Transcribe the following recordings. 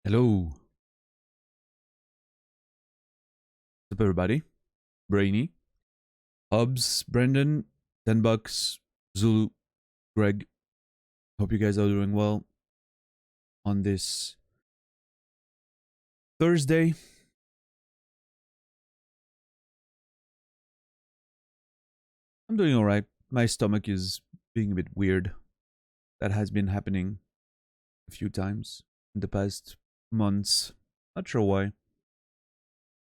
Hello. What's up, everybody? Brainy, Hubs, Brendan, 10 bucks, Zulu, Greg. Hope you guys are doing well on this Thursday. I'm doing alright. My stomach is being a bit weird. That has been happening a few times in the past months. Not sure why.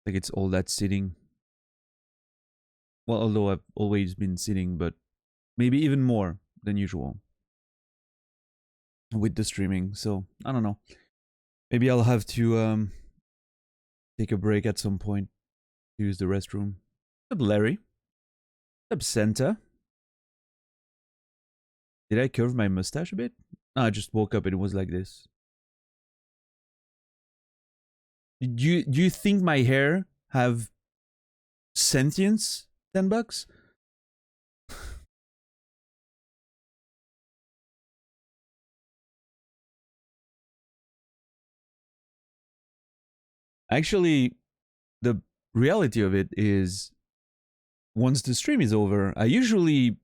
Like it's all that sitting. Well, although I've always been sitting, but maybe even more than usual with the streaming. So I don't know. Maybe I'll have to take a break at some point to use the restroom. What's up, Larry? What's up, Santa? Did I curve my mustache a bit? No, I just woke up and it was like this. Do you think my hair have sentience? 10 bucks? Actually, the reality of it is once the stream is over, I usually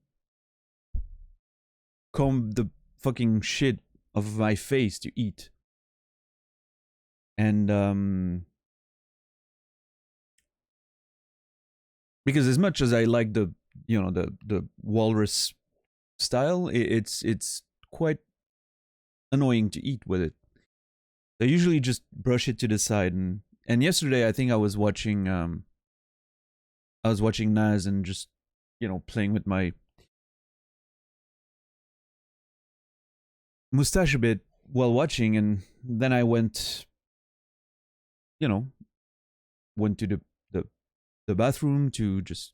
comb the fucking shit of my face to eat. And because as much as I like the walrus style, it's quite annoying to eat with it. I usually just brush it to the side, and yesterday I think I was watching Naz and just playing with my mustache a bit while watching, and then I went to the bathroom to just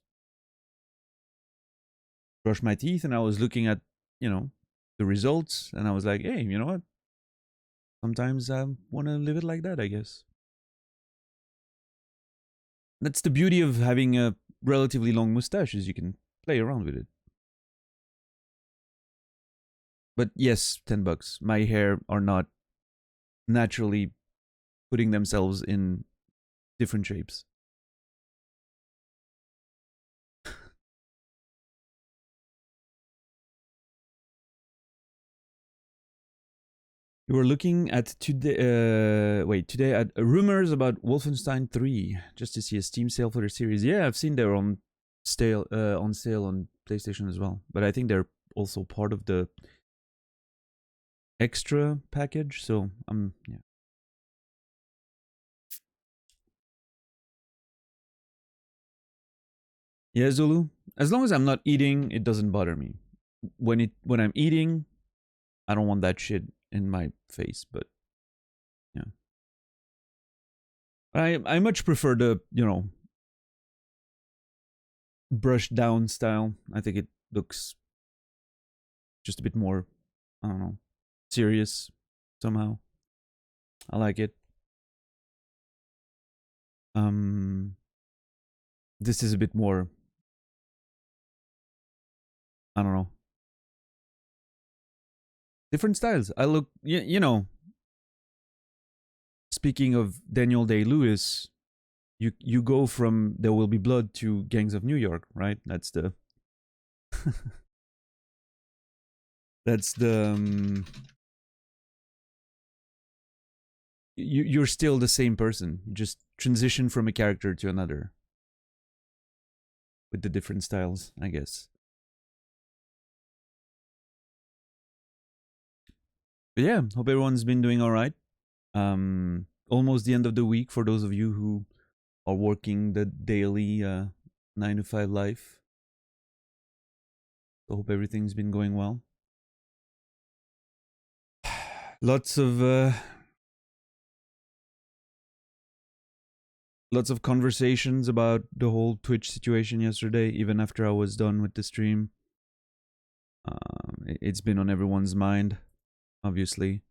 brush my teeth, and I was looking at the results, and I was like, hey, you know what? Sometimes I want to live it like that, I guess. That's the beauty of having a relatively long mustache, is you can play around with it. But yes, 10 bucks. My hair are not naturally putting themselves in different shapes. You were looking at today at rumors about Wolfenstein 3 just to see a Steam sale for the series. Yeah, I've seen they're on sale on PlayStation as well, but I think they're also part of the extra package. So yeah. Yeah, Zulu. As long as I'm not eating, it doesn't bother me. When I'm eating, I don't want that shit in my face. But yeah, I much prefer the brush down style. I think it looks just a bit more, I don't know, serious somehow. I like it. Um, this is a bit more, I don't know, different styles. I look, speaking of Daniel Day Lewis, you go from There Will Be Blood to Gangs of New York, right? That's the that's the you're still the same person. You just transition from a character to another with the different styles, I guess. But yeah, hope everyone's been doing all right. Almost the end of the week for those of you who are working the daily 9 to 5 life. So hope everything's been going well. Lots of conversations about the whole Twitch situation yesterday, even after I was done with the stream. It's been on everyone's mind, obviously.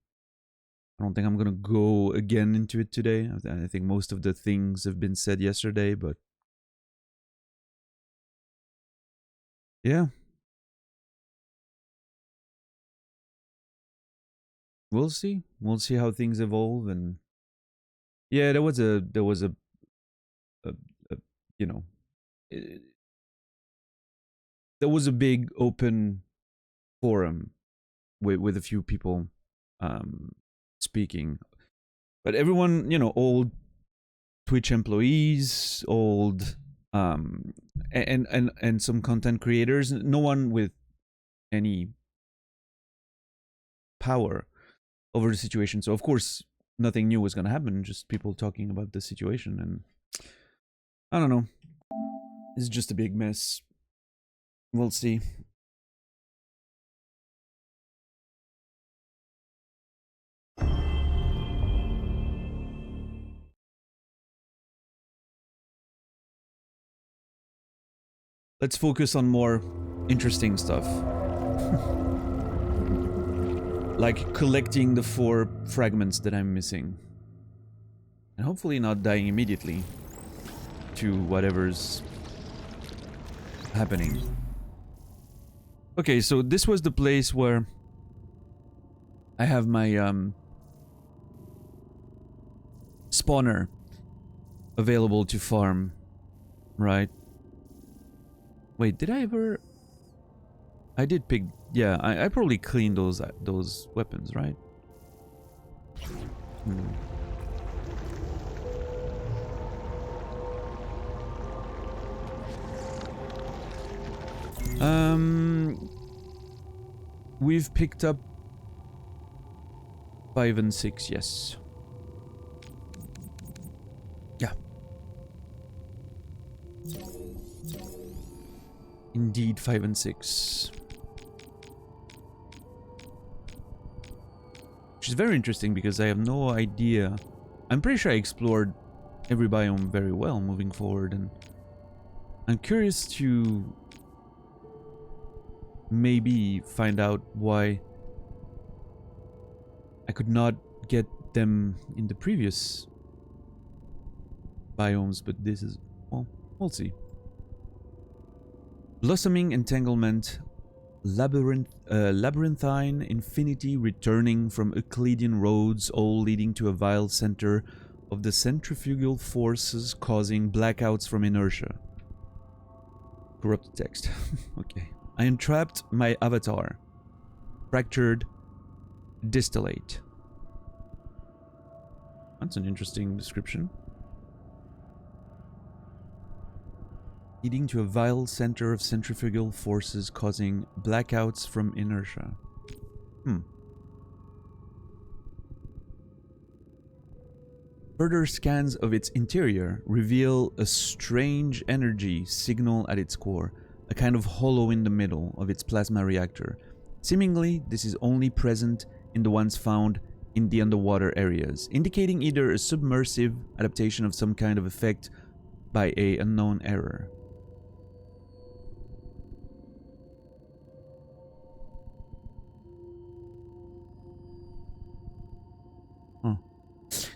I don't think I'm gonna go again into it today. I think most of the things have been said yesterday, but yeah, we'll see. We'll see how things evolve, and Yeah, a, a you know, eh, there was a big open forum with a few people speaking, but everyone, old Twitch employees, old and some content creators, no one with any power over the situation. So of course nothing new was going to happen, just people talking about the situation. And I don't know, it's just a big mess. We'll see. Let's focus on more interesting stuff. Like collecting the 4 fragments that I'm missing. And hopefully not dying immediately to whatever's happening. Okay, so this was the place where I have my spawner available to farm, right? Wait, did I ever... I did pick... Yeah, I probably cleaned those weapons, right? We've picked up 5 and 6, yes. Yeah. Indeed, 5 and 6. Which is very interesting because I have no idea. I'm pretty sure I explored every biome very well moving forward, and I'm curious to maybe find out why I could not get them in the previous biomes, but this is... well, we'll see. Blossoming Entanglement, Labyrinthine Infinity returning from Euclidean roads, all leading to a vile center of the centrifugal forces causing blackouts from inertia. Corrupted text. Okay. I entrapped my avatar. Fractured distillate. That's an interesting description. Leading to a vile center of centrifugal forces causing blackouts from inertia. Further scans of its interior reveal a strange energy signal at its core, a kind of hollow in the middle of its plasma reactor. Seemingly, this is only present in the ones found in the underwater areas, indicating either a submersive adaptation of some kind of effect by an unknown error.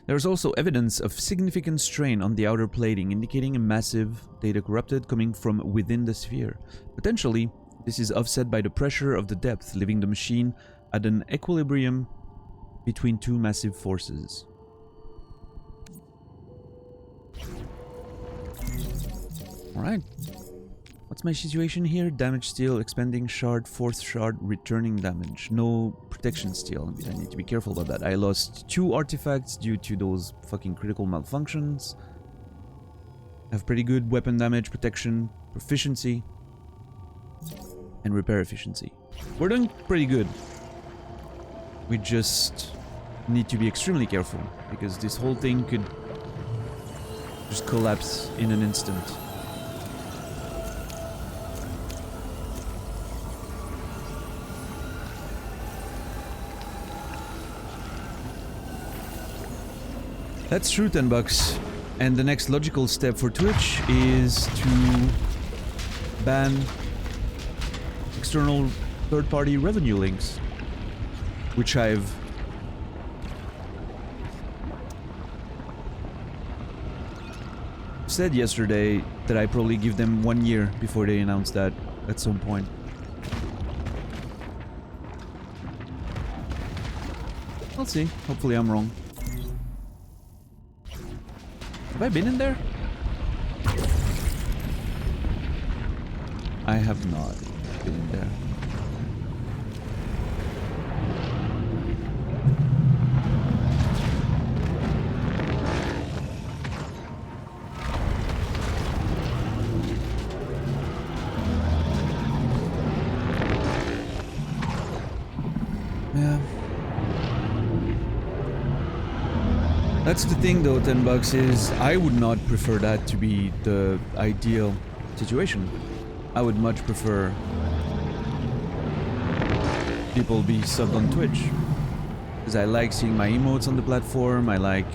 There is also evidence of significant strain on the outer plating, indicating a massive data corrupted coming from within the sphere. Potentially, this is offset by the pressure of the depth, leaving the machine at an equilibrium between 2 massive forces. Alright. What's my situation here? Damage steel, expanding shard, 4th shard, returning damage. No protection steel. I need to be careful about that. I lost 2 artifacts due to those fucking critical malfunctions. I have pretty good weapon damage, protection, proficiency, and repair efficiency. We're doing pretty good. We just need to be extremely careful, because this whole thing could just collapse in an instant. That's true, $10. And the next logical step for Twitch is to ban external third-party revenue links, which I've said yesterday that I probably give them 1 year before they announce that at some point. I'll see. Hopefully I'm wrong. Have I been in there? I have not been in there. Yeah. That's the thing though, $10 is I would not prefer that to be the ideal situation. I would much prefer people be subbed on Twitch. Because I like seeing my emotes on the platform, I like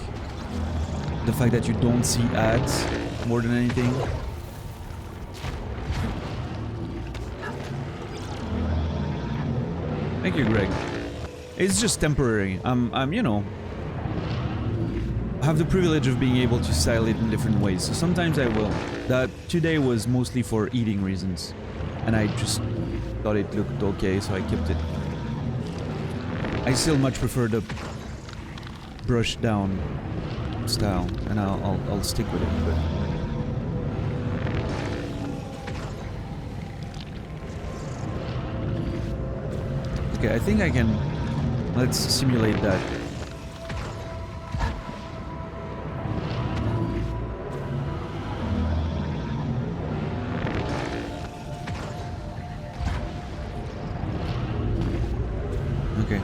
the fact that you don't see ads more than anything. Thank you, Greg. It's just temporary. I'm, you know, have the privilege of being able to style it in different ways. So sometimes I will. That today was mostly for eating reasons. And I just thought it looked okay, so I kept it. I still much prefer the brush down style, and I'll stick with it. But okay, I think I can. Let's simulate that. Okay.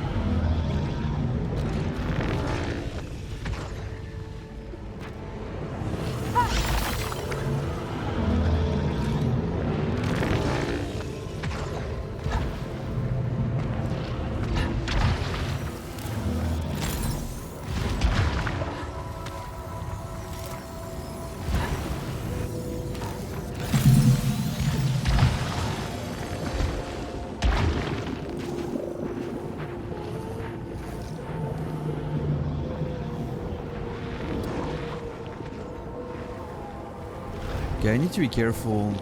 Okay, I need to be careful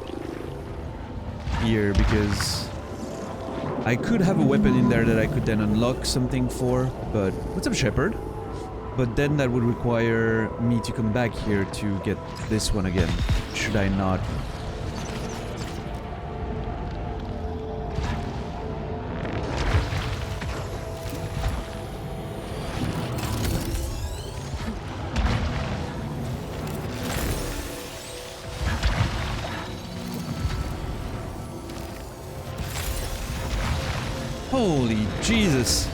here because I could have a weapon in there that I could then unlock something for, but what's up, Shepard? But then that would require me to come back here to get this one again. Should I not? Holy Jesus.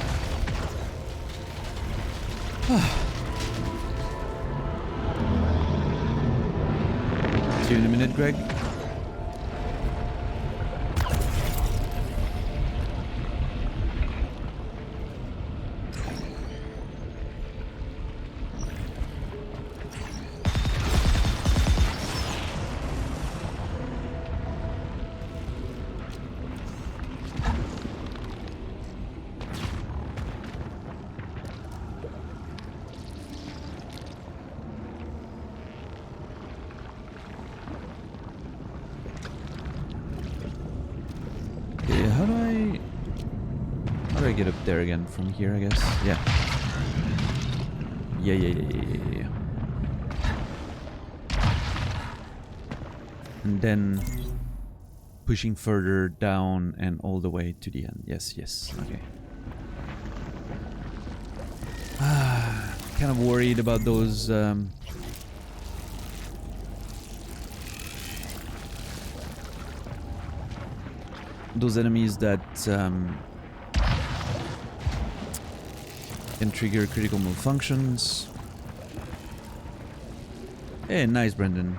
See you in a minute, Greg. How do I get up there again? From here, I guess? Yeah. Yeah. And then pushing further down and all the way to the end. Yes. Okay. Kind of worried about those enemies that can trigger critical malfunctions. Hey, nice, Brendan.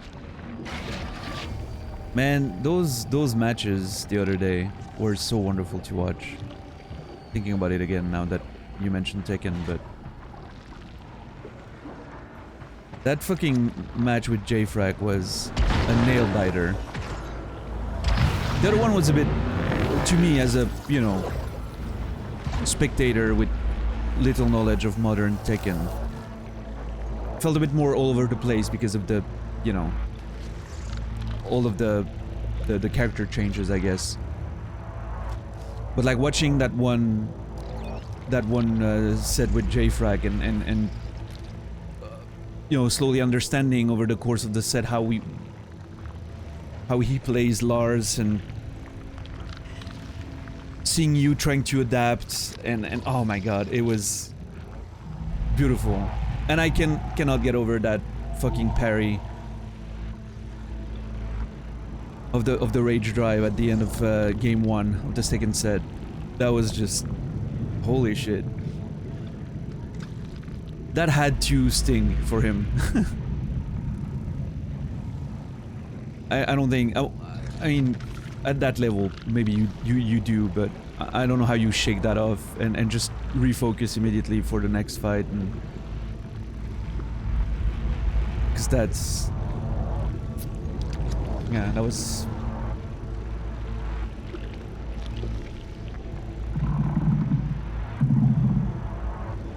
Man, those matches the other day were so wonderful to watch. Thinking about it again now that you mentioned Tekken, but that fucking match with JFrag was a nail biter. The other one was a bit, to me, as a, you know, spectator with little knowledge of modern Tekken, felt a bit more all over the place because of the, you know, all of the character changes, I guess. But like watching that one set with JFrag and you know, slowly understanding over the course of the set how he plays Lars, and seeing you trying to adapt, and oh my god, it was beautiful. And I cannot get over that fucking parry of the rage drive at the end of game 1 of the second set. That was just holy shit. That had to sting for him. I don't think. I mean, at that level, maybe you do, but I don't know how you shake that off and just refocus immediately for the next fight. And because that's, yeah, that was.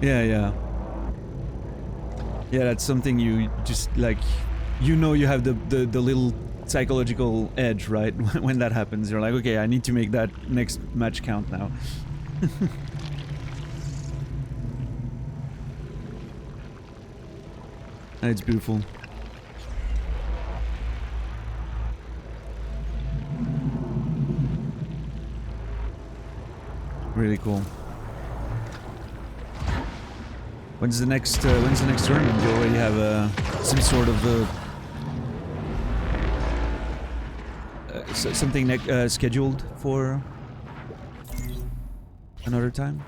Yeah. Yeah, that's something you just like, you know, you have the little psychological edge, right? When that happens, you're like, okay, I need to make that next match count now. And it's beautiful. Really cool. When's the next tournament? Do you already have some sort of something scheduled for another time?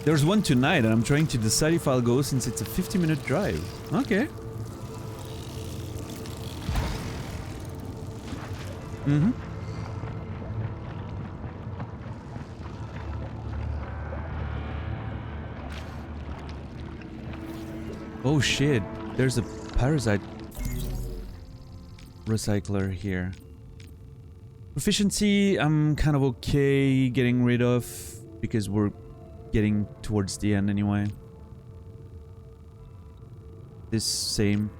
There's one tonight, and I'm trying to decide if I'll go since it's a 50-minute drive. Okay. Mm-hmm. Oh shit, there's a parasite recycler here. Proficiency, I'm kind of okay getting rid of, because we're getting towards the end anyway. This same.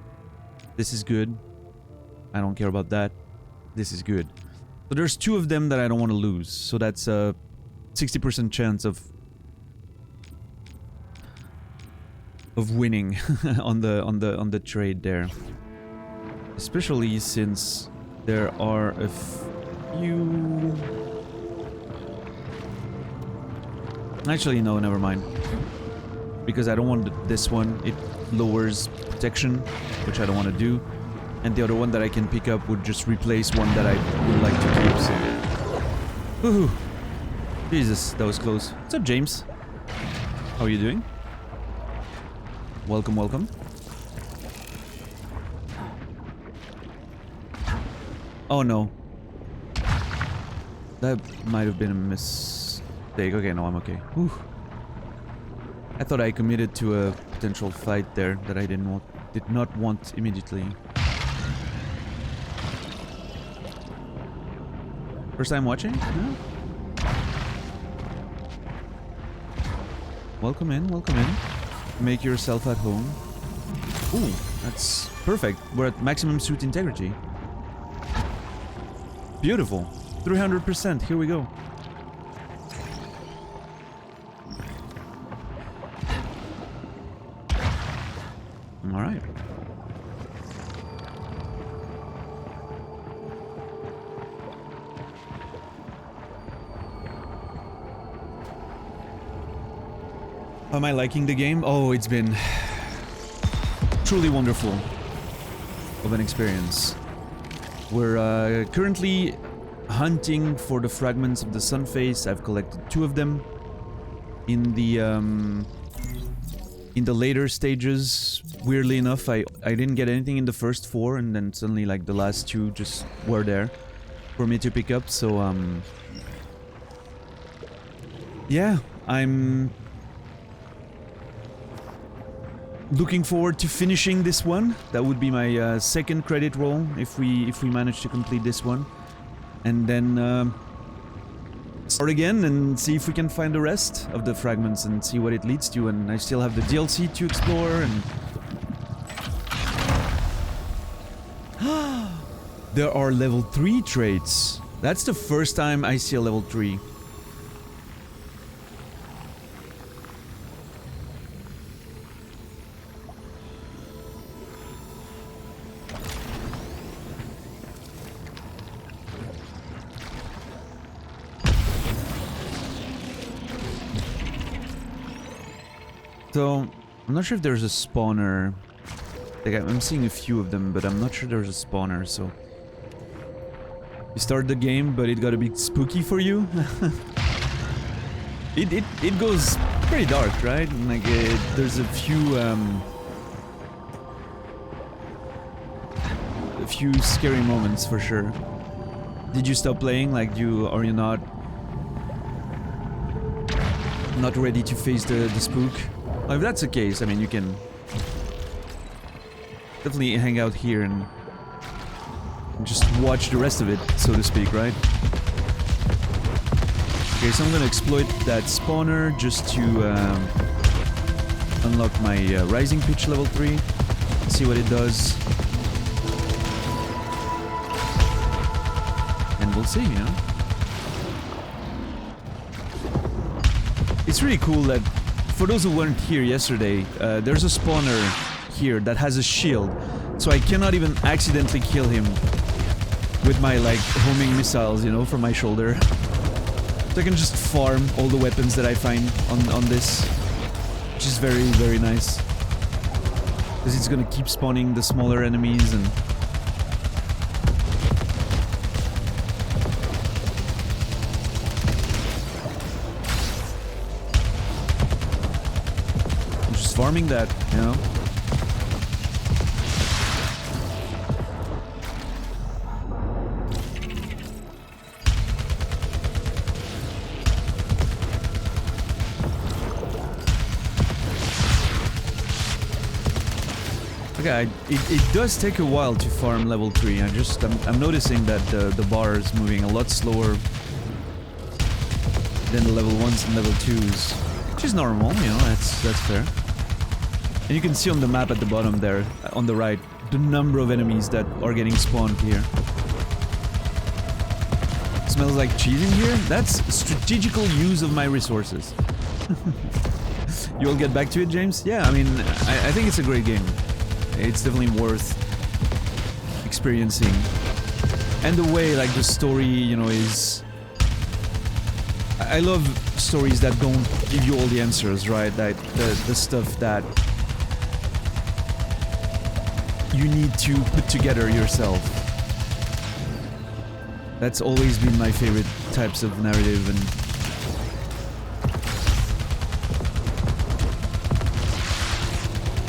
This is good. I don't care about that. This is good. So there's 2 of them that I don't want to lose. So that's a 60% chance of winning on the trade there. Especially since there are a few. Actually, no, never mind. Because I don't want this one. It lowers protection, which I don't want to do. And the other one that I can pick up would just replace one that I would like to keep, so. Woohoo! Jesus, that was close. What's up, James? How are you doing? Welcome, welcome. Oh no. That might have been a mistake. Okay, no, I'm okay. Whew. I thought I committed to a potential fight there that I did not want immediately. First time watching? Yeah. Welcome in, welcome in. Make yourself at home. Ooh, that's perfect. We're at maximum suit integrity. Beautiful. 300%. Here we go. All right. Am I liking the game? Oh, it's been truly wonderful of an experience. We're currently hunting for the fragments of the sun face. I've collected 2 of them. In the later stages, weirdly enough, I didn't get anything in the first 4, and then suddenly like the last 2 just were there for me to pick up. So yeah, I'm looking forward to finishing this one. That would be my second credit roll if we manage to complete this one, and then start again and see if we can find the rest of the fragments and see what it leads to. And I still have the DLC to explore, and There are level 3 traits. That's the first time I see a level 3. So, I'm not sure if there's a spawner. Like, I'm seeing a few of them, but I'm not sure there's a spawner, so... You start the game, but it got a bit spooky for you. it goes pretty dark, right? Like, there's a few scary moments for sure. Did you stop playing? Like, are you not ready to face the spook? Well, if that's the case, I mean, you can definitely hang out here and just watch the rest of it, so to speak, right? Okay, so I'm gonna exploit that spawner just to unlock my rising pitch level 3. See what it does. And we'll see, you know? It's really cool that, for those who weren't here yesterday, there's a spawner here that has a shield, so I cannot even accidentally kill him with my, like, homing missiles, you know, from my shoulder. So I can just farm all the weapons that I find on this, which is very, very nice. Because it's gonna keep spawning the smaller enemies and... I'm just farming that, you know? Okay, it does take a while to farm level 3. I'm noticing that the bar is moving a lot slower than the level 1s and level 2s, which is normal, you know, that's fair. And you can see on the map at the bottom there, on the right, the number of enemies that are getting spawned here. Smells like cheese in here? That's strategical use of my resources. You'll get back to it, James? Yeah, I mean, I think it's a great game. It's definitely worth experiencing. And the way, like, the story, you know, is... I love stories that don't give you all the answers, right? Like, the stuff that you need to put together yourself. That's always been my favorite types of narrative, and...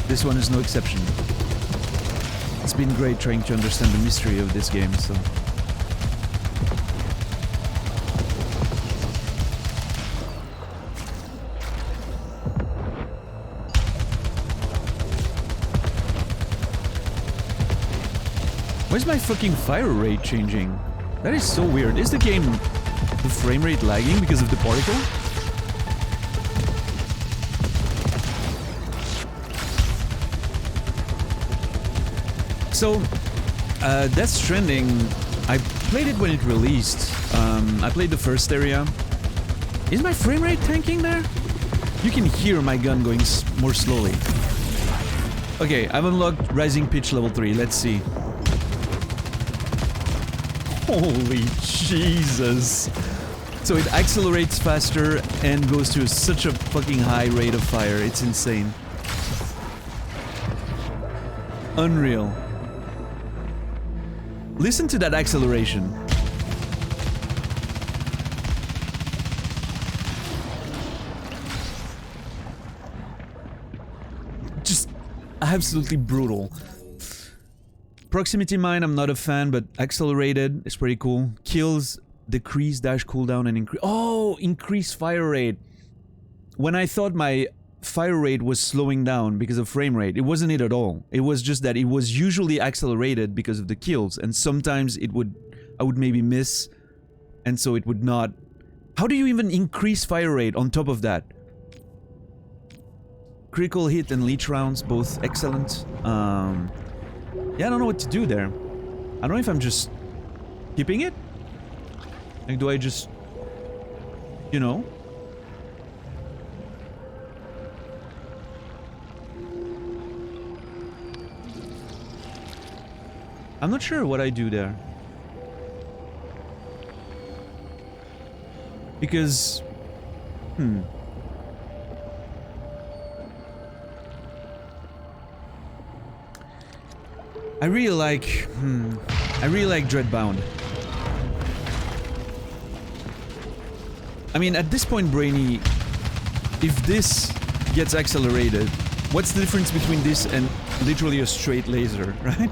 this one is no exception. It's been great trying to understand the mystery of this game, so... Where's my fucking fire rate changing? That is so weird. Is the game... the frame rate lagging because of the particle? So, Death Stranding, I played it when it released. I played the first area. Is my frame rate tanking there? You can hear my gun going more slowly. Okay, I've unlocked Rising Pitch level 3, let's see. Holy Jesus! So it accelerates faster and goes to such a fucking high rate of fire, it's insane. Unreal. Listen to that acceleration. Just absolutely brutal. Proximity mine, I'm not a fan, but accelerated is pretty cool. Kills, decrease dash cooldown and increase... Oh! Increase fire rate. When I thought my fire rate was slowing down because of frame rate, it wasn't it at all. It was just that it was usually accelerated because of the kills, and sometimes I would maybe miss, and so it would not... How do you even increase fire rate on top of that? Critical hit and leech rounds, both excellent. Yeah, I don't know what to do there. I don't know if I'm just keeping it? Like, do I just, you know? I'm not sure what I do there. Because, I really like Dreadbound. I mean, at this point, Brainy, if this gets accelerated, what's the difference between this and literally a straight laser, right?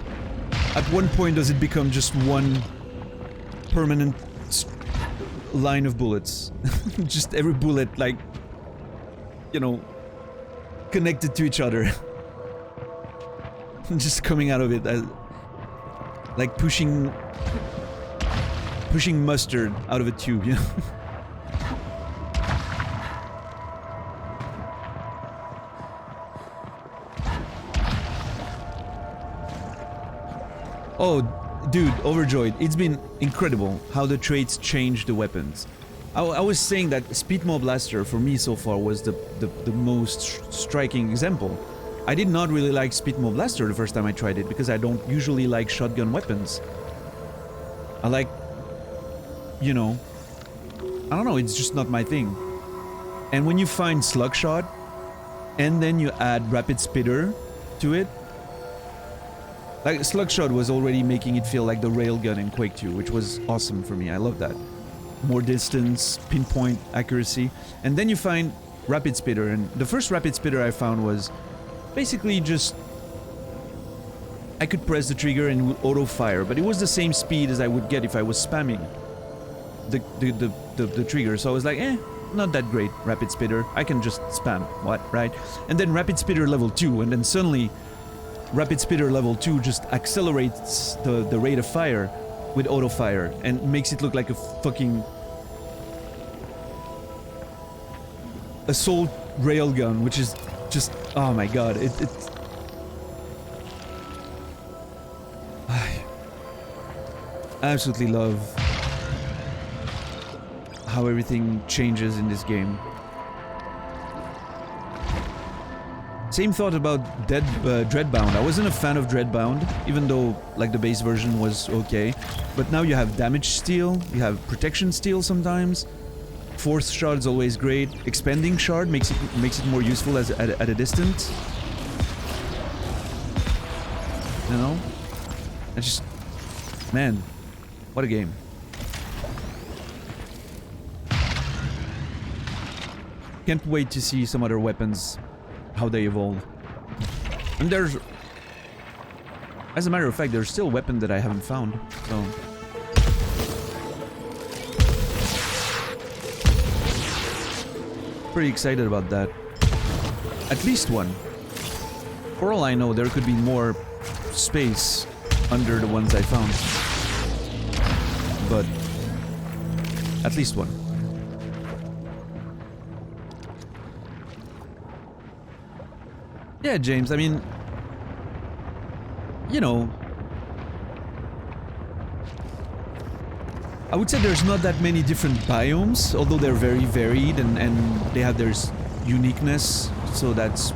At one point, does it become just one permanent line of bullets? Just every bullet, like, you know, connected to each other. Just coming out of it as, like pushing mustard out of a tube, you know? Oh, dude, overjoyed. It's been incredible how the traits change the weapons. I was saying that Speedmo Blaster for me so far was the most striking example. I did not really like Speedmo Blaster the first time I tried it because I don't usually like shotgun weapons. I like, you know, I don't know, it's just not my thing. And when you find Slugshot and then you add Rapid Spitter to it, like, Slugshot was already making it feel like the railgun in Quake 2, which was awesome for me. I love that. More distance, pinpoint accuracy. And then you find Rapid Spitter, and the first Rapid Spitter I found was basically just... I could press the trigger and it would auto-fire, but it was the same speed as I would get if I was spamming the trigger. So I was like, not that great, Rapid Spitter. I can just spam, what, right? And then Rapid Spitter level 2, and then suddenly... Rapid Spitter level 2 just accelerates the rate of fire with auto fire and makes it look like a fucking assault railgun, which is just, oh my god, I absolutely love how everything changes in this game. Same thought about Dreadbound. I wasn't a fan of Dreadbound, even though like the base version was okay. But now you have damage steal, you have protection steal sometimes. Force shard is always great. Expanding shard makes it more useful as at a distance. You know, I just, man, what a game. Can't wait to see some other weapons, how they evolve. And there's, as a matter of fact, there's still a weapon that I haven't found, so... Pretty excited about that. At least one. For all I know, there could be more space under the ones I found. But... at least one. Yeah, James, I mean, you know, I would say there's not that many different biomes, although they're very varied and they have their uniqueness, so that's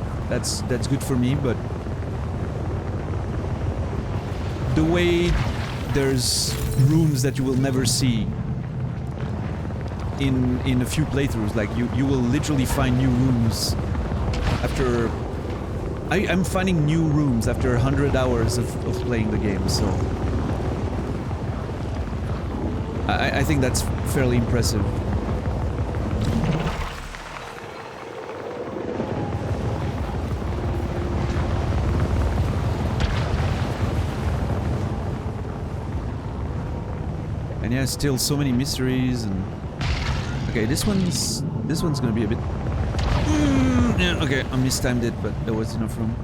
good for me, but the way there's rooms that you will never see in a few playthroughs, like you will literally find new rooms after... I'm finding new rooms after 100 hours of playing the game, so... I think that's fairly impressive. And yeah, still so many mysteries and... Okay, this one's gonna be a bit... Yeah, okay, I mistimed it, but there was enough room.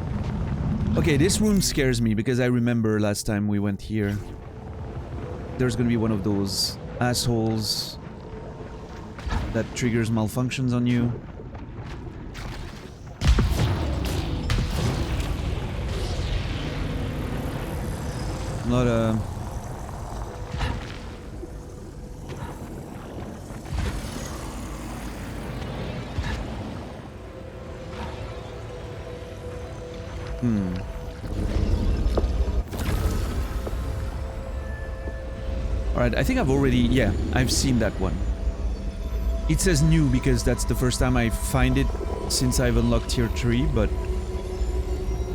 Okay, this room scares me because I remember last time we went here. There's gonna be one of those assholes that triggers malfunctions on you. Alright, I think I've already... Yeah, I've seen that one. It says new because that's the first time I find it since I've unlocked tier 3, but...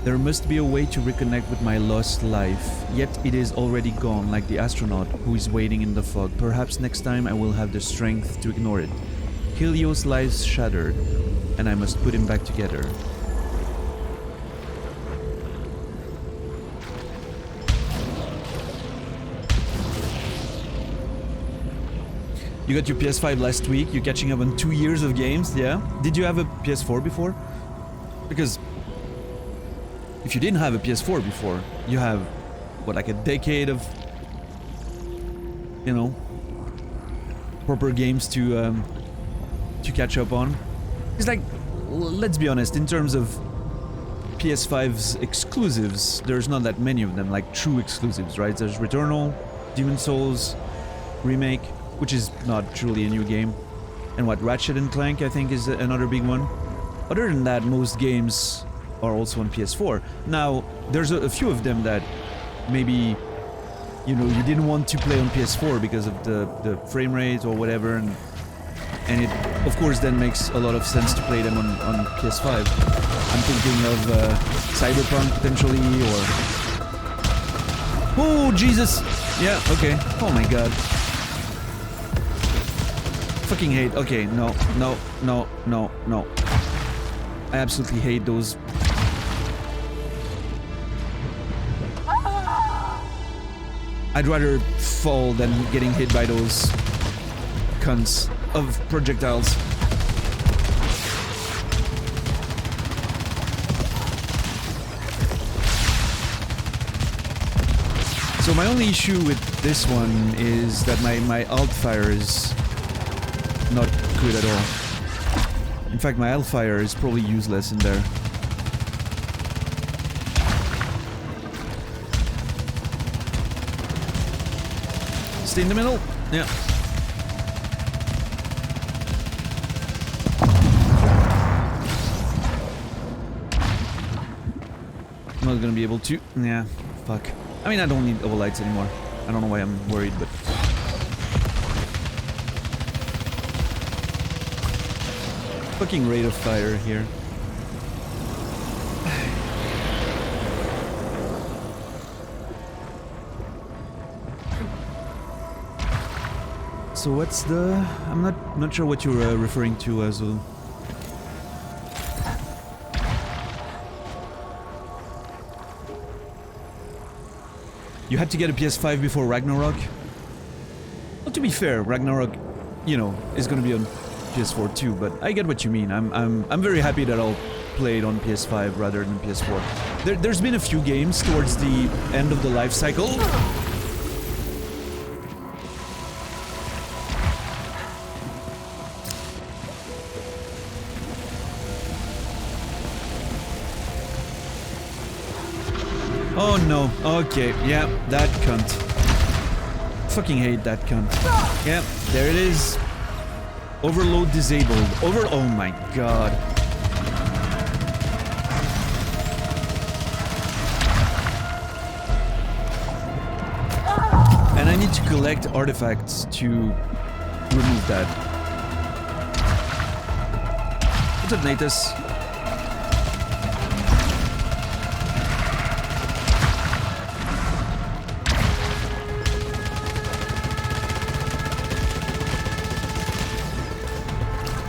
There must be a way to reconnect with my lost life, yet it is already gone, like the astronaut who is waiting in the fog. Perhaps next time I will have the strength to ignore it. Helios lies shattered, and I must put him back together. You got your PS5 last week, you're catching up on 2 years of games, yeah? Did you have a PS4 before? Because if you didn't have a PS4 before, you have, what, like a decade of, you know, proper games to catch up on. It's like, let's be honest, in terms of PS5's exclusives, there's not that many of them, like true exclusives, right? There's Returnal, Demon's Souls remake, which is not truly a new game, and what, Ratchet and Clank I think is another big one. Other than that, most games are also on PS4. Now, there's a few of them that maybe, you know, you didn't want to play on PS4 because of the frame rate or whatever, and it, of course, then makes a lot of sense to play them on PS5. I'm thinking of Cyberpunk, potentially, or... Oh, Jesus! Yeah, okay. Oh my god. Fucking hate. Okay, no. I absolutely hate those. I'd rather fall than getting hit by those cunts of projectiles. So my only issue with this one is that my alt fire is not good at all. In fact, my alt fire is probably useless in there. Stay in the middle? Yeah. I'm not gonna be able to. Yeah, fuck. I mean, I don't need overlights anymore. I don't know why I'm worried, but... Fucking rate of fire here. So what's the... I'm not sure what you're referring to as well. You had to get a PS5 before Ragnarok? Well, to be fair, Ragnarok, you know, is gonna be on PS4 too, but I get what you mean. I'm very happy that I'll play it on PS5 rather than PS4. There's been a few games towards the end of the life cycle. Oh no, okay, yeah, that cunt. Fucking hate that cunt. Yeah, there it is. Overload disabled. Oh my god. And I need to collect artifacts to remove that. What's up, Natus?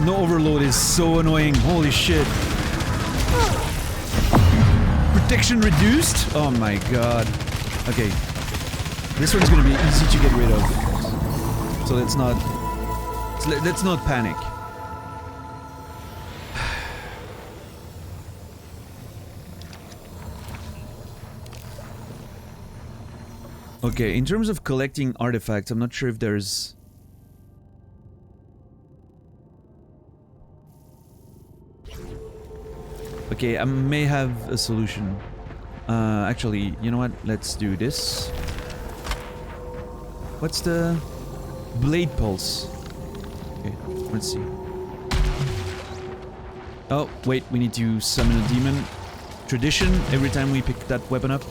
No overload is so annoying. Holy shit. Protection reduced? Oh my god. Okay. This one's gonna be easy to get rid of. So let's not panic. Okay, in terms of collecting artifacts, I'm not sure if there's... Okay, I may have a solution. Actually, you know what? Let's do this. What's the... Blade Pulse. Okay, let's see. Oh, wait, we need to summon a demon. tradition every time we pick that weapon up.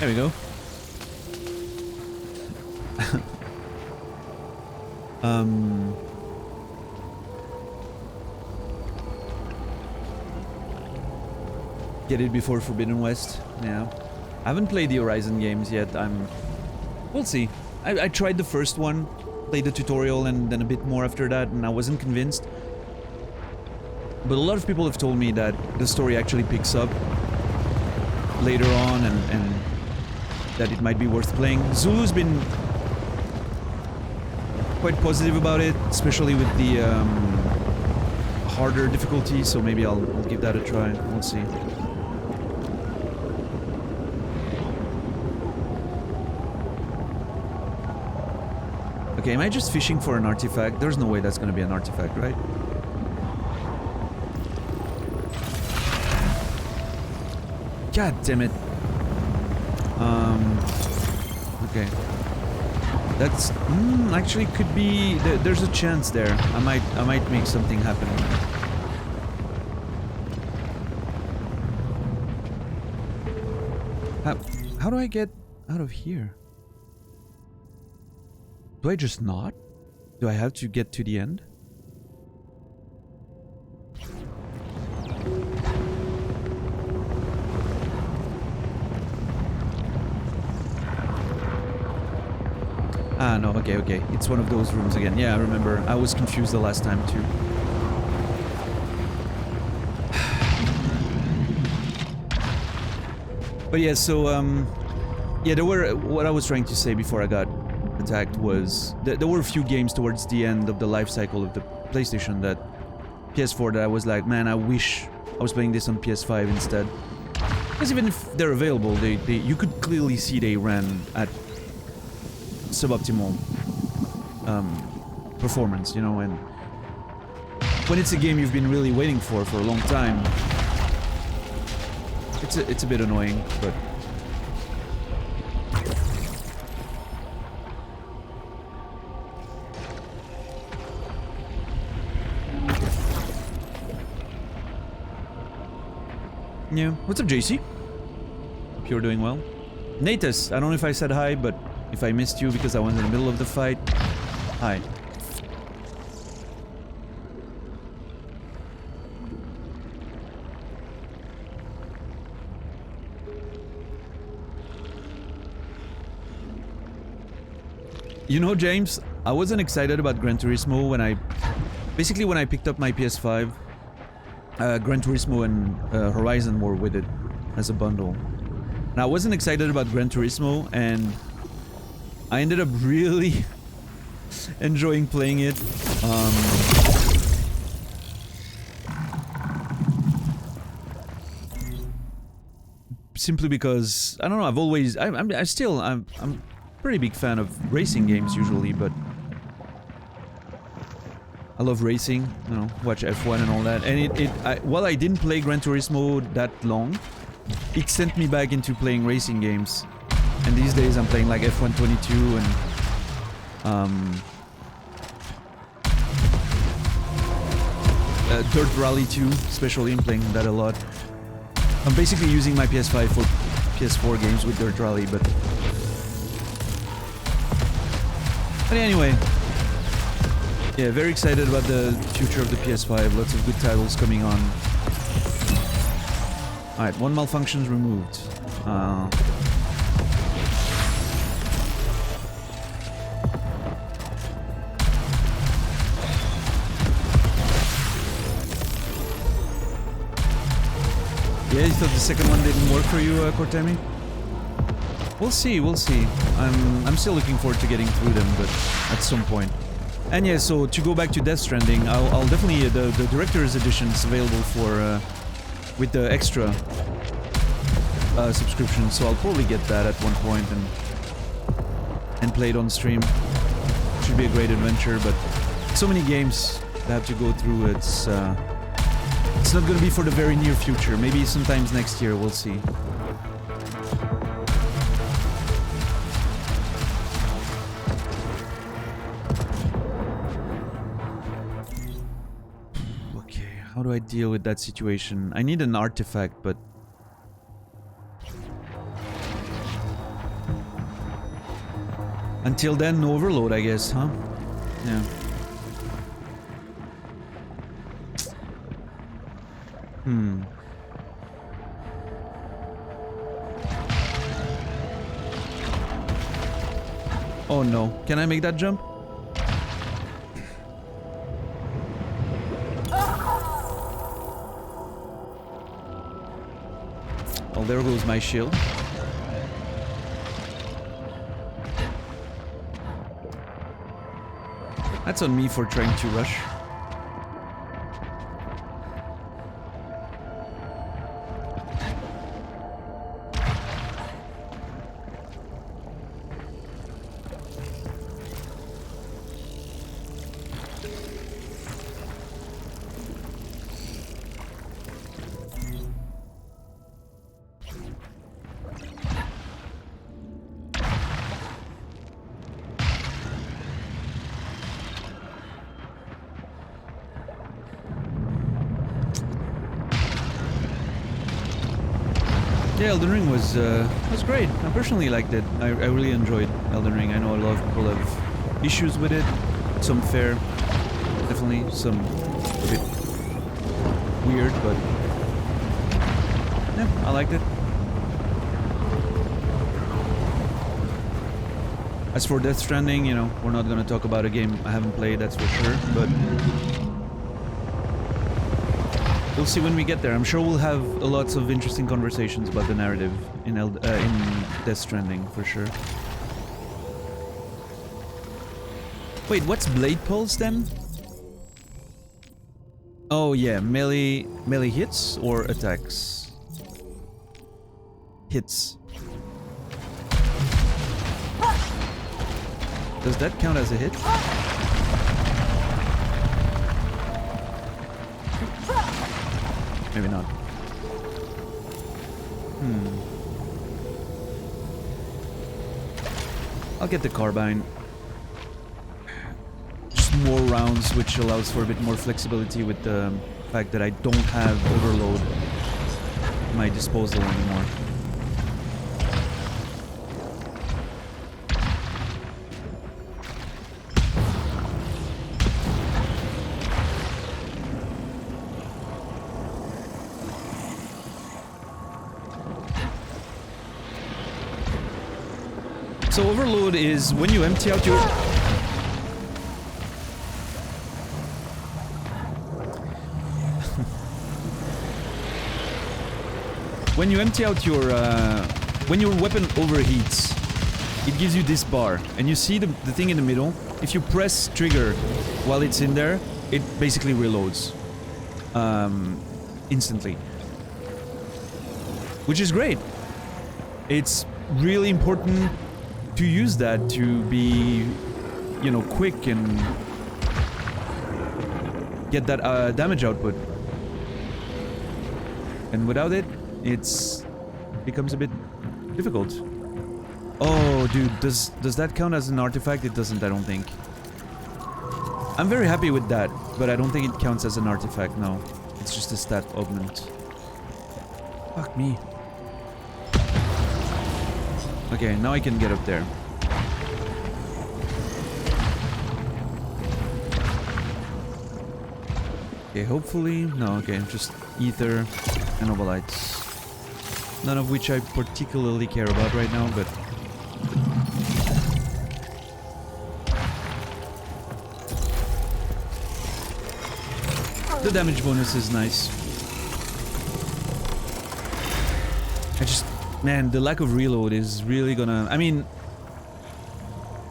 There we go. Get it before Forbidden West. Yeah. I haven't played the Horizon games yet. We'll see. I tried the first one, played the tutorial, and then a bit more after that, and I wasn't convinced. But a lot of people have told me that the story actually picks up later on, and that it might be worth playing. Zulu's been quite positive about it, especially with the harder difficulty, so maybe I'll give that a try. We'll see. Okay, am I just fishing for an artifact? There's no way that's gonna be an artifact, right? God damn it. Okay. That's actually could be there's a chance there. I might make something happen. How do I get out of here? Do I just not? Do I have to get to the end? Ah, no, okay. It's one of those rooms again. Yeah, I remember. I was confused the last time, too. But yeah, so, yeah, there were... What I was trying to say before I got attacked was... There were a few games towards the end of the life cycle of the PlayStation that... PS4 that I was like, man, I wish I was playing this on PS5 instead. Because even if they're available, you could clearly see they ran at suboptimal performance, you know, and when it's a game you've been really waiting for a long time, it's a bit annoying, but yeah. What's up, JC? Hope you're doing well. Natus, I don't know if I said hi, but if I missed you because I was in the middle of the fight, hi. You know, James, I wasn't excited about Gran Turismo when I picked up my PS5. Gran Turismo and Horizon were with it as a bundle. And I wasn't excited about Gran Turismo, and I ended up really enjoying playing it. Simply because I don't know. I'm a pretty big fan of racing games usually, but I love racing. You know, watch F1 and all that. And while I didn't play Gran Turismo that long, it sent me back into playing racing games. And these days I'm playing like F1 22 and Dirt Rally 2, especially. I'm playing that a lot. I'm basically using my PS5 for PS4 games with Dirt Rally, but anyway, yeah, very excited about the future of the PS5. Lots of good titles coming on. Alright, one malfunction's removed. Yeah, you thought the second one didn't work for you, Cortemi? We'll see, we'll see. I'm still looking forward to getting through them, but at some point. And yeah, so to go back to Death Stranding, I'll definitely the Director's Edition is available for with the extra subscription, so I'll probably get that at one point and play it on stream. Should be a great adventure, but so many games that I have to go through. It's not gonna be for the very near future. Maybe sometimes next year, we'll see. Okay. How do I deal with that situation? I need an artifact, but... Until then, no overload, I guess, huh? Yeah. Oh no. Can I make that jump? Oh, there goes my shield. That's on me for trying to rush. Yeah, Elden Ring was great. I personally liked it. I really enjoyed Elden Ring. I know a lot of people have issues with it. Some fair, definitely. Some a bit weird, but yeah, I liked it. As for Death Stranding, you know, we're not gonna talk about a game I haven't played, that's for sure, but we'll see when we get there. I'm sure we'll have lots of interesting conversations about the narrative in Death Stranding, for sure. Wait, what's Blade Pulse then? Oh yeah, melee hits or attacks? Hits. Does that count as a hit? Maybe not. I'll get the carbine. Just more rounds, which allows for a bit more flexibility with the fact that I don't have overload at my disposal anymore. So overload is when you empty out your... when you empty out your... when your weapon overheats, it gives you this bar. And you see the thing in the middle? If you press trigger while it's in there, it basically reloads. Instantly. Which is great. It's really important to use that to be, you know, quick and get that damage output. And without it, becomes a bit difficult. Oh, dude, does that count as an artifact? It doesn't, I don't think. I'm very happy with that, but I don't think it counts as an artifact, no. It's just a stat augment. Fuck me. Okay, now I can get up there. Okay, hopefully... No, okay, just ether and obolites. None of which I particularly care about right now, but... The damage bonus is nice. I just... Man, the lack of reload is really gonna... I mean...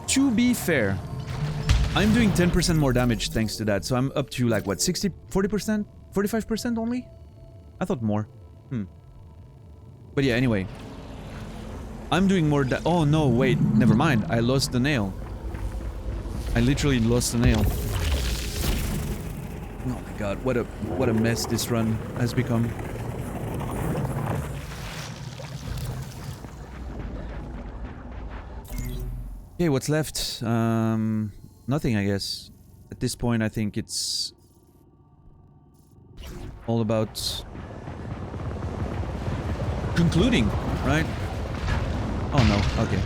To be fair, I'm doing 10% more damage thanks to that, so I'm up to like, what, 60... 40%? 45% only? I thought more. But yeah, anyway. I'm doing more oh no, wait, never mind. I lost the nail. I literally lost the nail. Oh my god, what a mess this run has become. Okay, what's left? Nothing, I guess. At this point, I think it's... all about concluding, right? Oh no, okay.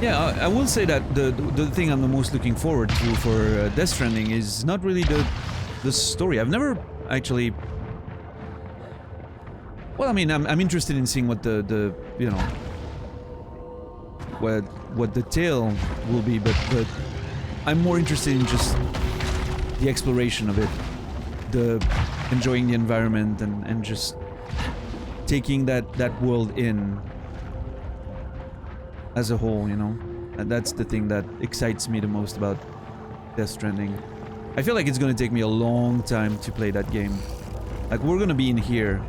Yeah, I will say that the thing I'm the most looking forward to for Death Stranding is not really the story. I've never actually. Well, I mean, I'm interested in seeing what the you know what the tale will be, but I'm more interested in just the exploration of it, the enjoying the environment and just taking that world in as a whole, you know. And that's the thing that excites me the most about Death Stranding. I feel like it's gonna take me a long time to play that game. Like, we're gonna be in here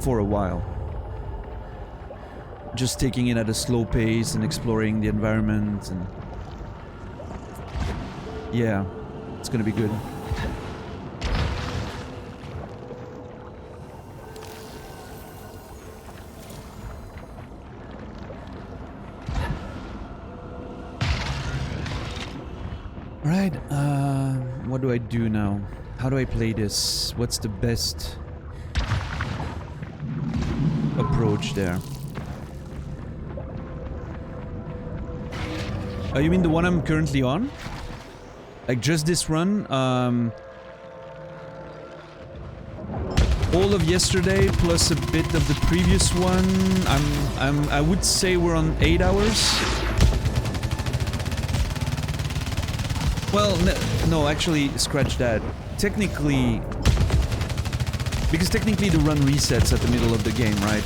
for a while. Just taking it at a slow pace and exploring the environment and... yeah, it's gonna be good. Alright, what do I do now? How do I play this? What's the best approach there? Oh, you mean the one I'm currently on? Like just this run? All of yesterday plus a bit of the previous one. I would say we're on 8 hours. Well, no, actually, scratch that. Technically, because technically the run resets at the middle of the game, right?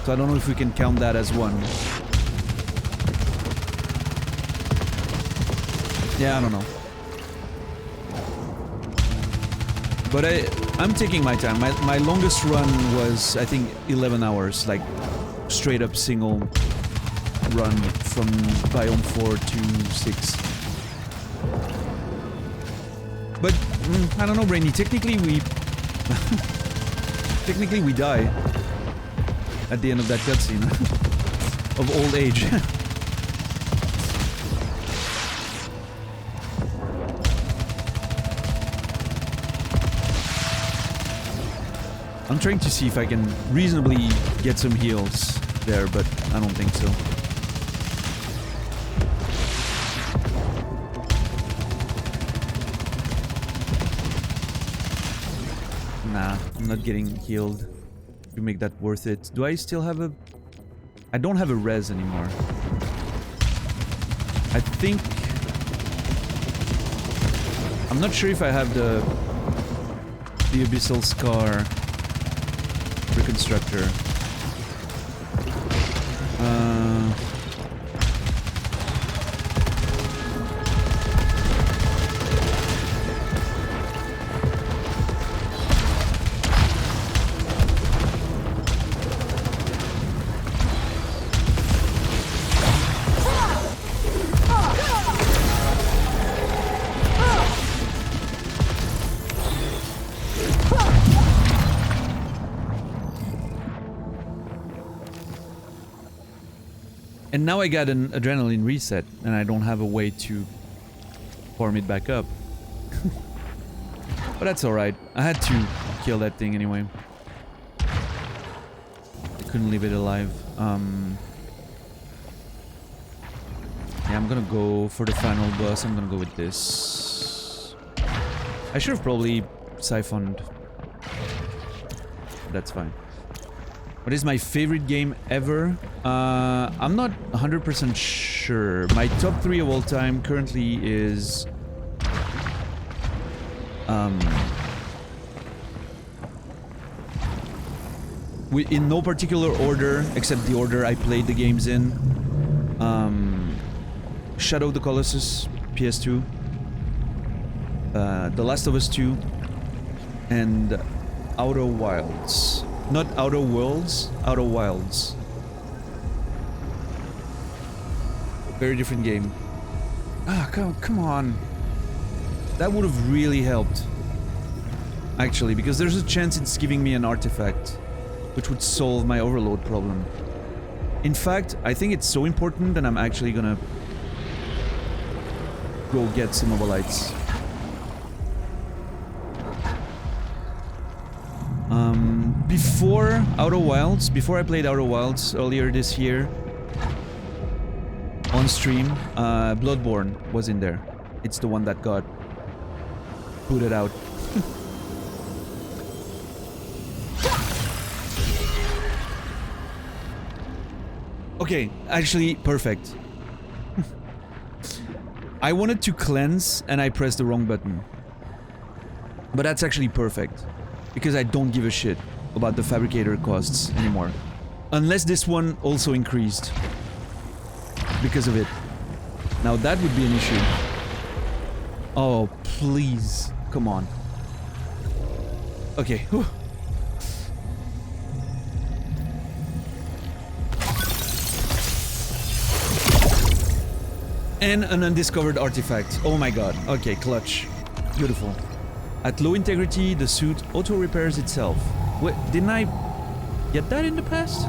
So I don't know if we can count that as one. Yeah, I don't know. But I'm taking my time. My longest run was, I think, 11 hours. Like, straight up single run from Biome 4 to 6. But, I don't know, Brainy. Technically, we... technically, we die. At the end of that cutscene. Of old age. I'm trying to see if I can reasonably get some heals there, but I don't think so. Nah, I'm not getting healed to make that worth it. Do I still have a... I don't have a res anymore. I think... I'm not sure if I have the Abyssal Scar Reconstructor. And now I got an adrenaline reset, and I don't have a way to farm it back up. But that's alright. I had to kill that thing anyway. I couldn't leave it alive. Yeah, I'm gonna go for the final boss. I'm gonna go with this. I should have probably siphoned. That's fine. What is my favorite game ever? I'm not 100% sure. My top 3 of all time currently is... in no particular order, except the order I played the games in. Shadow of the Colossus, PS2. The Last of Us 2. And Outer Wilds. Not Outer Worlds, Outer Wilds. Very different game. Ah, come on. That would have really helped. Actually, because there's a chance it's giving me an artifact, which would solve my overload problem. In fact, I think it's so important that I'm actually gonna go get some lights. Before Outer Wilds, before I played Outer Wilds earlier this year on stream, Bloodborne was in there. It's the one that got booted out. Okay, actually, perfect. I wanted to cleanse and I pressed the wrong button. But that's actually perfect. Because I don't give a shit about the fabricator costs anymore. Unless this one also increased. Because of it. Now that would be an issue. Oh, please. Come on. Okay. Whew. And an undiscovered artifact. Oh my god. Okay, clutch. Beautiful. At low integrity, the suit auto-repairs itself. Wait, didn't I get that in the past?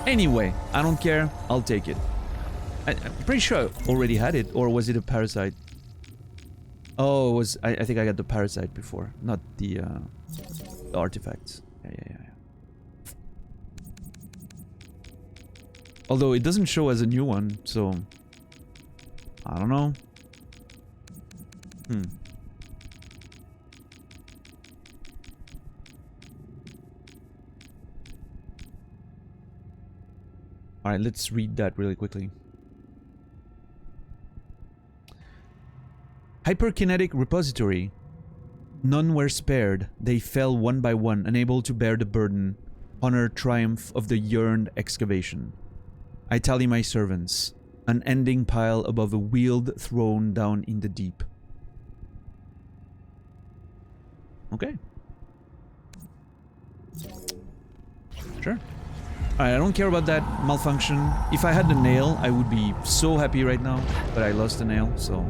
Anyway, I don't care. I'll take it. I'm pretty sure I already had it. Or was it a parasite? Oh, it was... I think I got the parasite before. Not the artifacts. Yeah. Although it doesn't show as a new one, so... I don't know. Alright, let's read that really quickly. Hyperkinetic repository. None were spared. They fell one by one, unable to bear the burden. Honor triumph of the yearned excavation. I tally my servants. An ending pile above a wheeled throne down in the deep. Okay. Sure. Alright, I don't care about that malfunction. If I had the nail, I would be so happy right now. But I lost the nail, so...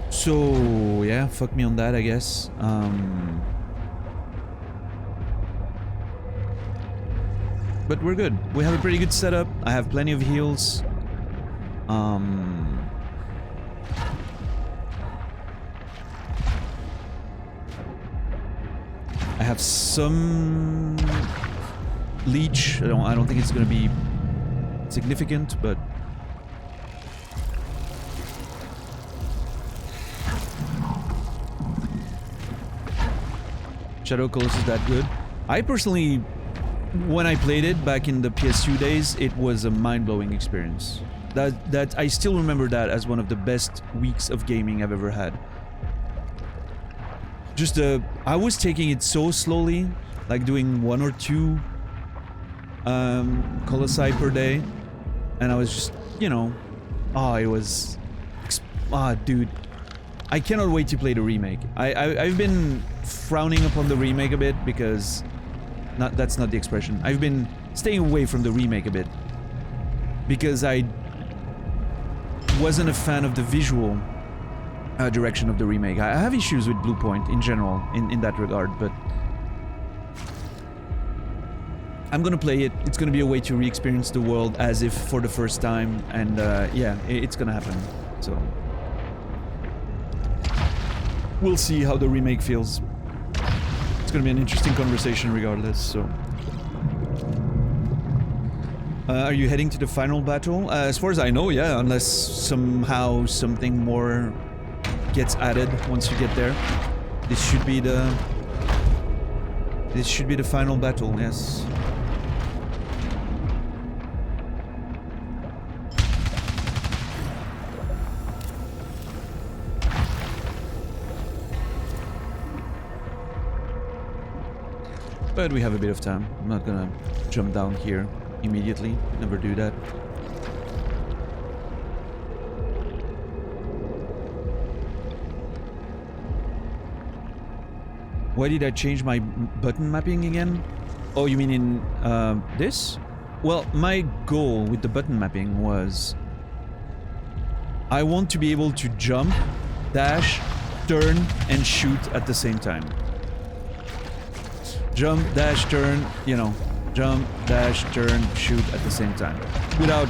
So, yeah, fuck me on that, I guess. But we're good. We have a pretty good setup. I have plenty of heals. I have some leech. I don't think it's gonna be significant, but Shadow Colossus is that good. I personally, when I played it back in the PS2 days, it was a mind-blowing experience. That I still remember that as one of the best weeks of gaming I've ever had. Just I was taking it so slowly, like doing 1 or 2 Colossi per day, and I was just, you know, it was, dude, I cannot wait to play the remake. I've been frowning upon the remake a bit because, that's not the expression. I've been staying away from the remake a bit because I wasn't a fan of the visual direction of the remake. I have issues with Blue Point in general in that regard, but I'm gonna play it. It's gonna be a way to re-experience the world as if for the first time, and yeah, it's gonna happen. So we'll see how the remake feels. It's gonna be an interesting conversation regardless, so... are you heading to the final battle? As far as I know, yeah, unless somehow something more gets added once you get there. This should be the final battle, yes. But we have a bit of time. I'm not gonna jump down here immediately. Never do that. Why did I change my button mapping again? Oh, you mean in this? Well, my goal with the button mapping was I want to be able to jump, dash, turn, and shoot at the same time. Jump, dash, turn, you know, jump, dash, turn, shoot at the same time. Without...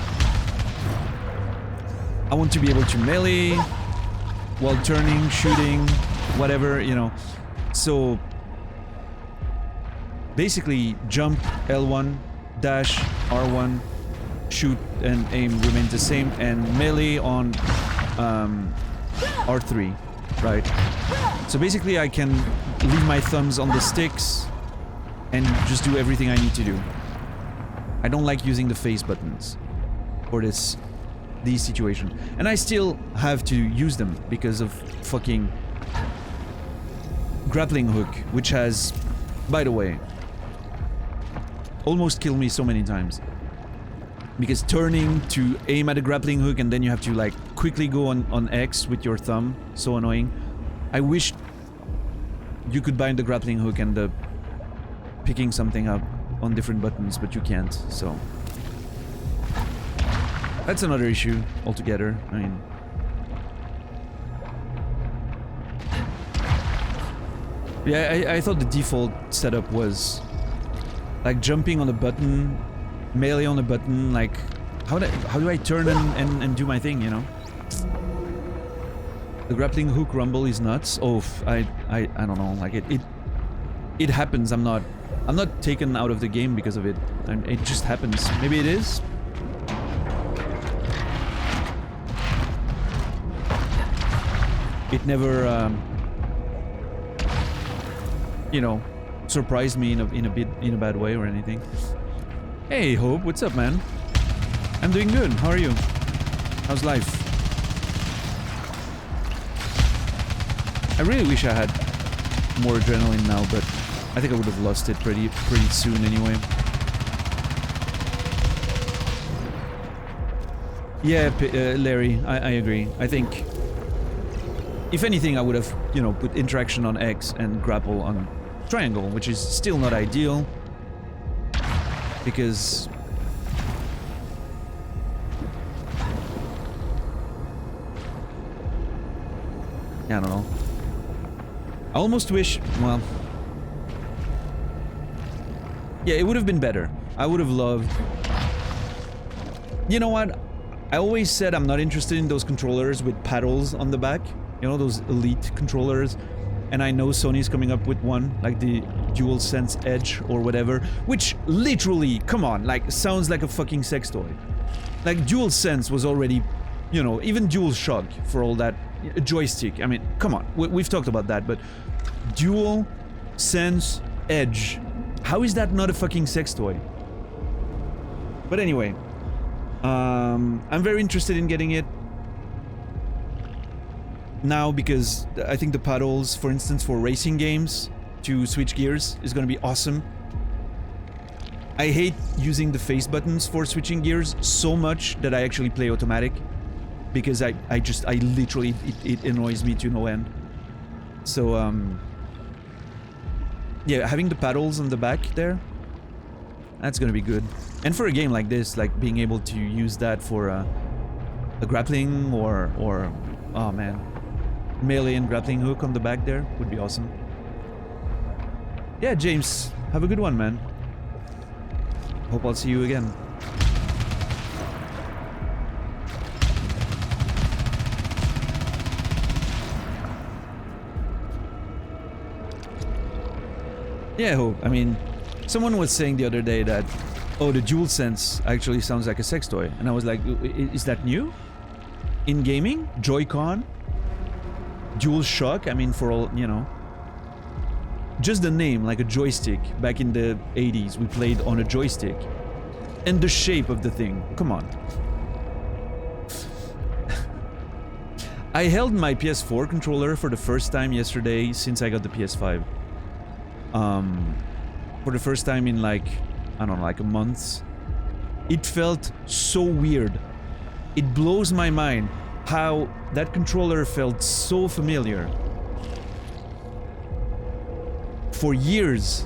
I want to be able to melee while turning, shooting, whatever, you know. So basically jump L1, dash R1, shoot and aim remain the same, and melee on R3, right? So basically I can leave my thumbs on the sticks and just do everything I need to do. I don't like using the face buttons for these situations. And I still have to use them because of fucking grappling hook, which has, by the way, almost killed me so many times. Because turning to aim at a grappling hook and then you have to like quickly go on X with your thumb, so annoying. I wish you could bind the grappling hook and the picking something up on different buttons, but you can't, so that's another issue altogether. I mean, yeah, I thought the default setup was like jumping on a button, melee on a button, like how do I turn and do my thing, you know? The grappling hook rumble is nuts. Oh, I don't know, like it happens. I'm not taken out of the game because of it. It just happens. Maybe it is. It never, you know, surprised me in a bad way or anything. Hey, Hope, what's up, man? I'm doing good. How are you? How's life? I really wish I had more adrenaline now, but I think I would have lost it pretty soon anyway. Yeah, Larry, I agree. I think, if anything, I would have, you know, put interaction on X and grapple on triangle, which is still not ideal. Because... I don't know. I almost wish, well... yeah, it would have been better. I would have loved... You know what? I always said I'm not interested in those controllers with paddles on the back. You know, those elite controllers. And I know Sony's coming up with one, like the DualSense Edge or whatever, which literally, come on, like, sounds like a fucking sex toy. Like, DualSense was already, you know, even DualShock for all that joystick. I mean, come on, we've talked about that, but DualSense Edge, how is that not a fucking sex toy? But anyway, I'm very interested in getting it now because I think the paddles, for instance, for racing games to switch gears is gonna be awesome. I hate using the face buttons for switching gears so much that I actually play automatic because I literally, it annoys me to no end. So, yeah, having the paddles on the back there, that's gonna be good. And for a game like this, like being able to use that for a grappling or oh man, melee and grappling hook on the back there would be awesome. Yeah, James, have a good one, man. Hope I'll see you again. Yeah, Hope. I mean, someone was saying the other day that, oh, the DualSense actually sounds like a sex toy. And I was like, is that new? In gaming? Joy-Con? DualShock? I mean, for all, you know. Just the name, like a joystick. Back in the 80s, we played on a joystick. And the shape of the thing. Come on. I held my PS4 controller for the first time yesterday since I got the PS5. For the first time in like, I don't know, like a month. It felt so weird. It blows my mind how that controller felt so familiar. For years.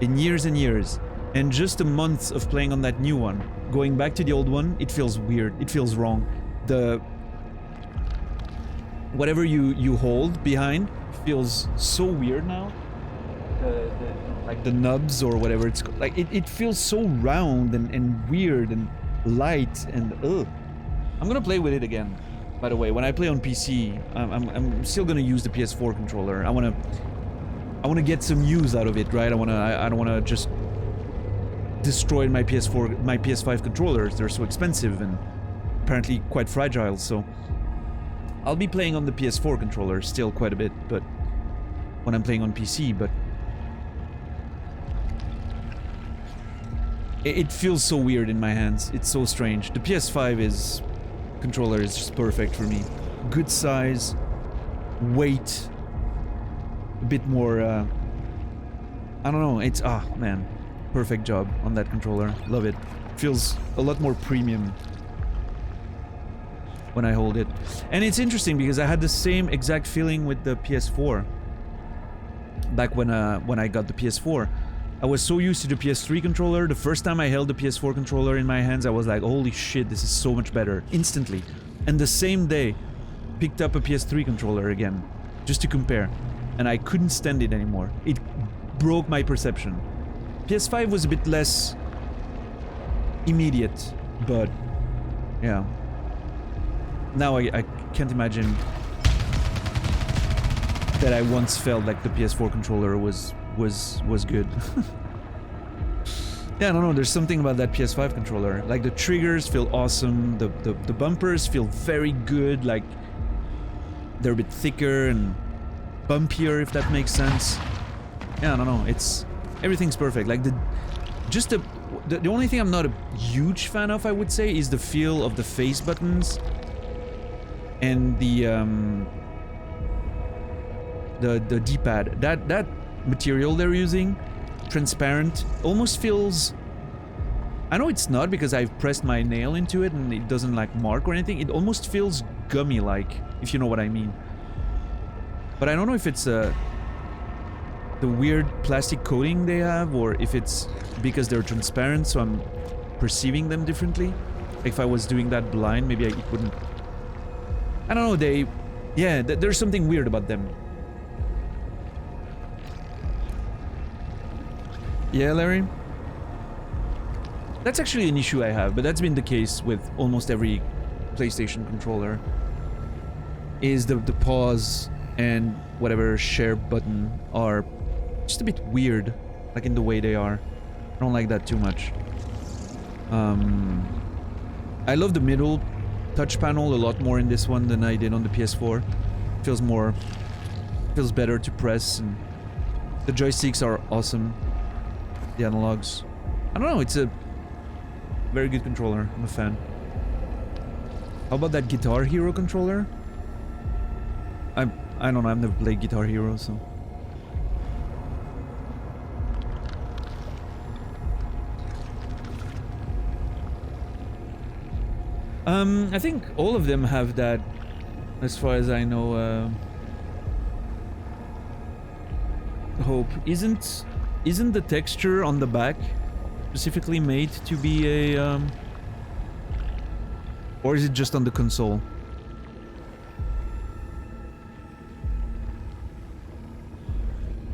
And years and years. And just a month of playing on that new one. Going back to the old one, it feels weird. It feels wrong. The... whatever you hold behind feels so weird now. like the nubs or whatever it's called. Like it feels so round and weird and light and ugh. I'm gonna play with it again. By the way, when I play on PC, I'm still gonna use the PS4 controller. I wanna get some use out of it, right? I don't wanna just destroy my PS5 controllers. They're so expensive and apparently quite fragile. So I'll be playing on the PS4 controller still quite a bit, but when I'm playing on PC, but it feels so weird in my hands. It's so strange. The PS5 controller is just perfect for me. Good size, weight, a bit more, I don't know, it's, man, perfect job on that controller. Love it. Feels a lot more premium when I hold it. And it's interesting because I had the same exact feeling with the PS4. Back when I got the PS4. I was so used to the PS3 controller. The first time I held the PS4 controller in my hands, I was like, holy shit, this is so much better. Instantly. And the same day, picked up a PS3 controller again, just to compare. And I couldn't stand it anymore. It broke my perception. PS5 was a bit less immediate, but yeah. Now I can't imagine that I once felt like the PS4 controller was good. Yeah, I don't know, there's something about that PS5 controller. Like, the triggers feel awesome, the bumpers feel very good, like, they're a bit thicker and bumpier, if that makes sense. Yeah, I don't know, everything's perfect. Like, the only thing I'm not a huge fan of, I would say, is the feel of the face buttons and the D-pad. That material they're using, transparent, almost feels... I know it's not because I've pressed my nail into it and it doesn't like mark or anything. It almost feels gummy-like, if you know what I mean. But I don't know if it's the weird plastic coating they have, or if it's because they're transparent, so I'm perceiving them differently. Like if I was doing that blind, maybe it wouldn't... I don't know, yeah, there's something weird about them. Yeah, Larry? That's actually an issue I have, but that's been the case with almost every PlayStation controller. Is the pause and whatever share button are just a bit weird, like in the way they are. I don't like that too much. I love the middle touch panel a lot more in this one than I did on the PS4. Feels better to press, and the joysticks are awesome. The analogs. I don't know, it's a very good controller. I'm a fan. How about that Guitar Hero controller? I don't know, I've never played Guitar Hero, so... I think all of them have that, as far as I know. Hope isn't the texture on the back specifically made to be a or is it just on the console?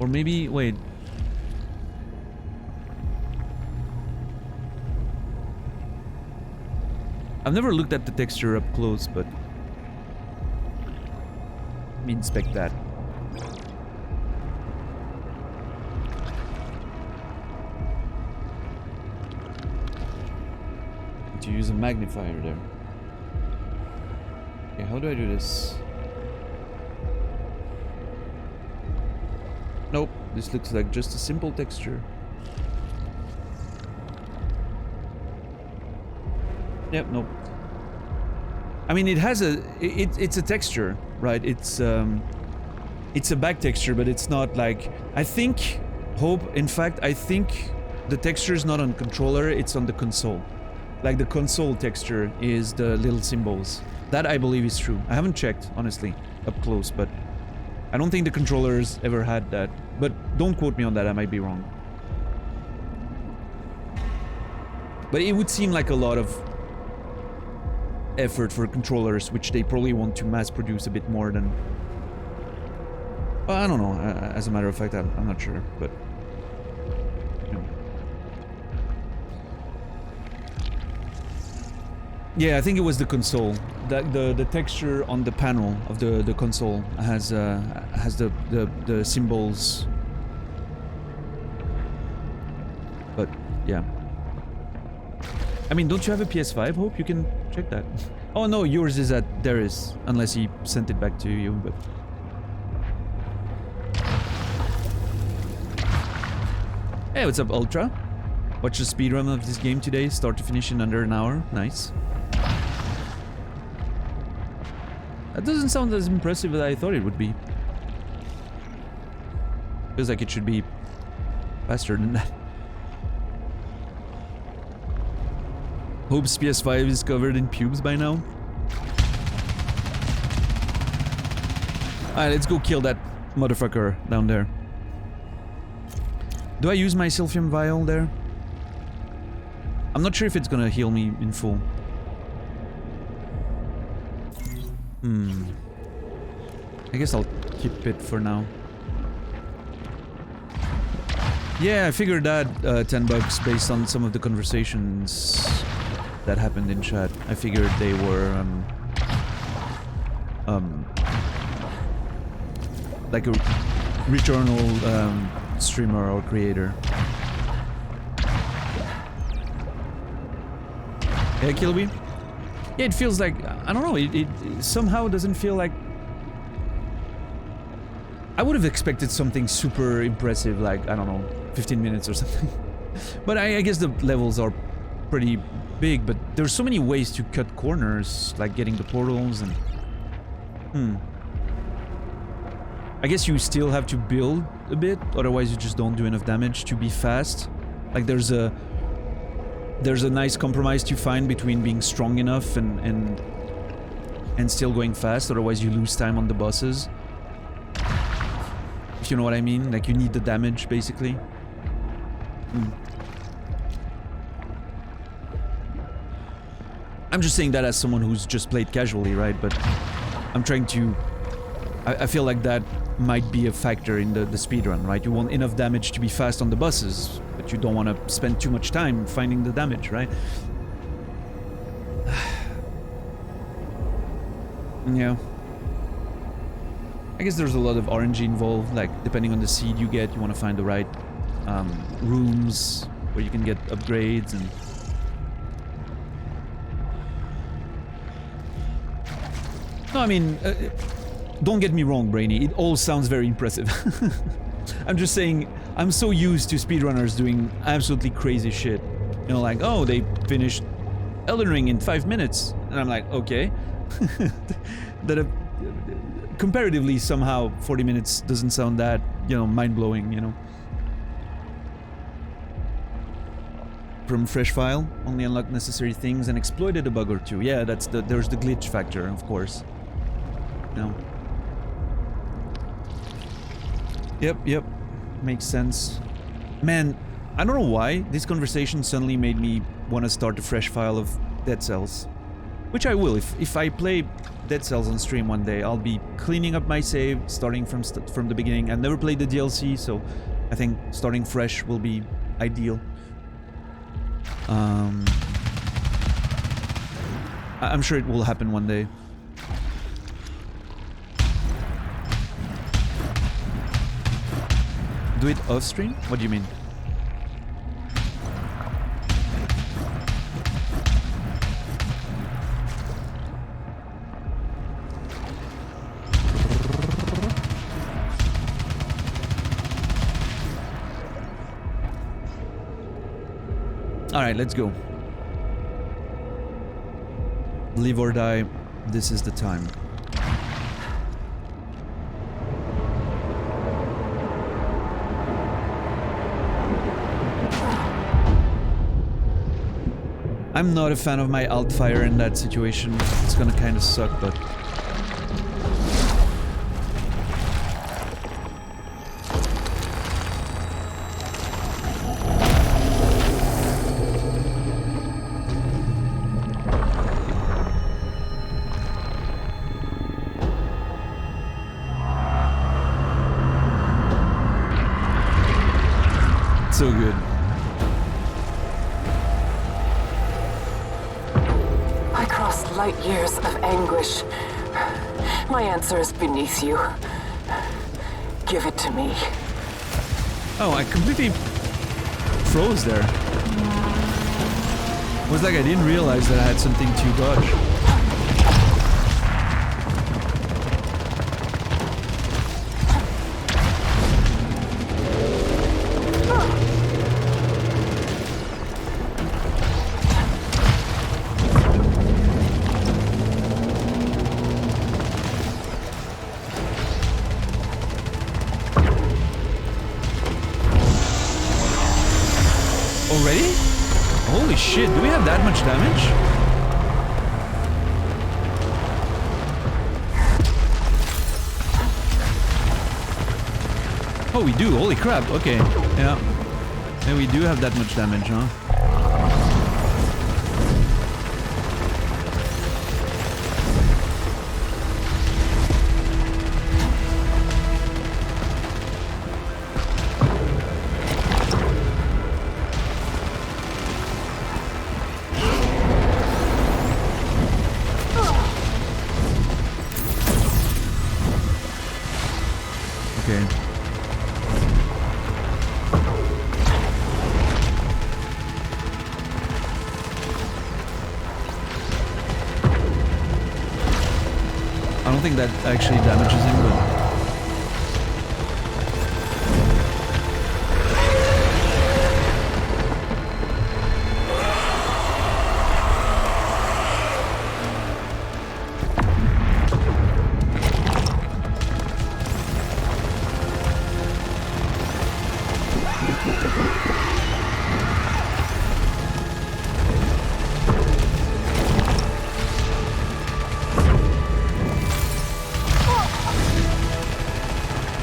Or maybe, wait. I've never looked at the texture up close, but let me inspect that. To use a magnifier there. Okay, how do I do this? Nope, this looks like just a simple texture. Yep, nope. I mean, it has it's a texture, right? It's a back texture, but it's not like... I think, in fact, I think the texture is not on controller, it's on the console. Like, the console texture is the little symbols. That, I believe, is true. I haven't checked, honestly, up close, but I don't think the controllers ever had that. But don't quote me on that, I might be wrong. But it would seem like a lot of effort for controllers, which they probably want to mass produce a bit more than Well, I don't know. As a matter of fact, I'm not sure, but you know. Yeah, I think it was the console. The texture on the panel of the console has the symbols. But yeah. I mean, don't you have a PS5? Hope you can check that. Oh no, yours is at Darius, unless he sent it back to you. But hey, what's up, Ultra? Watch the speedrun of this game today, start to finish in under an hour. Nice. That doesn't sound as impressive as I thought it would be. Feels like it should be faster than that. Hope's PS5 is covered in pubes by now. Alright, let's go kill that motherfucker down there. Do I use my Silphium Vial there? I'm not sure if it's gonna heal me in full. I guess I'll keep it for now. Yeah, I figured that $10 based on some of the conversations that happened in chat. I figured they were like a Returnal streamer or creator. Yeah, Kilby? Yeah, it feels like, I don't know, it somehow doesn't feel like... I would have expected something super impressive, like, I don't know, 15 minutes or something. But I guess the levels are pretty big, but there's so many ways to cut corners, like getting the portals and... I guess you still have to build a bit, otherwise you just don't do enough damage to be fast. Like there's a nice compromise to find between being strong enough and still going fast, otherwise you lose time on the bosses. If you know what I mean, like you need the damage basically. I'm just saying that as someone who's just played casually, right? But I'm trying to... I feel like that might be a factor in the speedrun, right? You want enough damage to be fast on the bosses, but you don't want to spend too much time finding the damage, right? Yeah. I guess there's a lot of RNG involved, like depending on the seed you get, you want to find the right rooms where you can get upgrades and... No, I mean... don't get me wrong, Brainy, it all sounds very impressive. I'm just saying, I'm so used to speedrunners doing absolutely crazy shit. You know, like, oh, they finished Elden Ring in 5 minutes. And I'm like, okay. That comparatively, somehow, 40 minutes doesn't sound that, you know, mind-blowing, you know. From Fresh File, only unlock necessary things and exploited a bug or two. Yeah, that's there's the glitch factor, of course. No. Yep. Makes sense. Man, I don't know why this conversation suddenly made me want to start a fresh file of Dead Cells. Which I will. If I play Dead Cells on stream one day, I'll be cleaning up my save, starting from the beginning. I've never played the DLC, so I think starting fresh will be ideal. I'm sure it will happen one day. Do it off stream? What do you mean? Alright, let's go. Live or die, this is the time. I'm not a fan of my alt fire in that situation. It's gonna kind of suck, but... so good. I crossed light years of anguish. My answer is beneath you. Give it to me. Oh, I completely froze there. It was like I didn't realize that I had something to dodge. Already? Holy shit, do we have that much damage? Oh, we do. Holy crap. Okay. Yeah. Yeah, we do have that much damage, huh? Okay. I don't think that actually damages him, but...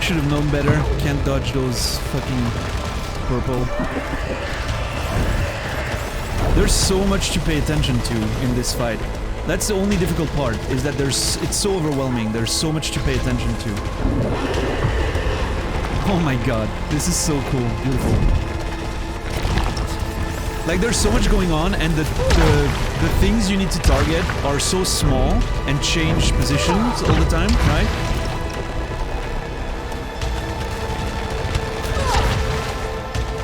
should have known better. Can't dodge those fucking purple. There's so much to pay attention to in this fight. That's the only difficult part, is that it's so overwhelming. There's so much to pay attention to. Oh my god, this is so cool. Beautiful. Like, there's so much going on, and the things you need to target are so small and change positions all the time, right?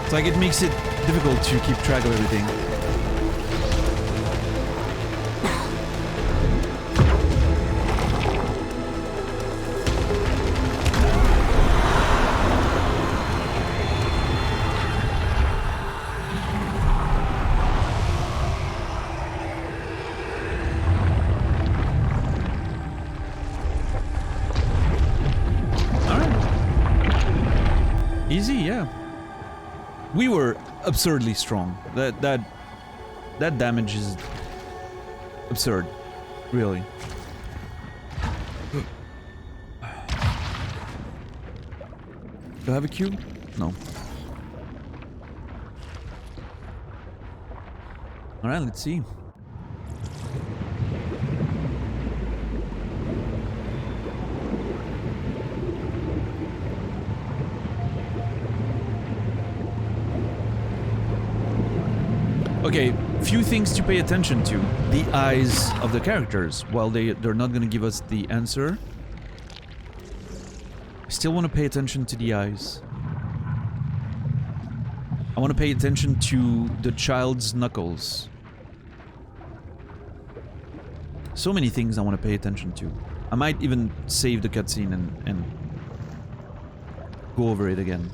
It's like it makes it difficult to keep track of everything. Easy, yeah. We were absurdly strong. That damage is absurd, really. Do I have a cube? No. All right, let's see. Okay, few things to pay attention to. The eyes of the characters. While they're not gonna give us the answer, I still want to pay attention to the eyes. I want to pay attention to the child's knuckles. So many things I want to pay attention to. I might even save the cutscene and go over it again.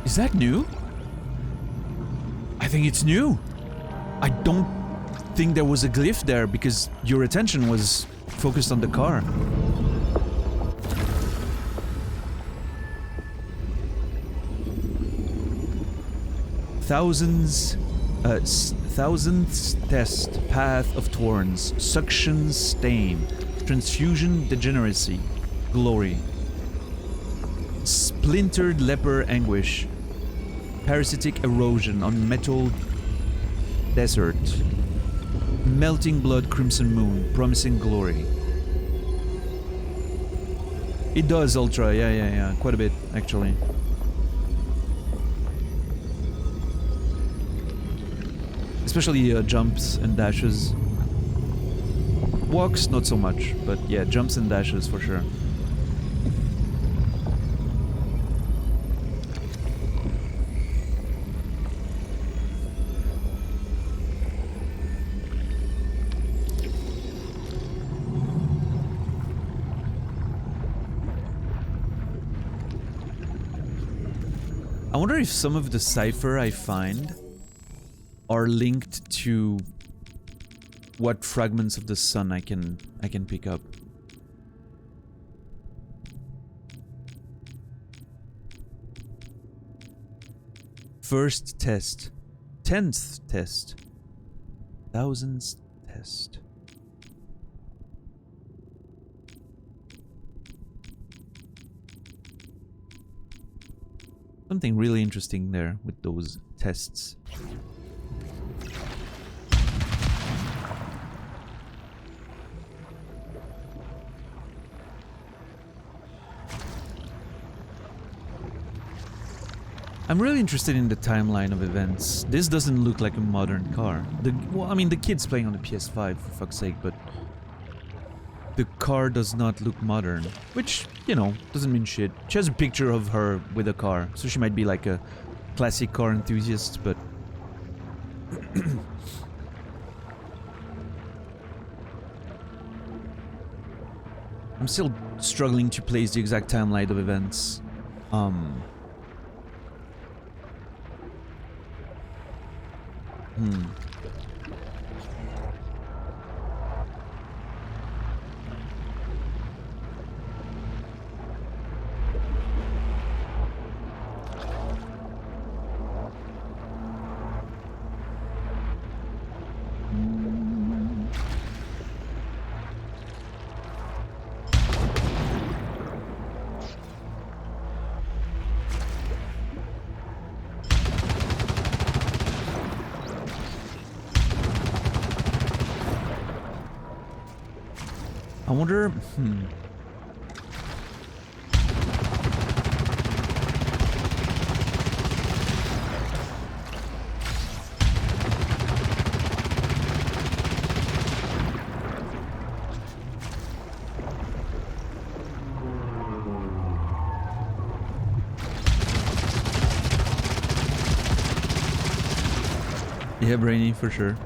Is that new? I think it's new. I don't think there was a glyph there because your attention was focused on the car. Thousandth test, Path of Thorns, Suction Stain, Transfusion Degeneracy, Glory, Splintered Leper Anguish, Parasitic Erosion on Metal Desert, Melting Blood Crimson Moon, Promising Glory. It does Ultra, yeah, quite a bit actually. Especially jumps and dashes. Walks, not so much, but yeah, jumps and dashes for sure. I wonder if some of the cipher I find are linked to what fragments of the sun I can pick up. First test. 10th test. 1000th test. Something really interesting there with those tests. I'm really interested in the timeline of events. This doesn't look like a modern car. Well, I mean, the kid's playing on the PS5, for fuck's sake, but the car does not look modern. Which, you know, doesn't mean shit. She has a picture of her with a car, so she might be like a classic car enthusiast, but... I'm still struggling to place the exact timeline of events. I wonder... Yeah, Brainy, for sure.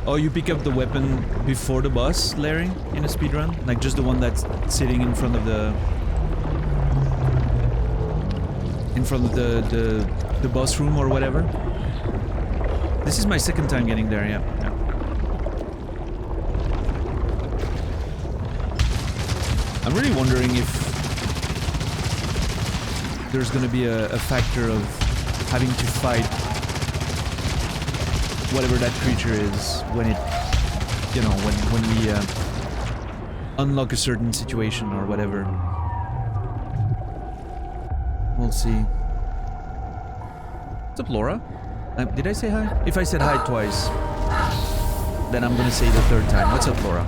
Oh, you pick up the weapon before the boss, Larry, in a speedrun? Like just the one that's sitting in front of the... the boss room or whatever? This is my second time getting there, yeah. I'm really wondering if there's gonna be a factor of having to fight whatever that creature is when it, you know, when we unlock a certain situation or whatever. We'll see. What's up, Laura? Did I say hi? If I said hi twice, then I'm gonna say the third time. What's up, Laura?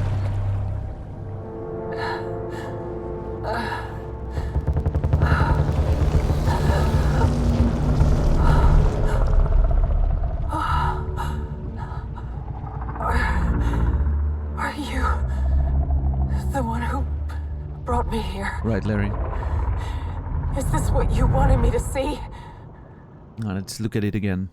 Are you the one who brought me here? right, Larry. Is this what you wanted me to see? Let's look at it again.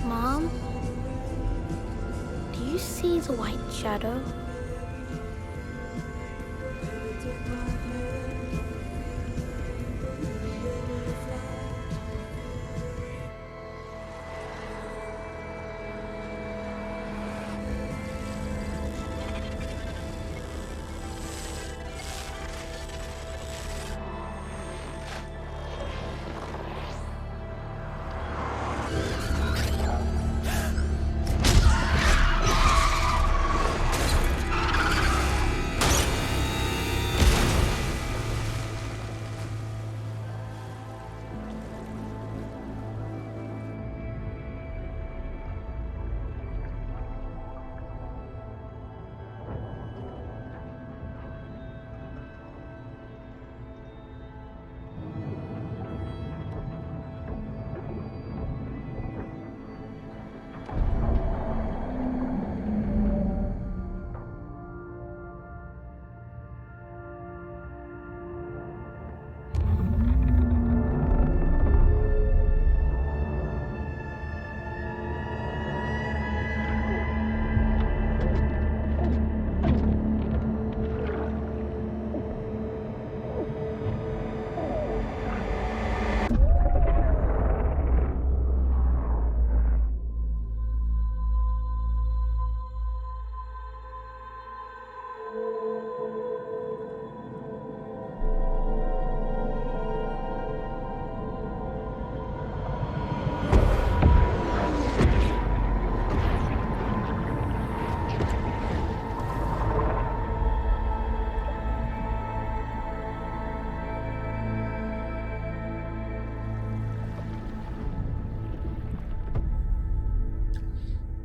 Mom? Do you see the white shadow?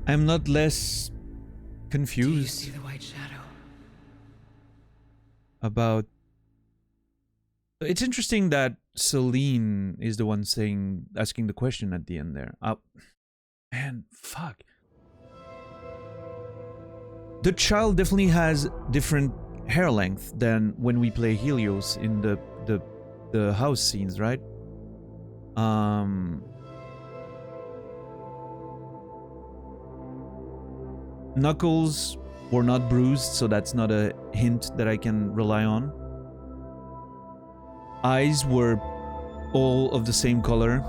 I'm not less confused. Do you see the white shadow? About... It's interesting that Celine is the one asking the question at the end there. Man, fuck. The child definitely has different hair length than when we play Helios in the house scenes, right? Knuckles were not bruised, so that's not a hint that I can rely on. Eyes were all of the same color.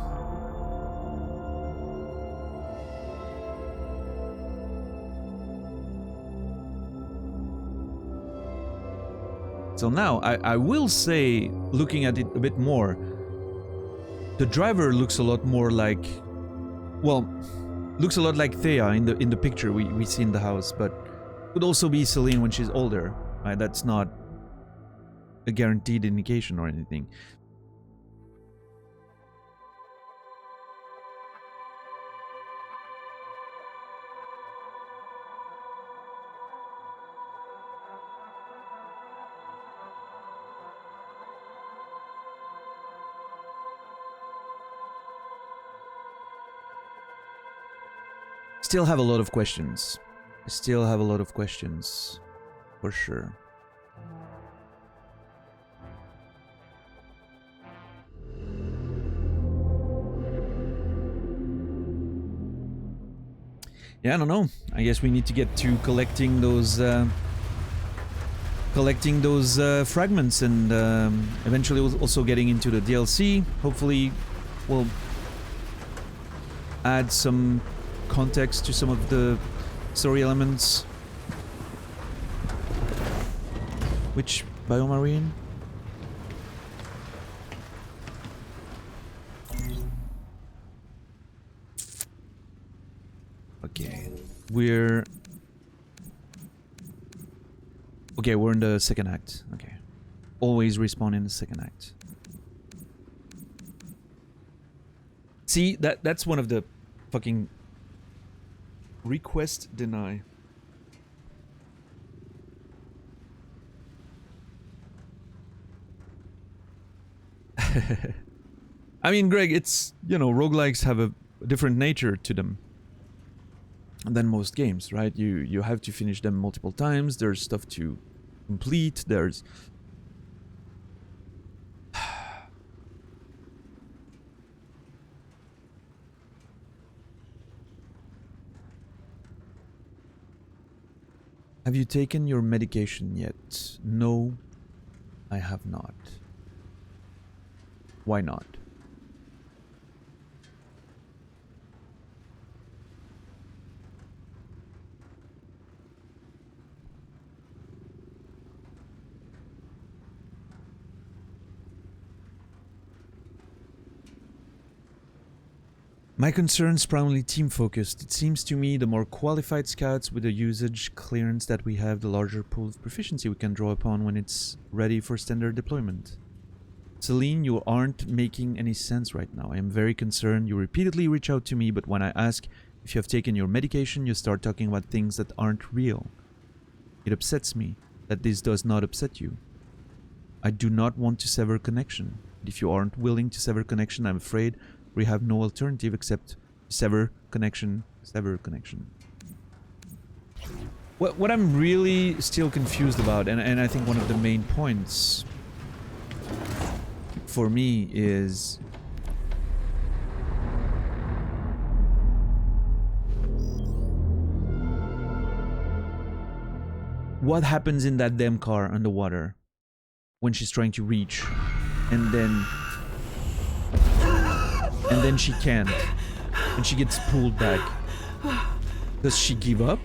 So now, I will say, looking at it a bit more, the driver looks a lot more like... Well, looks a lot like Thea in the picture we see in the house, but could also be Celine when she's older, right? That's not a guaranteed indication or anything. Still have a lot of questions. Still have a lot of questions, for sure. Yeah, I don't know. I guess we need to get to collecting those fragments, and eventually also getting into the DLC. Hopefully, we'll add some context to some of the story elements. Which biome are we in? Okay, we're in the second act. Okay, always respawn in the second act. See, that's one of the fucking request deny. I mean, Greg, it's, you know, roguelikes have a different nature to them than most games, right? You have to finish them multiple times. There's stuff to complete. There's Have you taken your medication yet? No, I have not. Why not? My concern's primarily team-focused. It seems to me the more qualified scouts with the usage clearance that we have, the larger pool of proficiency we can draw upon when it's ready for standard deployment. Celine, you aren't making any sense right now. I am very concerned. You repeatedly reach out to me, but when I ask if you have taken your medication, you start talking about things that aren't real. It upsets me that this does not upset you. I do not want to sever connection. If you aren't willing to sever connection, I'm afraid we have no alternative except sever connection, sever connection. What I'm really still confused about, and I think one of the main points for me is what happens in that damn car underwater when she's trying to reach and then she can't and she gets pulled back. Does she give up?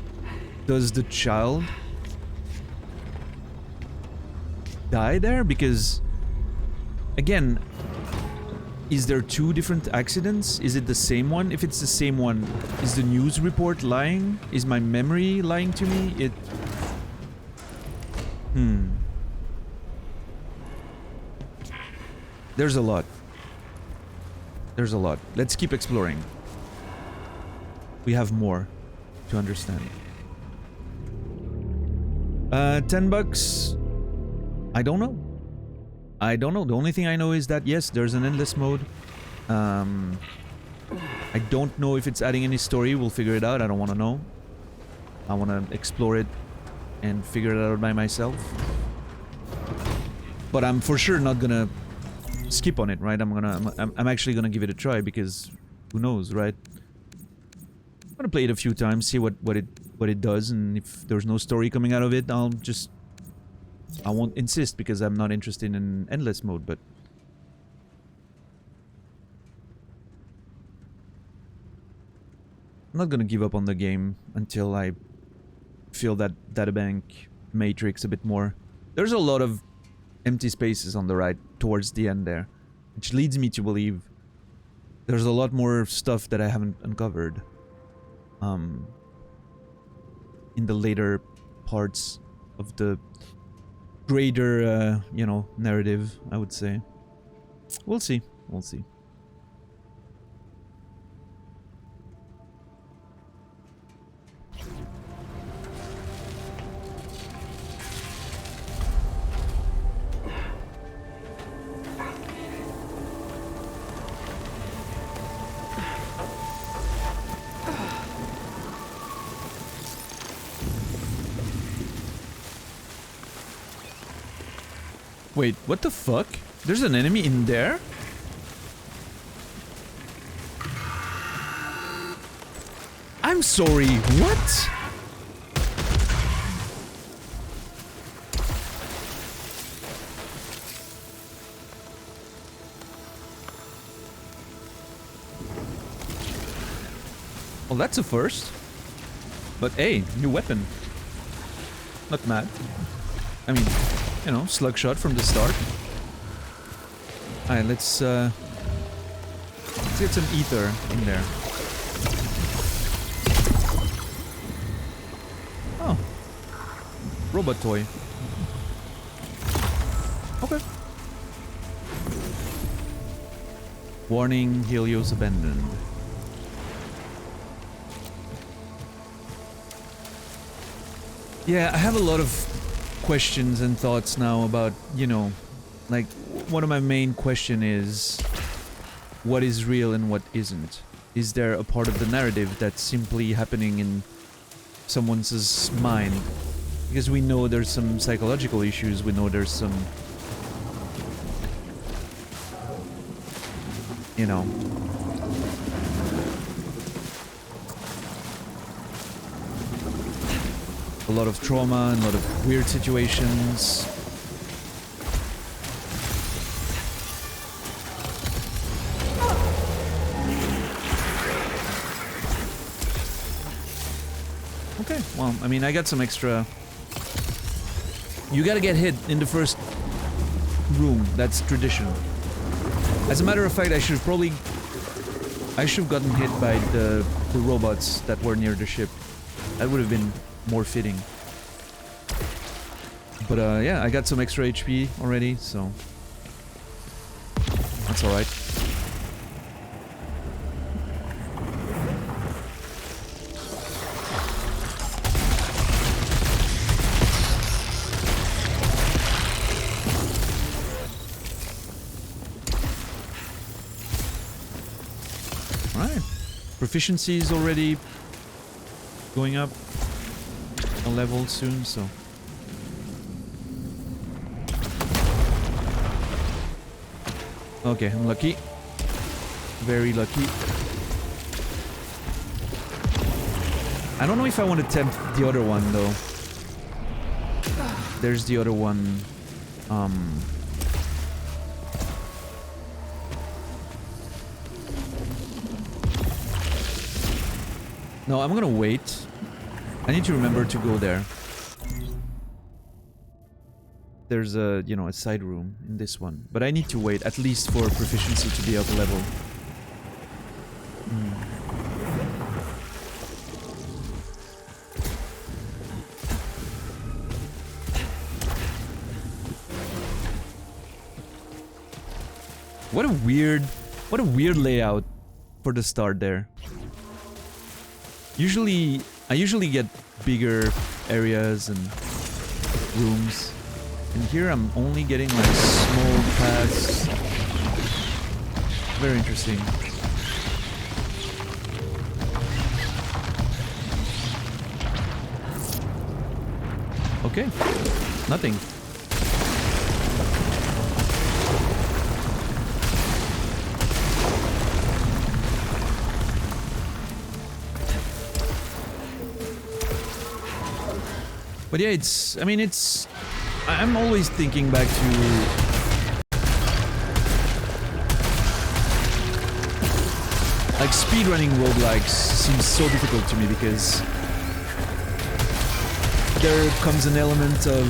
Does the child die there? Because again, is there two different accidents? Is it the same one? If it's the same one, is the news report lying? Is my memory lying to me? There's a lot. There's a lot. Let's keep exploring. We have more to understand. $10? I don't know. I don't know. The only thing I know is that, yes, there's an endless mode. I don't know if it's adding any story. We'll figure it out. I don't want to know. I want to explore it and figure it out by myself. But I'm for sure not gonna skip on it, right? I'm actually gonna give it a try because who knows, right? I'm gonna play it a few times, see what it does, and if there's no story coming out of it, I won't insist because I'm not interested in endless mode, but I'm not gonna give up on the game until I feel that databank matrix a bit more. There's a lot of empty spaces on the right towards the end there, which leads me to believe there's a lot more stuff that I haven't uncovered in the later parts of the greater you know, narrative, I would say. We'll see. We'll see. Wait, what the fuck? There's an enemy in there? I'm sorry, what? Well, that's a first. But hey, new weapon. Not mad. I mean, you know, slug shot from the start. Alright, let's get some ether in there. Oh. Robot toy. Okay. Warning, Helios abandoned. Yeah, I have a lot of questions and thoughts now about, you know, like, one of my main question is, what is real and what isn't? Is there a part of the narrative that's simply happening in someone's mind? Because we know there's some psychological issues, we know there's some, you know, a lot of trauma and a lot of weird situations. Okay, well, I mean, I got some extra... You gotta get hit in the first room, that's tradition. As a matter of fact, I should have gotten hit by the robots that were near the ship. That would have been more fitting. But yeah, I got some extra HP already, so that's alright. Alright. Proficiency is already going up a level soon, so... Okay, I'm lucky. Very lucky. I don't know if I want to tempt the other one, though. There's the other one. No, I'm gonna wait. I need to remember to go there. There's a, you know, a side room in this one. But I need to wait, at least for proficiency to be up level. What a weird layout for the start there. I usually get bigger areas and rooms. And here I'm only getting like small paths. Very interesting. Okay. Nothing. But yeah, it's... I mean, it's... I'm always thinking back to... like, speedrunning roguelikes seems so difficult to me because... there comes an element of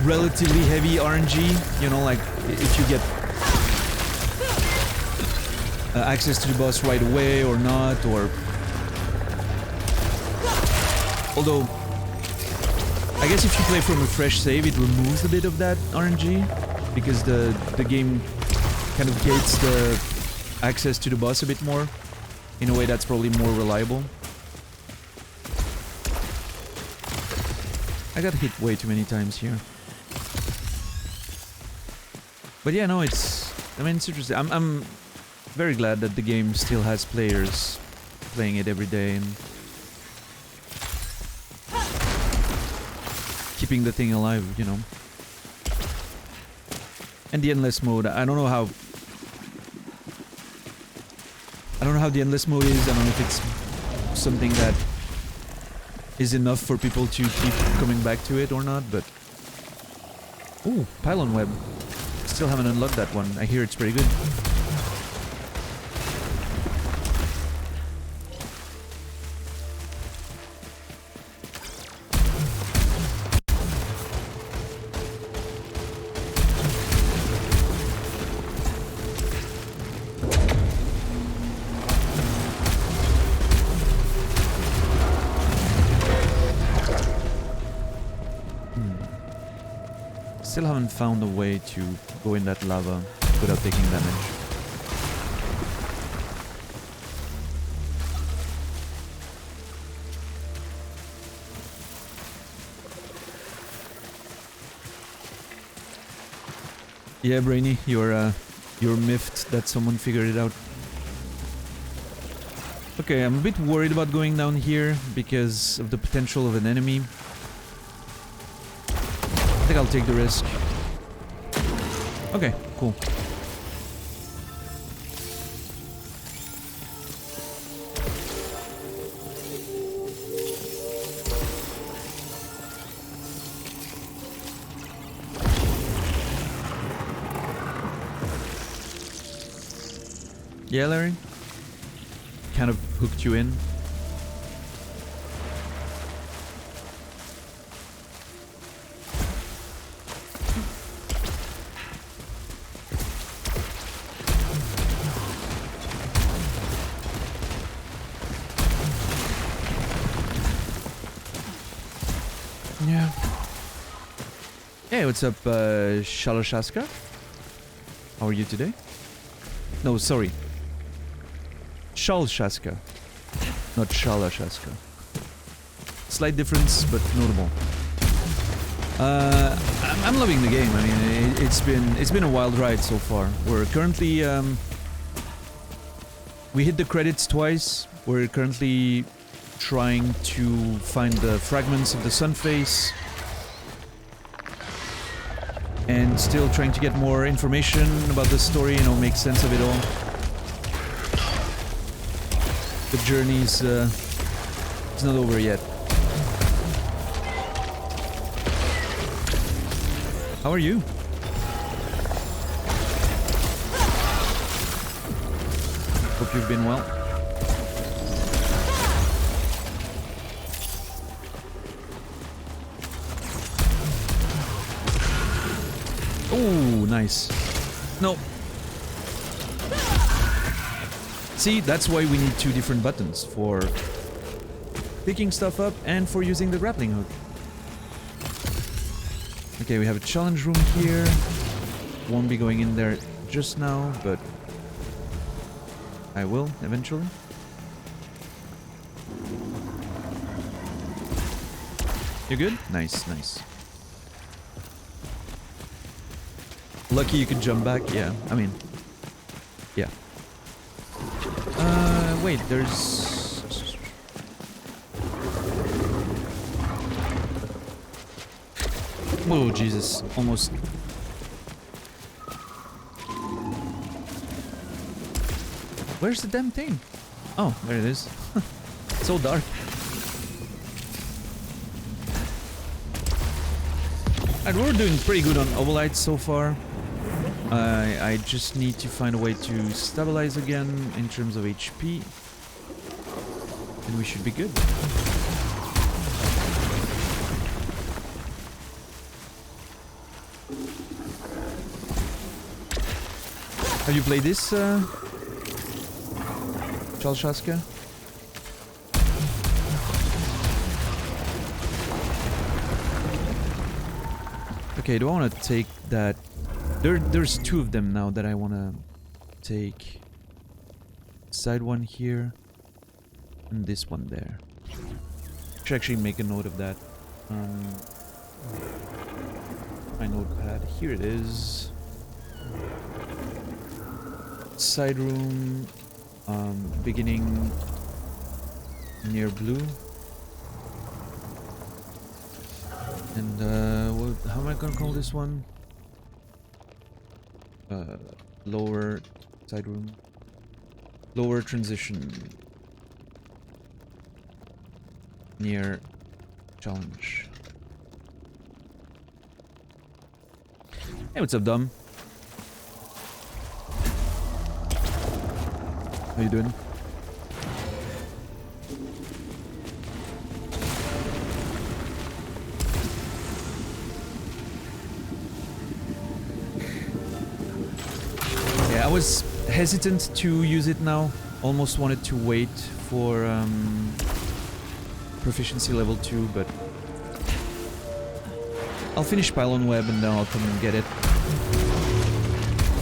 relatively heavy RNG, you know, like, if you get... access to the boss right away or not, or... Although... I guess if you play from a fresh save, it removes a bit of that RNG, because the game kind of gates the access to the boss a bit more. In a way that's probably more reliable. I got hit way too many times here. But yeah, no, it's... I mean, it's interesting. I'm very glad that the game still has players playing it every day and... keeping the thing alive, you know. And the endless mode, I don't know how the endless mode is. I don't know if it's something that is enough for people to keep coming back to it or not, but... Ooh, pylon web. Still haven't unlocked that one. I hear it's pretty good. Still haven't found a way to go in that lava without taking damage. Yeah, Brainy, you're miffed that someone figured it out. Okay, I'm a bit worried about going down here because of the potential of an enemy. I think I'll take the risk. Okay, cool. Yeah, Larry? Kind of hooked you in. Yeah. Hey, what's up, Shalashaska? How are you today? No, sorry. Shalshaska, not Shalashaska. Slight difference, but notable. I'm loving the game. I mean, it's been a wild ride so far. We're currently we hit the credits twice. We're currently trying to find the fragments of the sun face, and still trying to get more information about the story. You know, make sense of it all. The journey's it's not over yet. How are you? Hope you've been well. Oh, nice. No. See, that's why we need two different buttons, for picking stuff up and for using the grappling hook. Okay, we have a challenge room here. Won't be going in there just now, but I will eventually. You good? Nice, nice. Lucky you could jump back, yeah. I mean, yeah. Wait, there's... Whoa, Jesus. Almost... Where's the damn thing? Oh, there it is. So dark. And we're doing pretty good on Obolites so far. I just need to find a way to stabilize again in terms of HP. And we should be good. Have you played this, Chalshaska? Okay, do I want to take that? There's two of them now that I want to take. Side one here, and this one there. Should actually make a note of that. My notepad. Here it is. Side room, beginning near blue. And how am I gonna call this one? Lower side room. Lower transition. Near challenge. Hey, what's up, Dom? How you doing? I was hesitant to use it now. Almost wanted to wait for proficiency level 2, but I'll finish Pylon Web and then I'll come and get it.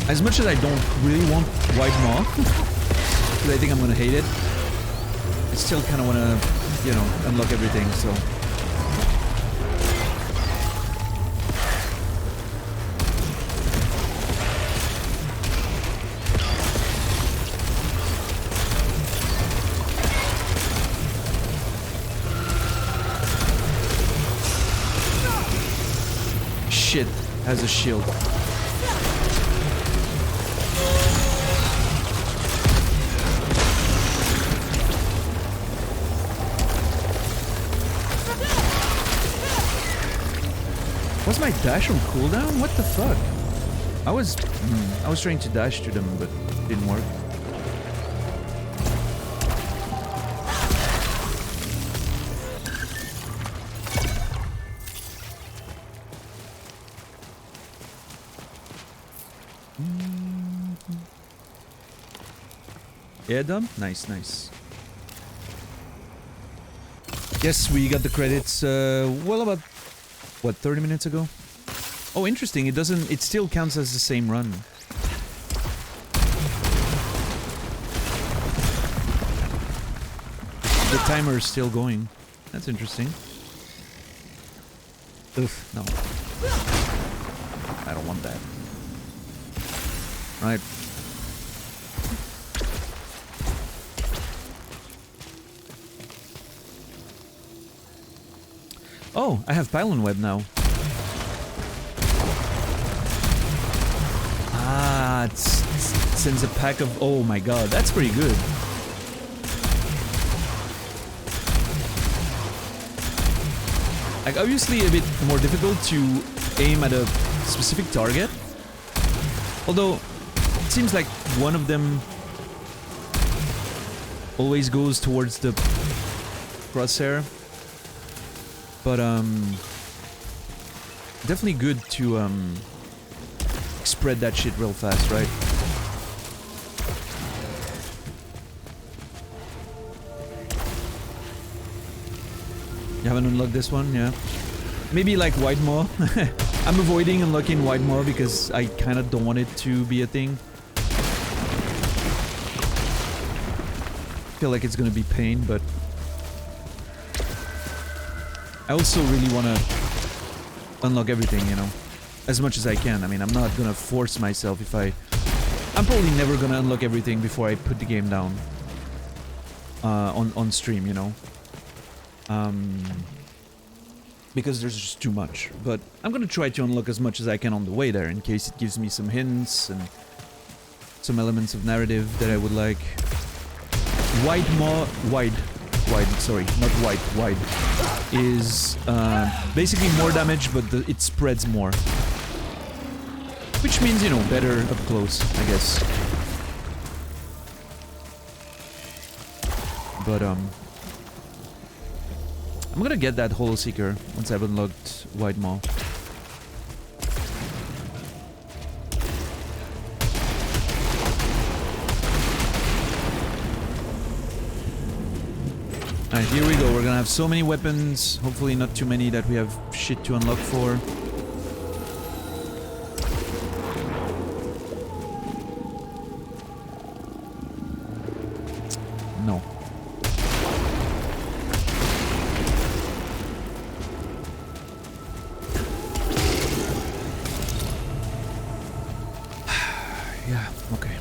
As much as I don't really want White Maw, because I think I'm gonna hate it, I still kind of want to, you know, unlock everything, so... Shit, has a shield. Was my dash on cooldown? What the fuck? I was trying to dash to them, but it didn't work. Yeah, done? Nice, nice. Yes, we got the credits, well, about, what, 30 minutes ago? Oh, interesting, it doesn't, it still counts as the same run. The timer is still going. That's interesting. Oof, no. I don't want that. Right. Oh, I have Pylon Web now. Ah, it sends a pack of... Oh my god, that's pretty good. Like, obviously a bit more difficult to aim at a specific target. Although, it seems like one of them always goes towards the crosshair. But, definitely good to, spread that shit real fast, right? You haven't unlocked this one? Yeah. Maybe like White Maw. I'm avoiding unlocking White Maw because I kind of don't want it to be a thing. Feel like it's gonna be pain, but... I also really want to unlock everything, you know, as much as I can. I mean, I'm not gonna force myself if I'm probably never gonna unlock everything before I put the game down on stream, you know, because there's just too much. But I'm gonna try to unlock as much as I can on the way there, in case it gives me some hints and some elements of narrative that I would like. Wide, sorry, not white, wide, is basically more damage, but it spreads more. Which means, you know, better up close, I guess. But, I'm gonna get that Holo Seeker once I've unlocked White Maw. Alright, here we go. We're gonna have so many weapons. Hopefully not too many that we have shit to unlock for. No. Yeah, okay.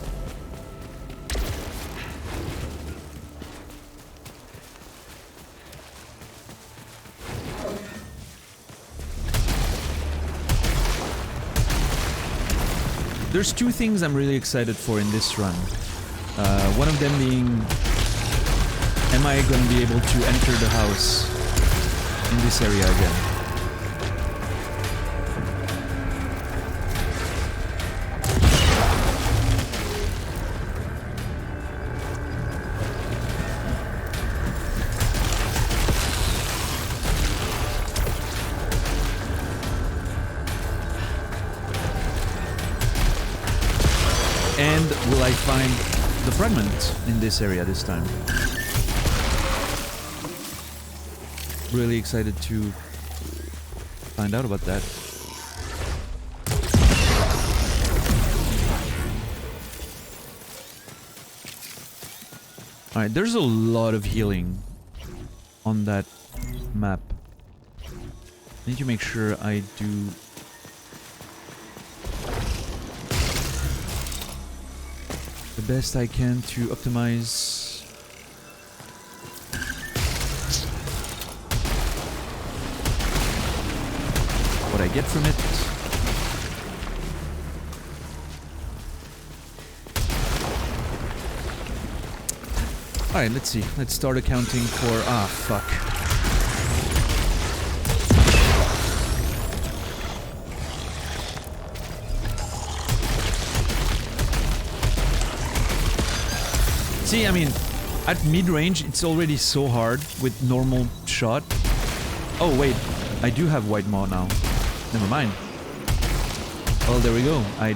There's two things I'm really excited for in this run. One of them being, am I going to be able to enter the house in this area again? And will I find the fragment in this area this time? Really excited to find out about that. Alright, there's a lot of healing on that map. I need to make sure I do... the best I can to optimize... what I get from it. Alright, let's see. Let's start accounting for... ah, fuck. See, I mean, at mid-range, it's already so hard with normal shot. Oh, wait. I do have White Maw now. Never mind. Well, there we go. I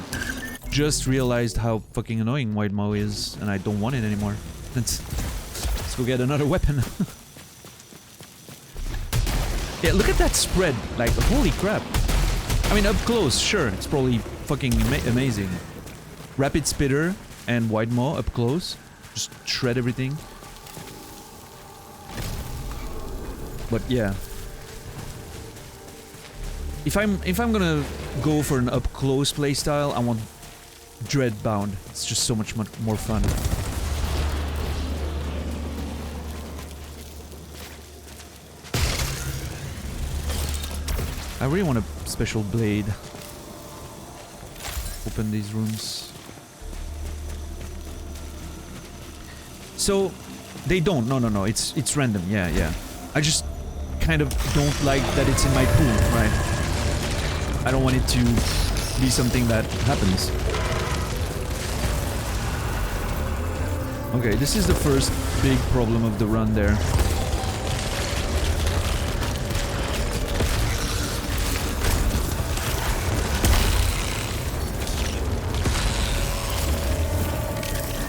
just realized how fucking annoying White Maw is, and I don't want it anymore. Let's go get another weapon. Yeah, look at that spread. Like, holy crap. I mean, up close, sure. It's probably fucking amazing. Rapid Spitter and White Maw up close. Just shred everything. But yeah. If I'm gonna go for an up close playstyle, I want Dreadbound. It's just so much more fun. I really want a special blade. Open these rooms. So they don't. No. It's random. Yeah. I just kind of don't like that it's in my pool, right? I don't want it to be something that happens. Okay, this is the first big problem of the run there.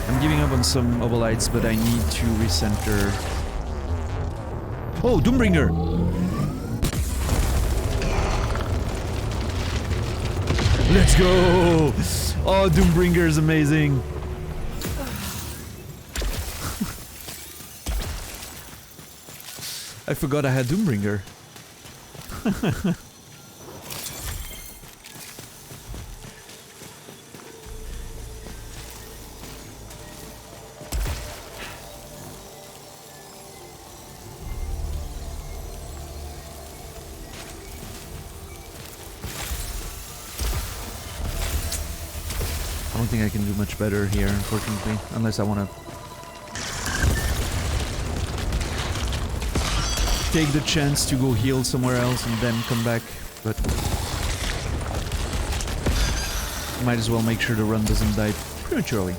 I'm giving up on some Obolites, but I need to recenter. Oh, Doombringer! Let's go! Oh, Doombringer is amazing. I forgot I had Doombringer. I don't think I can do much better here, unfortunately, unless I want to take the chance to go heal somewhere else and then come back, but might as well make sure the run doesn't die prematurely.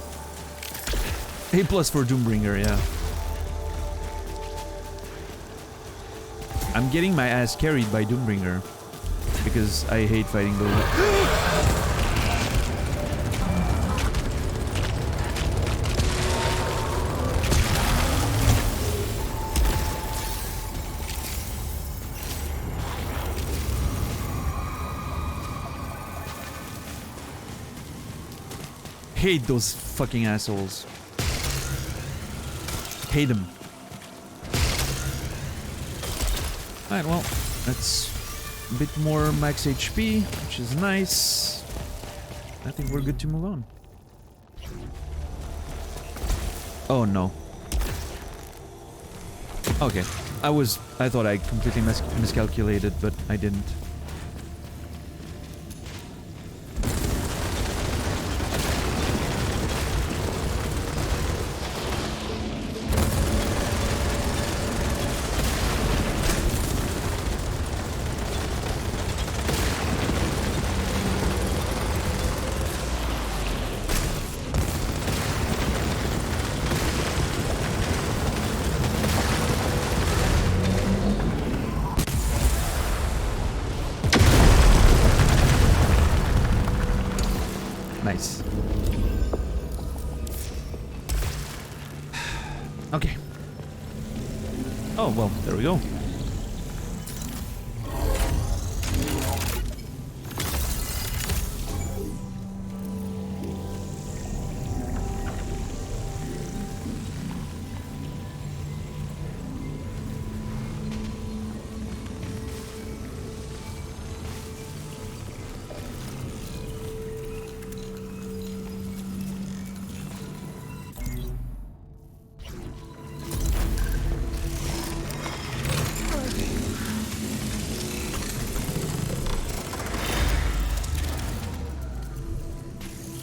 A+ for Doombringer, yeah. I'm getting my ass carried by Doombringer because I hate fighting those. Hate those fucking assholes. Hate them. Alright, well, that's a bit more max HP, which is nice. I think we're good to move on. Oh no. Okay. I thought I completely miscalculated, but I didn't. Nice. Okay. Oh, well, there we go.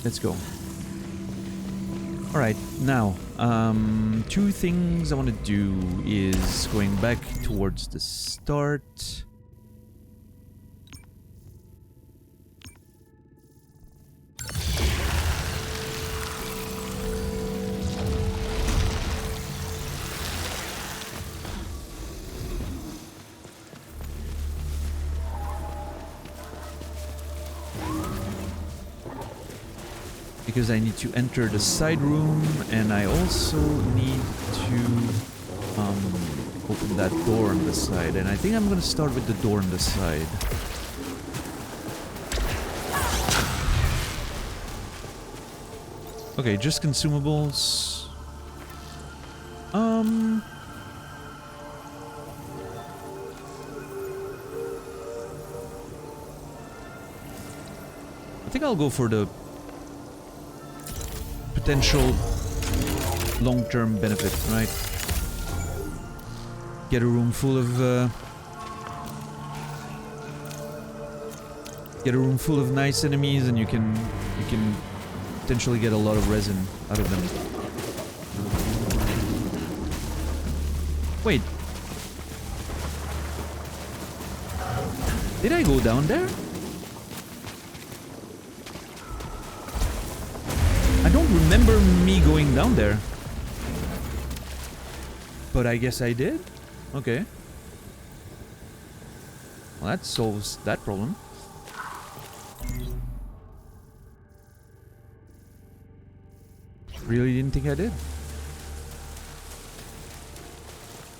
Let's go. Alright, now, two things I want to do is going back towards the start. Because I need to enter the side room, and I also need to open that door on the side. And I think I'm gonna start with the door on the side. Okay, just consumables. I think I'll go for the potential long-term benefit, right? Get a room full of nice enemies, and you can potentially get a lot of resin out of them. Wait, did I go down there? I don't remember me going down there. But I guess I did? Okay. Well, that solves that problem. Really didn't think I did.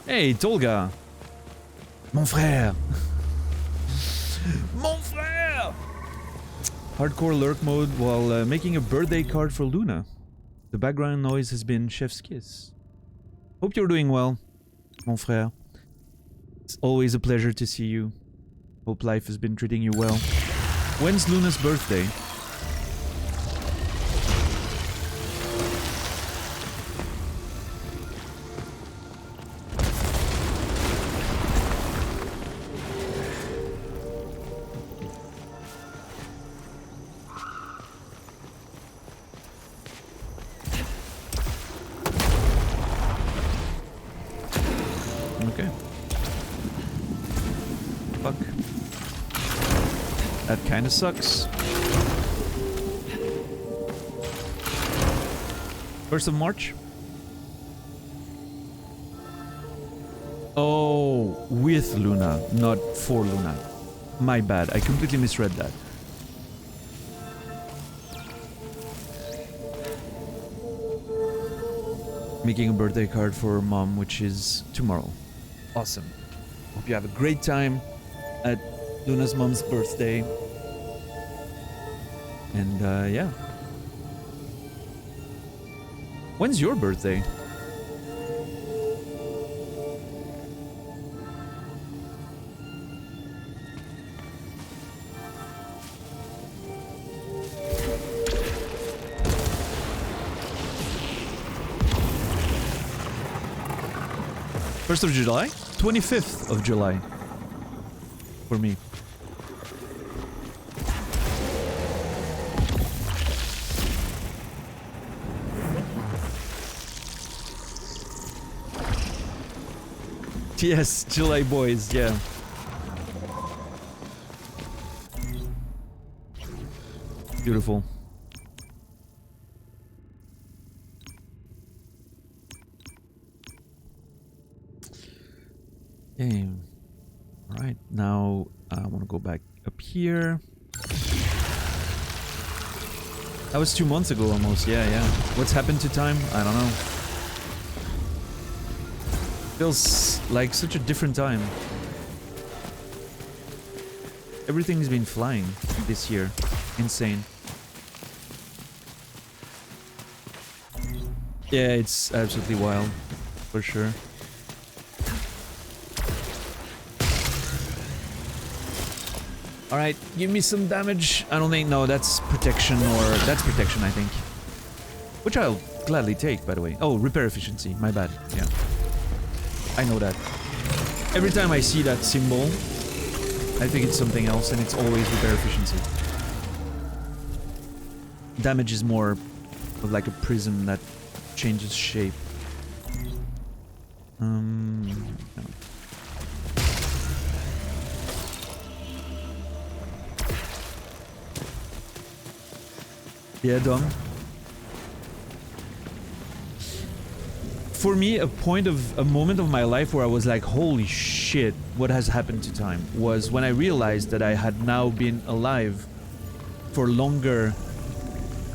Hey, Tolga! Mon frère! Mon frère! Hardcore lurk mode while making a birthday card for Luna. The background noise has been Chef's Kiss. Hope you're doing well, mon frère. It's always a pleasure to see you. Hope life has been treating you well. When's Luna's birthday? Okay. Fuck. That kinda sucks. 1st of March? Oh, with Luna, not for Luna. My bad, I completely misread that. Making a birthday card for mom, which is tomorrow. Awesome. Hope you have a great time at Luna's mom's birthday. And yeah. When's your birthday? First of July? 25th of July. For me. Yes, July boys, yeah. Beautiful. Okay. Alright, now I want to go back up here. That was 2 months ago almost, yeah. What's happened to time? I don't know. Feels like such a different time. Everything's been flying this year. Insane. Yeah, it's absolutely wild. For sure. Alright, give me some damage. I don't think... No, that's protection or... That's protection, I think. Which I'll gladly take, by the way. Oh, repair efficiency. My bad. Yeah. I know that. Every time I see that symbol, I think it's something else, and it's always repair efficiency. Damage is more of like a prism that changes shape. No. Yeah, Dom. For me, a moment of my life where I was like, holy shit, what has happened to time, was when I realized that I had now been alive for longer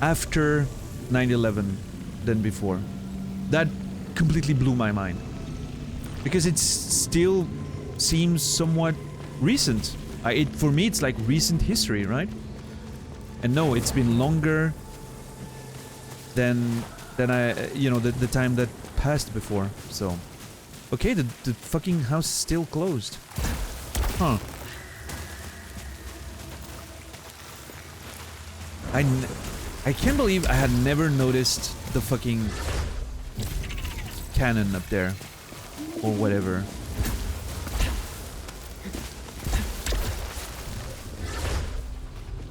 after 9/11 than before. That completely blew my mind. Because it still seems somewhat recent. For me, it's like recent history, right? And no, it's been longer than I, you know, the time that passed before. So, okay, the fucking house is still closed. Huh. I can't believe I had never noticed the fucking cannon up there. Or whatever.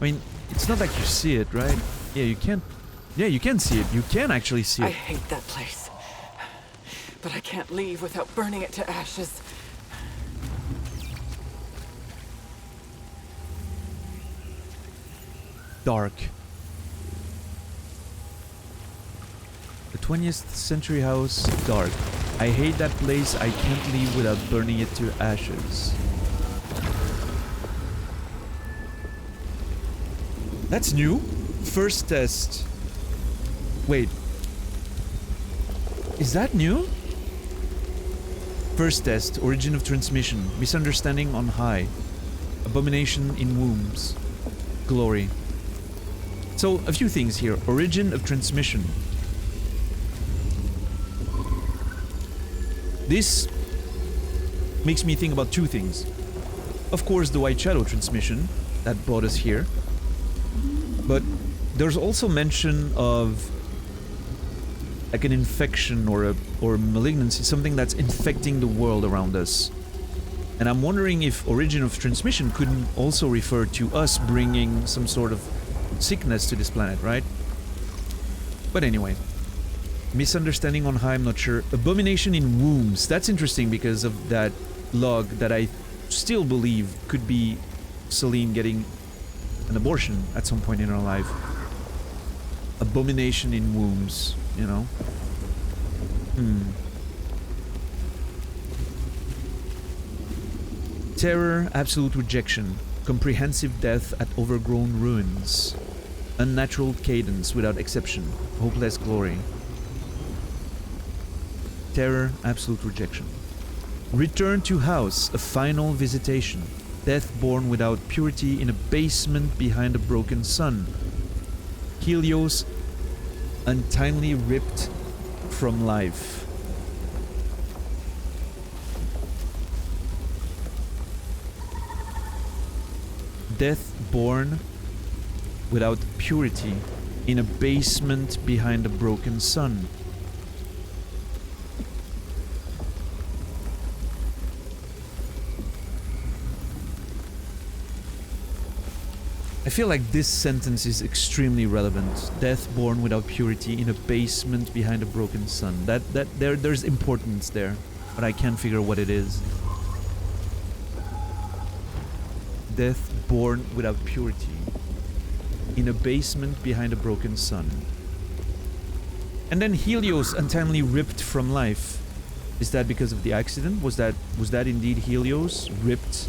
I mean, it's not like you see it, right? Yeah, you can't. Yeah, you can see it. You can actually see it. I hate that place. But I can't leave without burning it to ashes. Dark. The 20th century house, dark. I hate that place. I can't leave without burning it to ashes. That's new. First test. Wait. Is that new? First test. Origin of transmission. Misunderstanding on high. Abomination in wombs. Glory. So, a few things here. Origin of transmission. This makes me think about two things. Of course, the White Shadow transmission that brought us here. But there's also mention of like an infection or malignancy, something that's infecting the world around us. And I'm wondering if origin of transmission couldn't also refer to us bringing some sort of sickness to this planet, right? But anyway. Misunderstanding on high, I'm not sure. Abomination in wombs. That's interesting because of that log that I still believe could be Celine getting an abortion at some point in her life. Abomination in wombs, you know? Terror, absolute rejection. Comprehensive death at overgrown ruins. Unnatural cadence without exception. Hopeless glory. Terror, absolute rejection. Return to house, a final visitation. Death born without purity in a basement behind a broken sun. Helios, untimely ripped from life. Death born without purity in a basement behind a broken sun. I feel like this sentence is extremely relevant. Death born without purity in a basement behind a broken sun. There's importance there, but I can't figure what it is. Death born without purity in a basement behind a broken sun. And then Helios untimely ripped from life. Is that because of the accident? Was that indeed Helios ripped?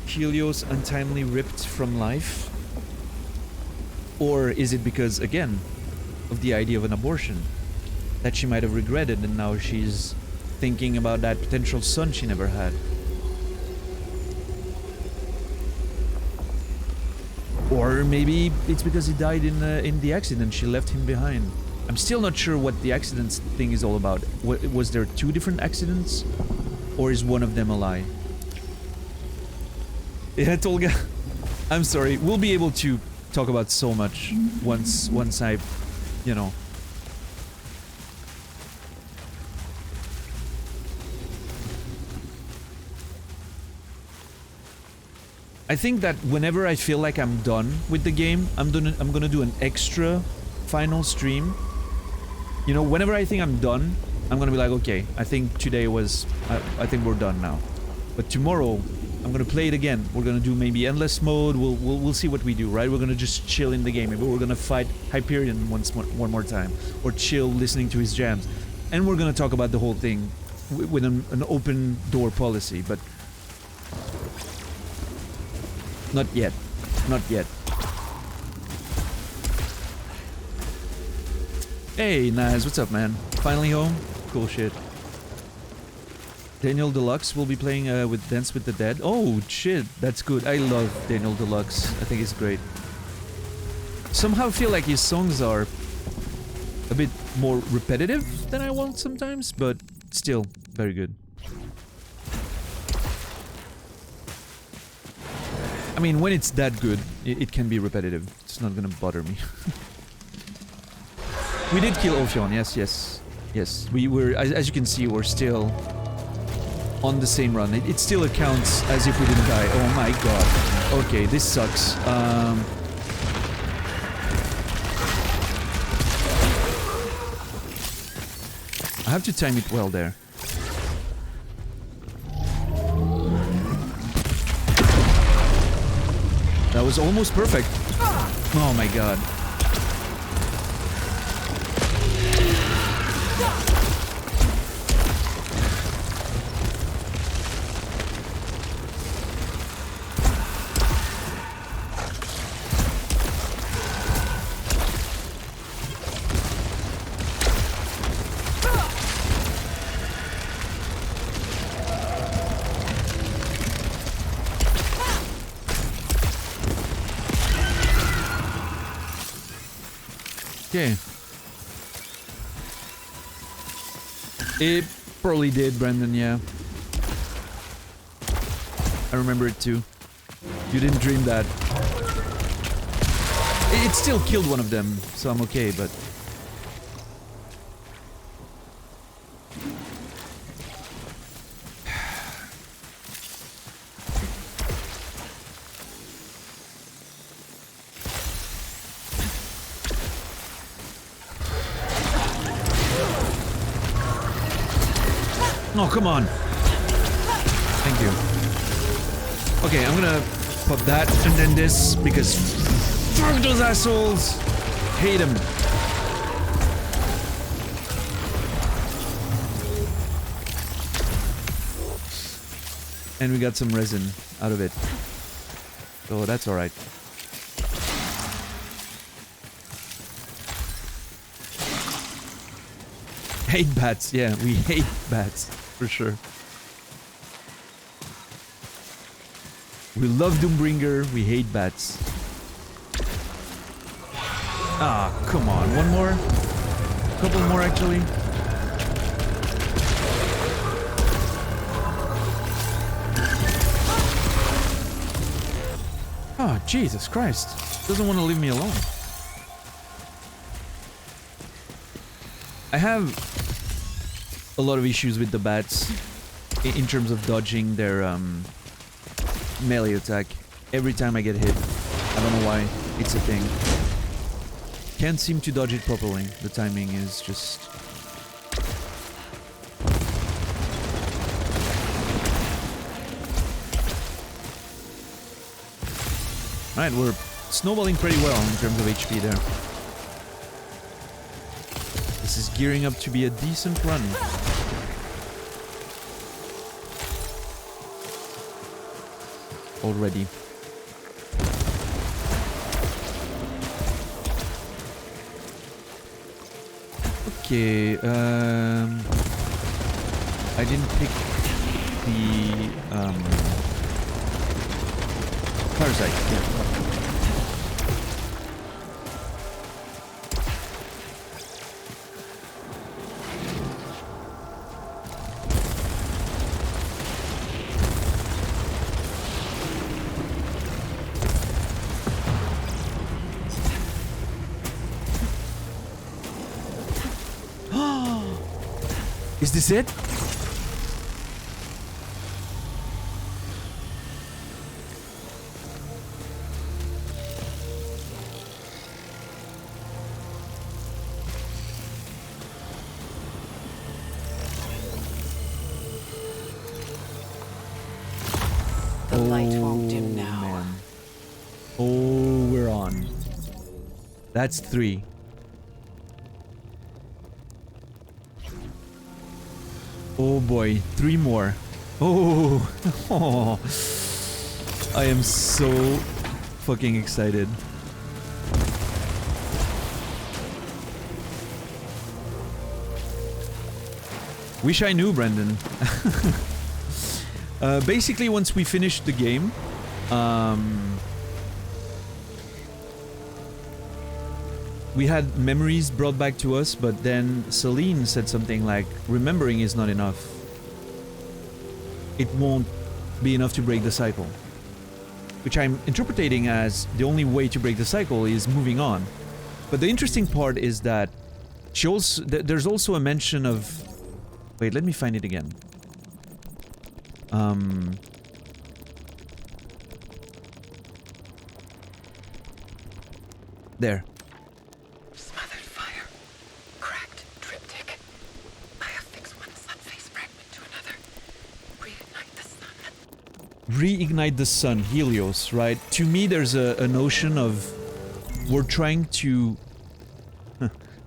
Helios untimely ripped from life? Or is it because, again, of the idea of an abortion that she might have regretted and now she's thinking about that potential son she never had? Or maybe it's because he died in the accident, she left him behind. I'm still not sure what the accidents thing is all about. Was there two different accidents? Or is one of them a lie? Yeah, Tolga, I'm sorry. We'll be able to talk about so much once I, you know. I think that whenever I feel like I'm done with the game, I'm gonna do an extra final stream. You know, whenever I think I'm done, I'm gonna be like, okay, I think today was, I think we're done now. But tomorrow, I'm gonna play it again. We're gonna do maybe endless mode. We'll see what we do, right? We're gonna just chill in the game. Maybe we're gonna fight Hyperion one more time, or chill listening to his jams, and we're gonna talk about the whole thing with an open door policy. But not yet, not yet. Hey, Naz, what's up, man? Finally home? Cool shit. Daniel Deluxe will be playing with Dance with the Dead. Oh, shit, that's good. I love Daniel Deluxe. I think he's great. Somehow feel like his songs are a bit more repetitive than I want sometimes, but still very good. I mean, when it's that good, it can be repetitive. It's not gonna bother me. We did kill Ophion, yes, yes. Yes, we were, as you can see, we're still on the same run. It still accounts as if we didn't die. Oh my god. Okay, this sucks. I have to time it well there. That was almost perfect. Oh my god. Okay. It probably did, Brendan, yeah. I remember it too. You didn't dream that. It still killed one of them, so I'm okay, but... Oh, come on. Thank you. Okay, I'm gonna pop that and then this, because fuck those assholes! Hate them. And we got some resin out of it. So that's alright. Hate bats, yeah, we hate bats, for sure. We love Doombringer, we hate bats. Ah, come on, one more? A couple more, actually. Oh, Jesus Christ. Doesn't want to leave me alone. I have a lot of issues with the bats in terms of dodging their melee attack. Every time I get hit, I don't know why, it's a thing. Can't seem to dodge it properly. The timing is just... Alright, we're snowballing pretty well in terms of HP there. This is gearing up to be a decent run. Already. Okay, I didn't pick the parasite. Yeah. Is this it? The light won't dim now. Man. Oh, we're on. That's 3. Oh boy, 3 more. Oh, oh. I am so fucking excited. Wish I knew, Brendan. Basically, once we finished the game, we had memories brought back to us, but then Celine said something like, remembering is not enough. It won't be enough to break the cycle. Which I'm interpreting as the only way to break the cycle is moving on. But the interesting part is that she also, there's also a mention of... Wait, let me find it again. There. Smothered fire. Cracked triptych. I affix one sun face fragment to another. Reignite the sun. Reignite the sun, Helios, right? To me, there's a notion of we're trying to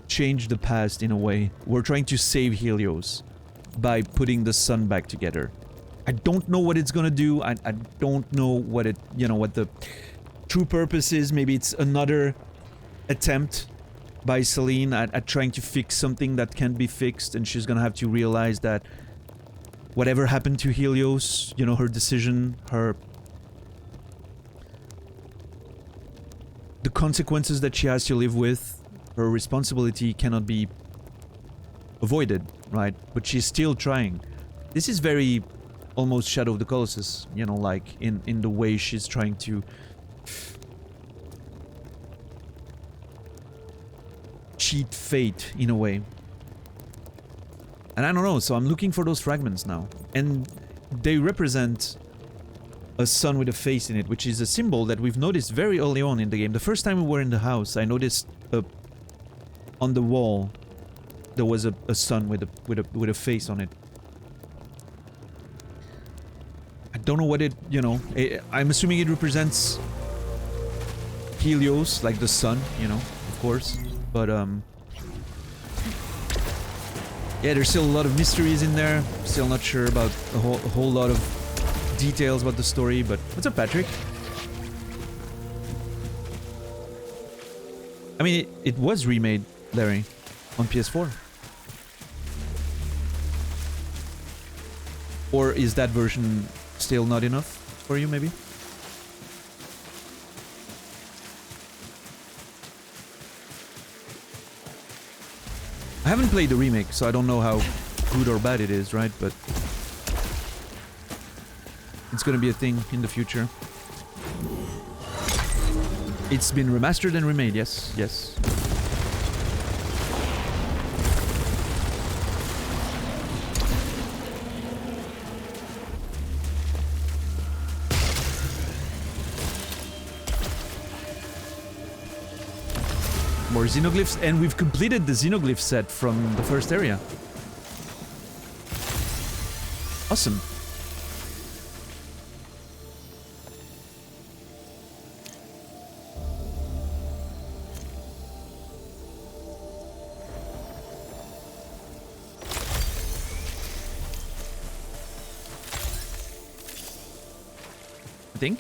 change the past in a way. We're trying to save Helios by putting the sun back together. I don't know what it's gonna do. I don't know what it, you know, what the true purpose is. Maybe it's another attempt by Celine at trying to fix something that can't be fixed, and she's gonna have to realize that whatever happened to Helios, you know, her decision, the consequences that she has to live with, her responsibility cannot be avoided, right? But she's still trying. This is very almost Shadow of the Colossus, you know, like in the way she's trying to cheat fate in a way. And I don't know, so I'm looking for those fragments now. And they represent a sun with a face in it, which is a symbol that we've noticed very early on in the game. The first time we were in the house, I noticed on the wall there was a sun with a face on it. I don't know what it, you know, I'm assuming it represents Helios, like the sun, you know, of course. But yeah, there's still a lot of mysteries in there. Still not sure about a whole lot of details about the story, but what's up, Patrick? I mean, it was remade, Larry, on PS4. Or is that version still not enough for you, maybe? I haven't played the remake, so I don't know how good or bad it is, right? But it's gonna be a thing in the future. It's been remastered and remade, yes, yes. More xenoglyphs, and we've completed the xenoglyph set from the first area. Awesome. I think.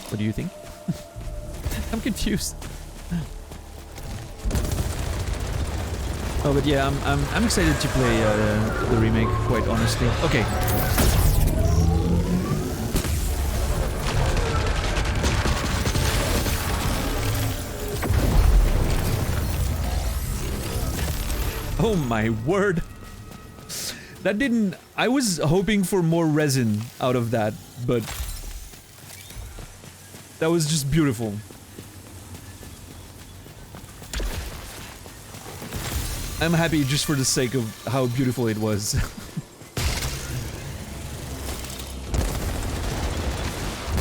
What do you think? I'm confused. Oh, but yeah, I'm excited to play the remake, quite honestly. Okay. Oh my word. That didn't... I was hoping for more resin out of that, but... that was just beautiful. I'm happy just for the sake of how beautiful it was.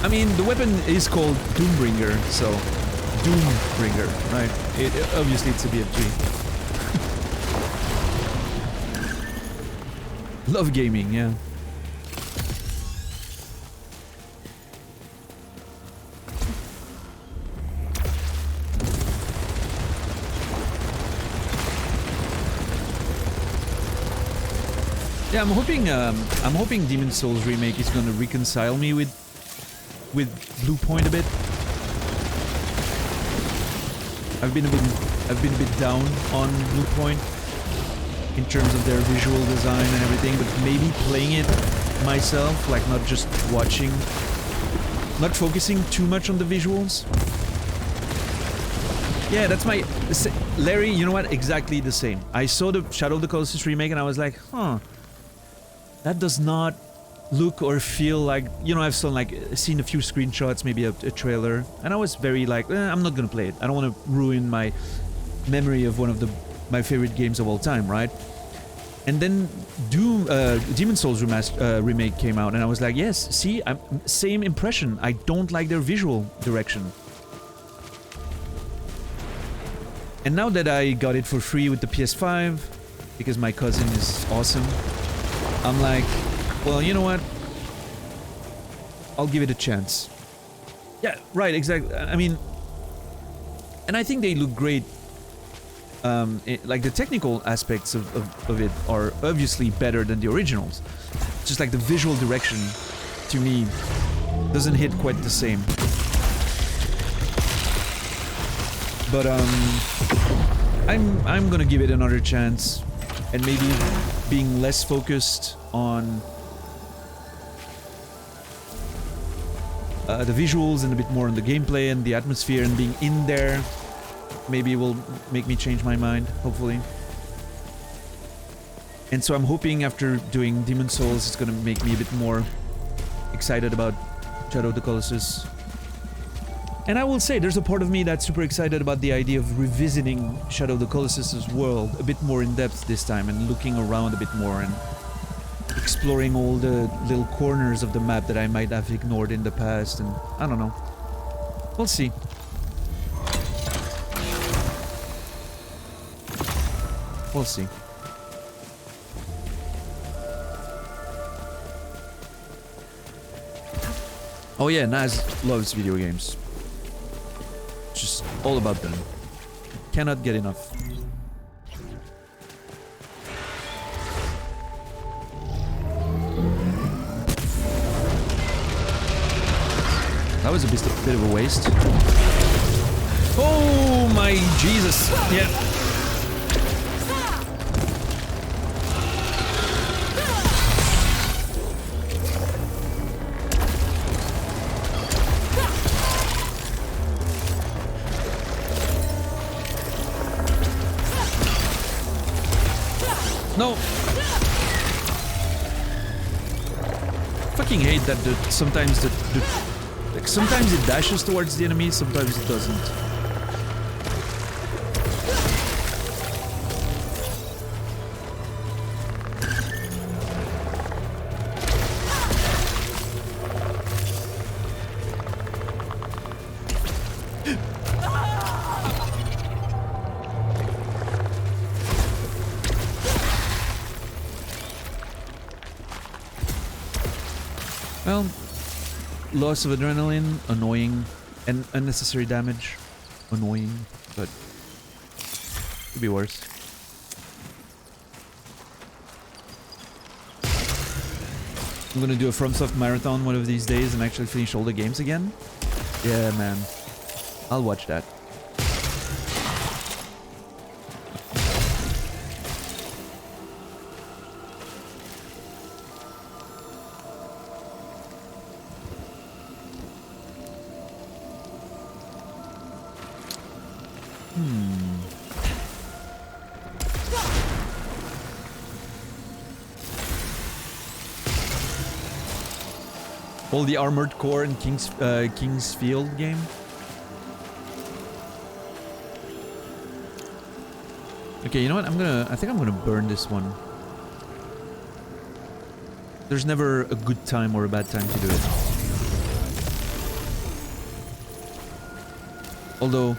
I mean, the weapon is called Doombringer, so... Doombringer, right? Obviously it's a BFG. Love gaming, yeah. Yeah, I'm hoping Demon Souls remake is gonna reconcile me with Blue Point a bit. I've been a bit down on Blue Point in terms of their visual design and everything, but maybe playing it myself, like not just watching, not focusing too much on the visuals. Yeah, that's my... Larry, you know what? Exactly the same. I saw the Shadow of the Colossus remake and I was like, huh, that does not look or feel like... You know, I've seen a few screenshots, maybe a trailer, and I was very like, I'm not gonna play it. I don't want to ruin my memory of one of my favorite games of all time, right? And then Demon Souls remake came out, and I was like, yes, see, same impression. I don't like their visual direction. And now that I got it for free with the PS5, because my cousin is awesome, I'm like, well, you know what? I'll give it a chance. Yeah, right, exactly. I mean, and I think they look great. Like the technical aspects of it are obviously better than the originals. Just like the visual direction, to me, doesn't hit quite the same. But I'm gonna give it another chance, and maybe being less focused on the visuals and a bit more on the gameplay and the atmosphere and being in there. Maybe it will make me change my mind, hopefully. And so I'm hoping after doing Demon Souls, it's gonna make me a bit more excited about Shadow of the Colossus. And I will say, there's a part of me that's super excited about the idea of revisiting Shadow of the Colossus' world a bit more in depth this time, and looking around a bit more and exploring all the little corners of the map that I might have ignored in the past, and I don't know. We'll see. We'll see. Oh yeah, Naz loves video games. Just all about them. Cannot get enough. That was a bit of a waste. Oh my Jesus! Yeah. No! Fucking hate that sometimes like sometimes it dashes towards the enemy, sometimes it doesn't. Well, loss of adrenaline, annoying, and unnecessary damage, annoying, but could be worse. I'm gonna do a FromSoft marathon one of these days and actually finish all the games again. Yeah, man. I'll watch that. All the Armored Core and King's Field game. Okay, you know what? I think I'm gonna burn this one. There's never a good time or a bad time to do it. Although,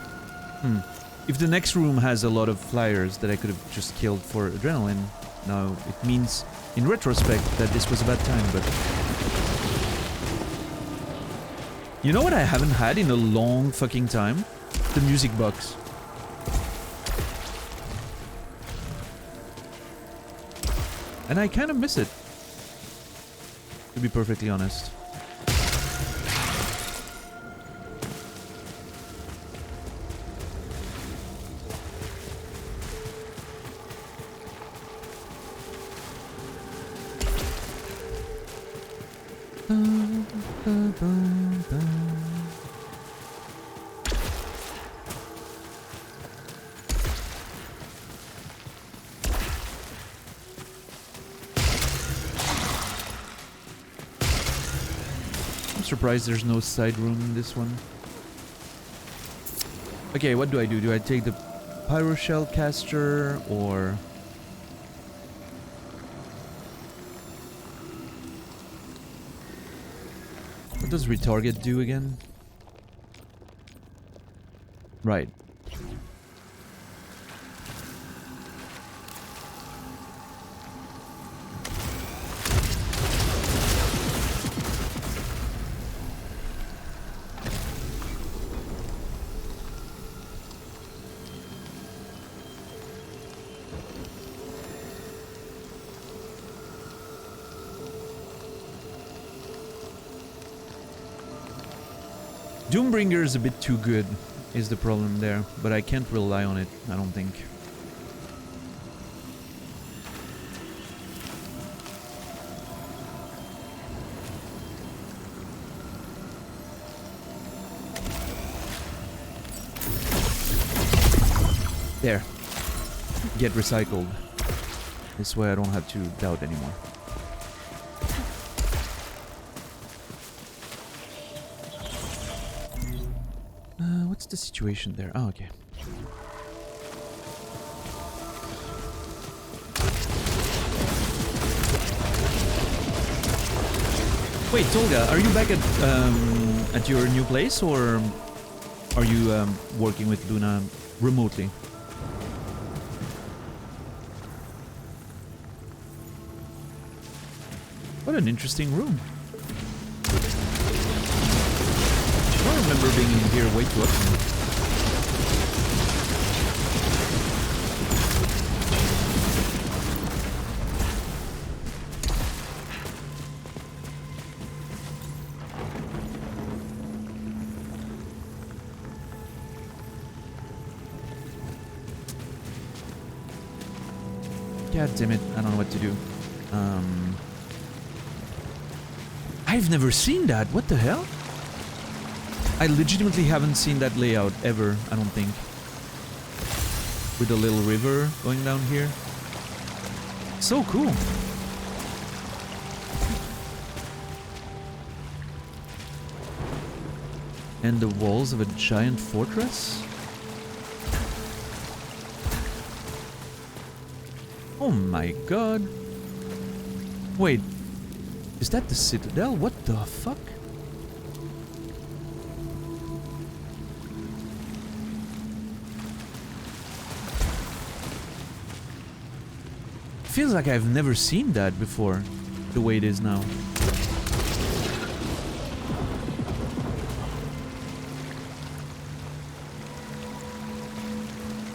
if the next room has a lot of flyers that I could have just killed for adrenaline, now it means in retrospect that this was a bad time, but... You know what I haven't had in a long fucking time? The music box. And I kind of miss it, to be perfectly honest. I'm surprised there's no side room in this one. Okay, what do? Do I take the pyro shell caster or... What does retarget do again? Right. Doombringer is a bit too good, is the problem there, but I can't rely on it, I don't think. There. Get recycled. This way I don't have to doubt anymore. What's the situation there? Oh, okay. Wait, Tolga, are you back at your new place, or are you working with Luna remotely? What an interesting room. I don't remember being in here way too often. God damn it, I don't know what to do. I've never seen that, what the hell? I legitimately haven't seen that layout ever, I don't think. With a little river going down here. So cool. And the walls of a giant fortress? Oh my god. Wait, is that the Citadel? What the fuck? Feels like I've never seen that before, the way it is now.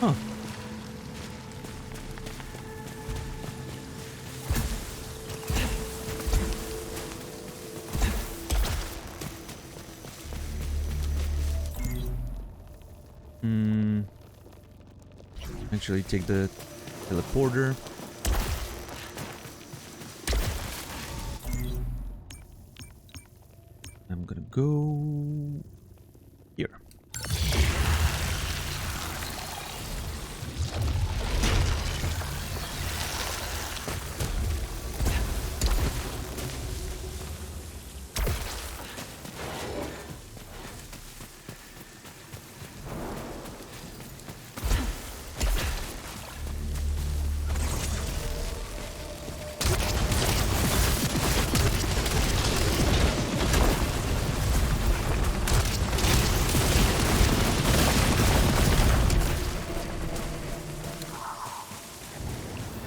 Huh. Actually take the teleporter. I'm gonna go here.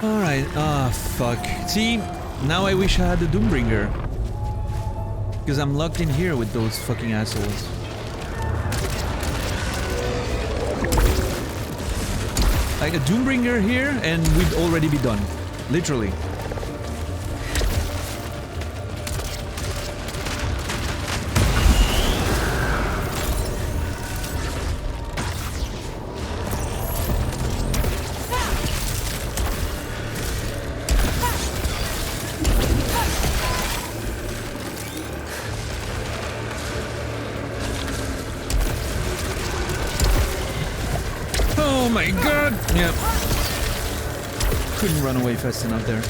Alright, ah, fuck. See, Now I wish I had the Doombringer. Because I'm locked in here with those fucking assholes. Like a Doombringer here and we'd already be done. Literally. Oh my god! Yep. Couldn't run away fast enough there.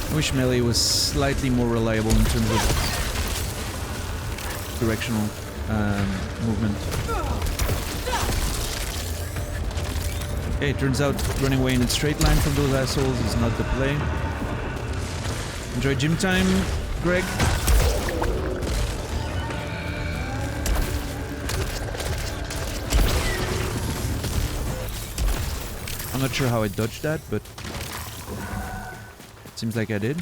I wish melee was slightly more reliable in terms of directional movement. Okay, it turns out running away in a straight line from those assholes is not the play. Enjoy gym time, Greg. I'm not sure how I dodged that, but it seems like I did.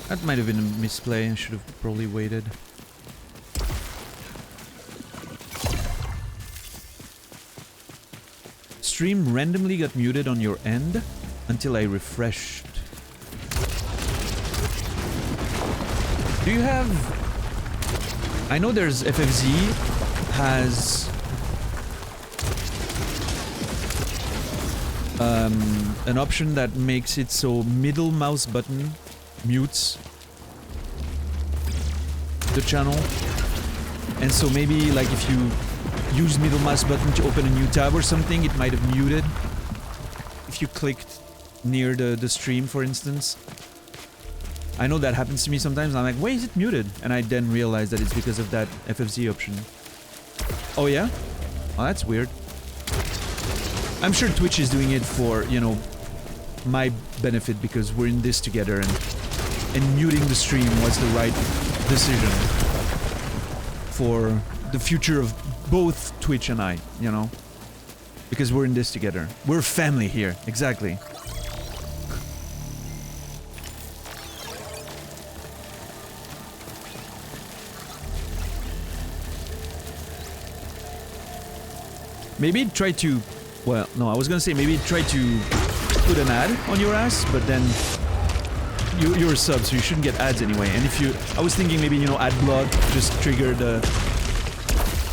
That might have been a misplay. I should have probably waited. Stream randomly got muted on your end until I refreshed. Do you have... I know there's FFZ has... an option that makes it so middle mouse button mutes the channel, and so maybe like if you use middle mouse button to open a new tab or something, it might have muted if you clicked near the stream, for instance. I know that happens to me sometimes. I'm like, why is it muted? And I then realize that it's because of that FFZ option. Oh yeah? Oh, that's weird. I'm sure Twitch is doing it for, you know, my benefit because we're in this together, and muting the stream was the right decision for the future of both Twitch and I, you know? Because we're in this together. We're family here, exactly. Maybe try to... Well, no, I was gonna say maybe try to put an ad on your ass, but then you're a sub, so you shouldn't get ads anyway. And if you... I was thinking maybe, you know, ad block just triggered the...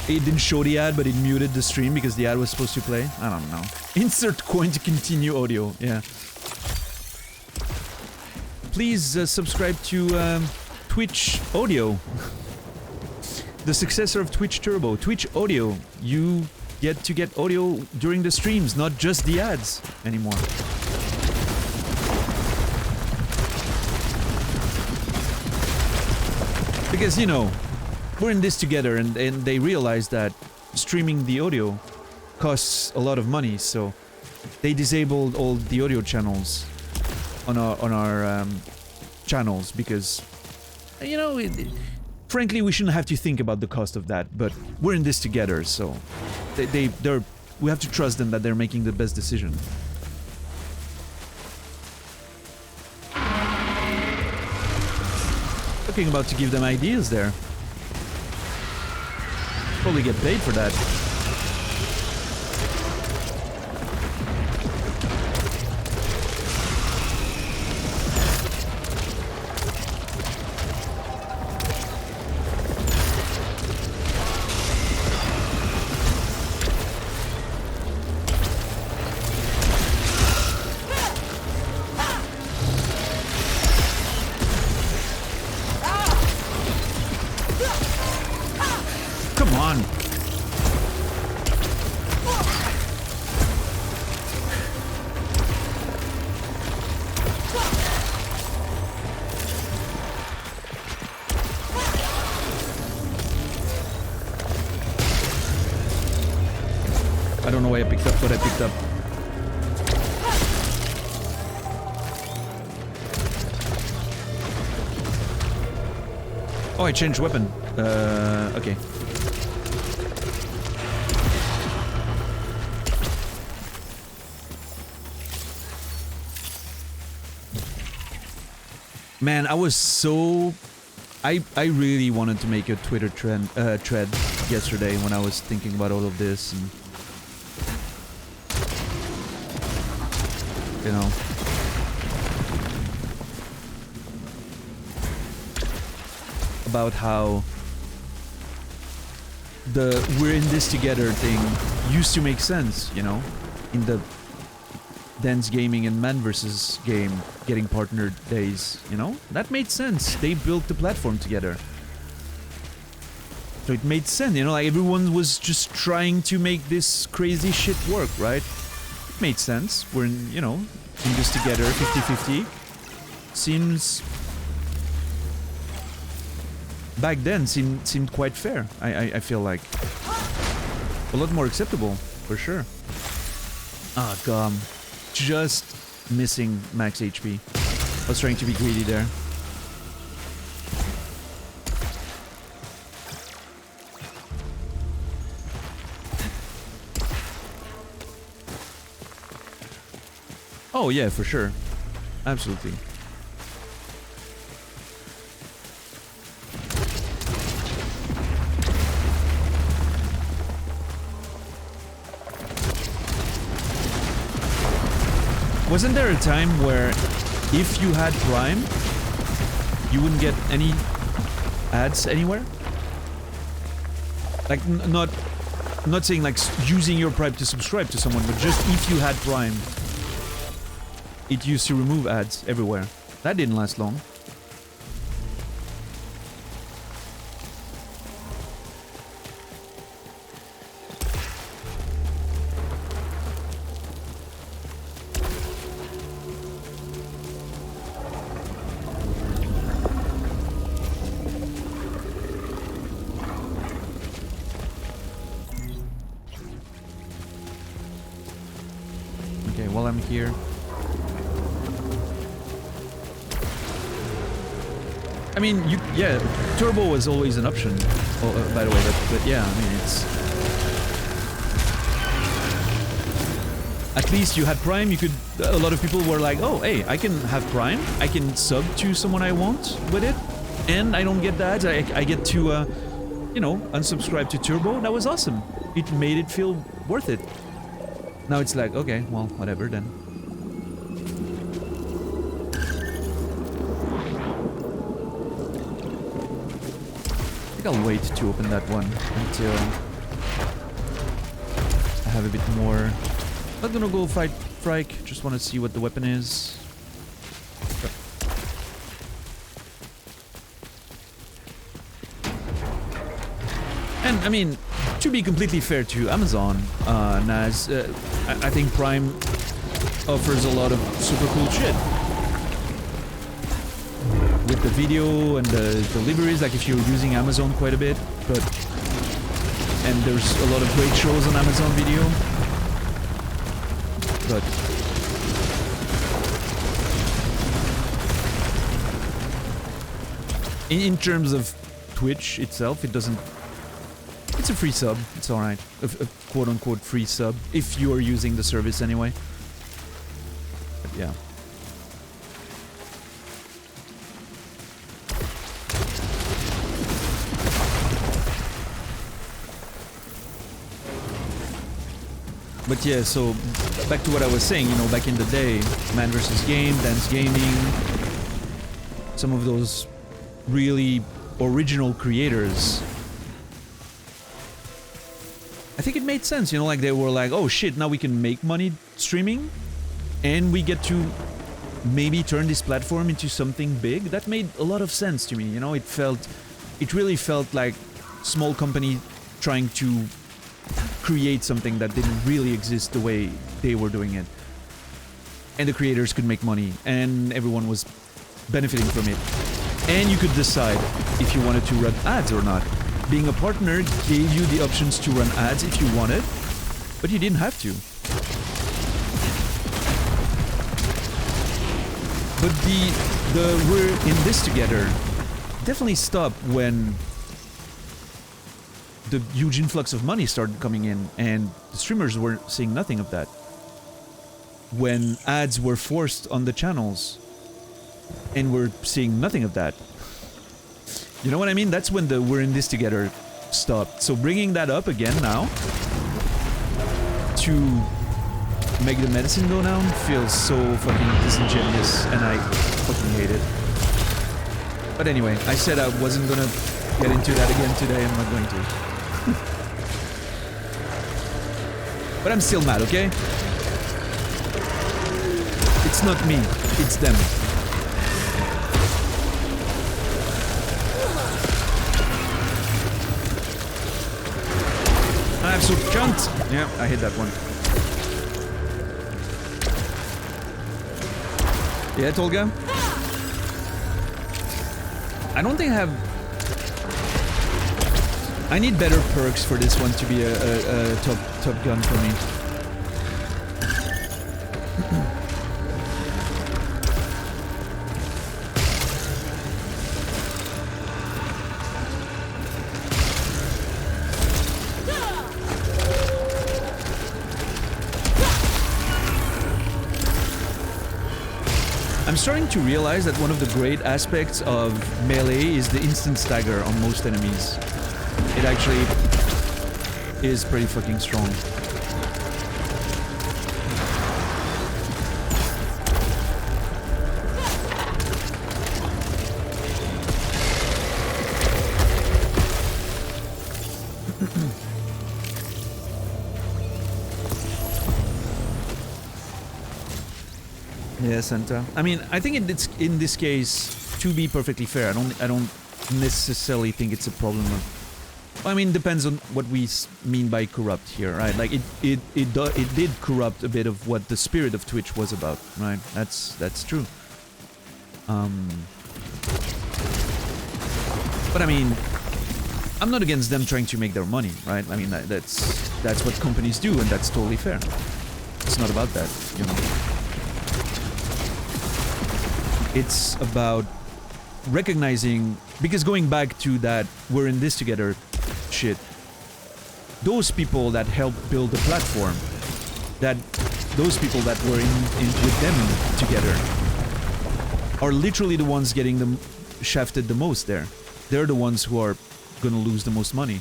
It didn't show the ad, but it muted the stream because the ad was supposed to play. I don't know. Insert coin to continue audio. Yeah. Please subscribe to Twitch Audio. The successor of Twitch Turbo. Twitch Audio. You get to get audio during the streams, not just the ads anymore. Because, you know, we're in this together, and they realize that streaming the audio costs a lot of money, so they disabled all the audio channels on our channels because, you know, frankly, we shouldn't have to think about the cost of that, but we're in this together, so we have to trust them that they're making the best decision. Talking about to give them ideas there. Probably get paid for that. I don't know why I picked up what I picked up. Oh, I changed weapon. Okay. Man, I was so... I really wanted to make a Twitter thread yesterday when I was thinking about all of this and... You know... About how... the we're in this together thing used to make sense, you know? In the Dance Gaming and Man vs. Game getting partnered days, you know? That made sense. They built the platform together. So it made sense, you know? Like everyone was just trying to make this crazy shit work, right? It made sense. We're in, you know, in this together, 50-50. Seems... Back then seemed quite fair, I feel like. A lot more acceptable, for sure. Ah, God. Just missing max HP. I was trying to be greedy there. Oh yeah, for sure. Absolutely. Wasn't there a time where if you had Prime, you wouldn't get any ads anywhere? Like, not saying like using your Prime to subscribe to someone, but just if you had Prime, it used to remove ads everywhere. That didn't last long. While I'm here. I mean, yeah, Turbo was always an option, by the way, but yeah, I mean, it's... At least you had Prime, you could... A lot of people were like, oh, hey, I can have Prime, I can sub to someone I want with it, and I don't get that, I get to, you know, unsubscribe to Turbo. That was awesome. It made it feel worth it. Now it's like, okay, well, whatever then. I think I'll wait to open that one until I have a bit more. Not gonna go fight Frike, just want to see what the weapon is. And, I mean, to be completely fair to Amazon, Naz, I think Prime offers a lot of super cool shit. With the video and the deliveries, like if you're using Amazon quite a bit, but... And there's a lot of great shows on Amazon Video. But... In terms of Twitch itself, it doesn't... It's a free sub, it's alright. A quote-unquote free sub, if you are using the service anyway. But yeah. But yeah, so back to what I was saying, you know, back in the day, Man vs. Game, Dance Gaming, some of those really original creators, I think it made sense, you know, like they were like, oh shit, now we can make money streaming and we get to maybe turn this platform into something big. That made a lot of sense to me, you know, it really felt like small company trying to create something that didn't really exist the way they were doing it. And the creators could make money and everyone was benefiting from it. And you could decide if you wanted to run ads or not. Being a partner gave you the options to run ads if you wanted, But you didn't have to. But the we're in this together definitely stopped when the huge influx of money started coming in, and the streamers were seeing nothing of that. When ads were forced on the channels, and we're seeing nothing of that. You know what I mean? That's when the we're in this together stopped. So bringing that up again now to make the medicine go down feels so fucking disingenuous, and I fucking hate it. But anyway, I said I wasn't gonna get into that again today. I'm not going to. But I'm still mad, okay? It's not me, it's them. Absolute cunt! Yeah, I hit that one. Yeah, Tolga? I don't think I have... I need better perks for this one to be a top gun for me. I'm starting to realize that one of the great aspects of melee is the instant stagger on most enemies. It actually is pretty fucking strong. Yeah, Santa. I mean, I think it's in this case, to be perfectly fair, I don't necessarily think it's a problem of... I mean, depends on what we mean by corrupt here, right? Like it did corrupt a bit of what the spirit of Twitch was about, right? That's true. But I mean, I'm not against them trying to make their money, right? I mean, that's what companies do, and that's totally fair. It's not about that, you know. It's about recognizing, because going back to that we're in this together shit, those people that helped build the platform, those people that were in with them together are literally the ones getting them shafted the most there. They're the ones who are gonna lose the most money.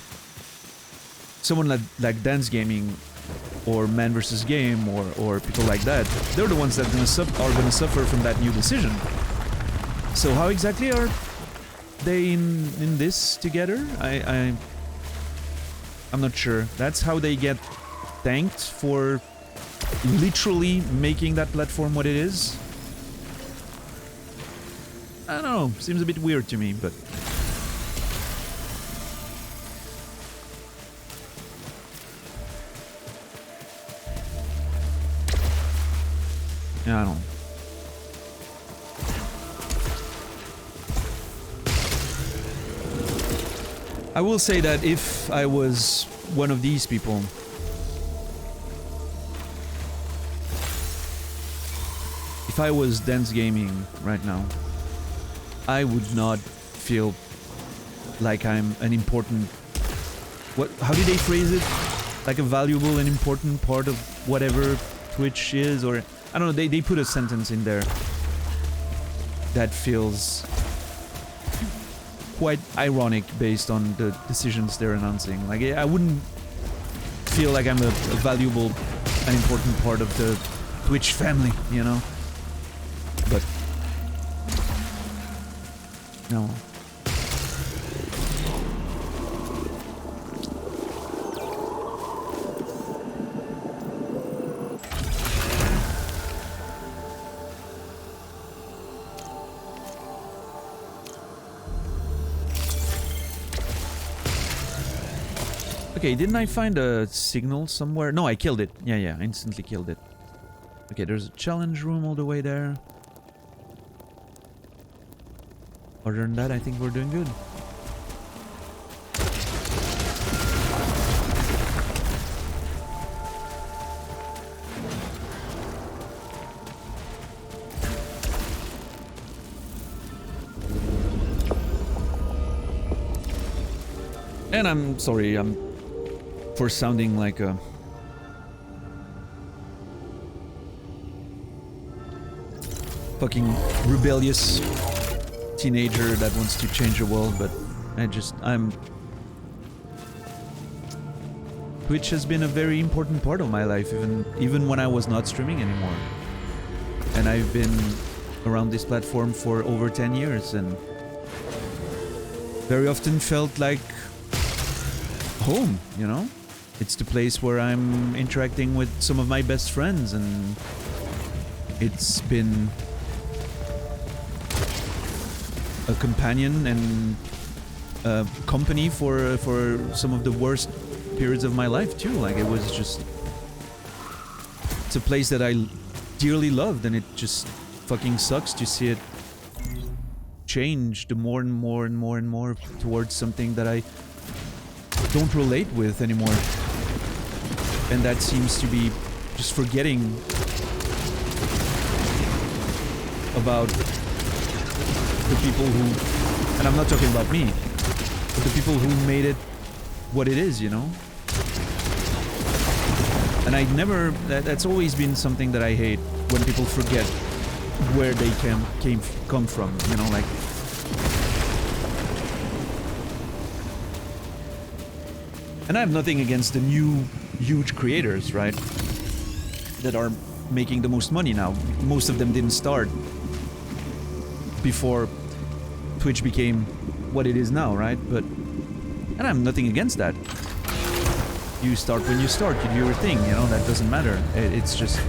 Someone like Dance Gaming or Man vs. Game or people like that, they're the ones that are gonna suffer from that new decision. So how exactly are they in this together? I'm not sure. That's how they get thanked for literally making that platform what it is? I don't know. Seems a bit weird to me, but... yeah, I don't know. I will say that if I was one of these people, if I was Dance Gaming right now, I would not feel like I'm an important... how did they phrase it? Like a valuable and important part of whatever Twitch is, or... I don't know, they put a sentence in there that feels quite ironic based on the decisions they're announcing. Like, I wouldn't feel like I'm a valuable and important part of the Twitch family, you know? But... no. Okay, didn't I find a signal somewhere? No, I killed it. Yeah, I instantly killed it. Okay, there's a challenge room all the way there. Other than that, I think we're doing good. And I'm sorry, for sounding like a fucking rebellious teenager that wants to change the world, but Twitch has been a very important part of my life, even when I was not streaming anymore. And I've been around this platform for over 10 years and very often felt like home, you know? It's the place where I'm interacting with some of my best friends, and it's been a companion and a company for some of the worst periods of my life too. Like, it was just, it's a place that I dearly loved, and it just fucking sucks to see it change the more and more and more and more towards something that I don't relate with anymore. And that seems to be just forgetting about the people who, and I'm not talking about me, but the people who made it what it is, you know? And that's always been something that I hate, when people forget where they come from, you know, like. And I have nothing against the new huge creators, right, that are making the most money now. Most of them didn't start before Twitch became what it is now, right? And I have nothing against that. You start when you start, you do your thing, you know, that doesn't matter. It's just,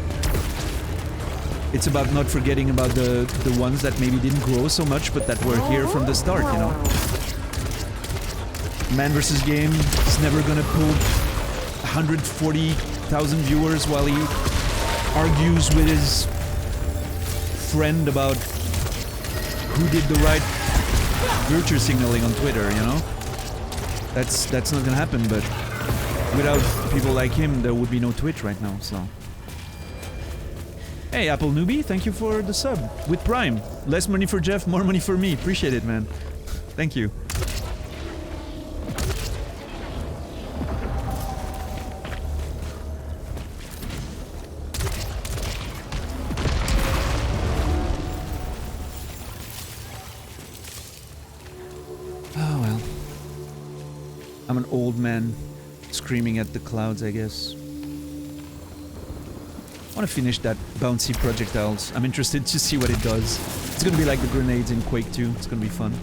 it's about not forgetting about the ones that maybe didn't grow so much, but that were here from the start, you know? Man vs. Game is never gonna pull 140,000 viewers while he argues with his friend about who did the right virtue signaling on Twitter, you know? That's not gonna happen, but without people like him, there would be no Twitch right now, so. Hey, Apple Newbie, thank you for the sub. With Prime. Less money for Jeff, more money for me. Appreciate it, man. Thank you. Oh, well. I'm an old man screaming at the clouds, I guess. I want to finish that bouncy projectiles. I'm interested to see what it does. It's gonna be like the grenades in Quake 2. It's gonna be fun.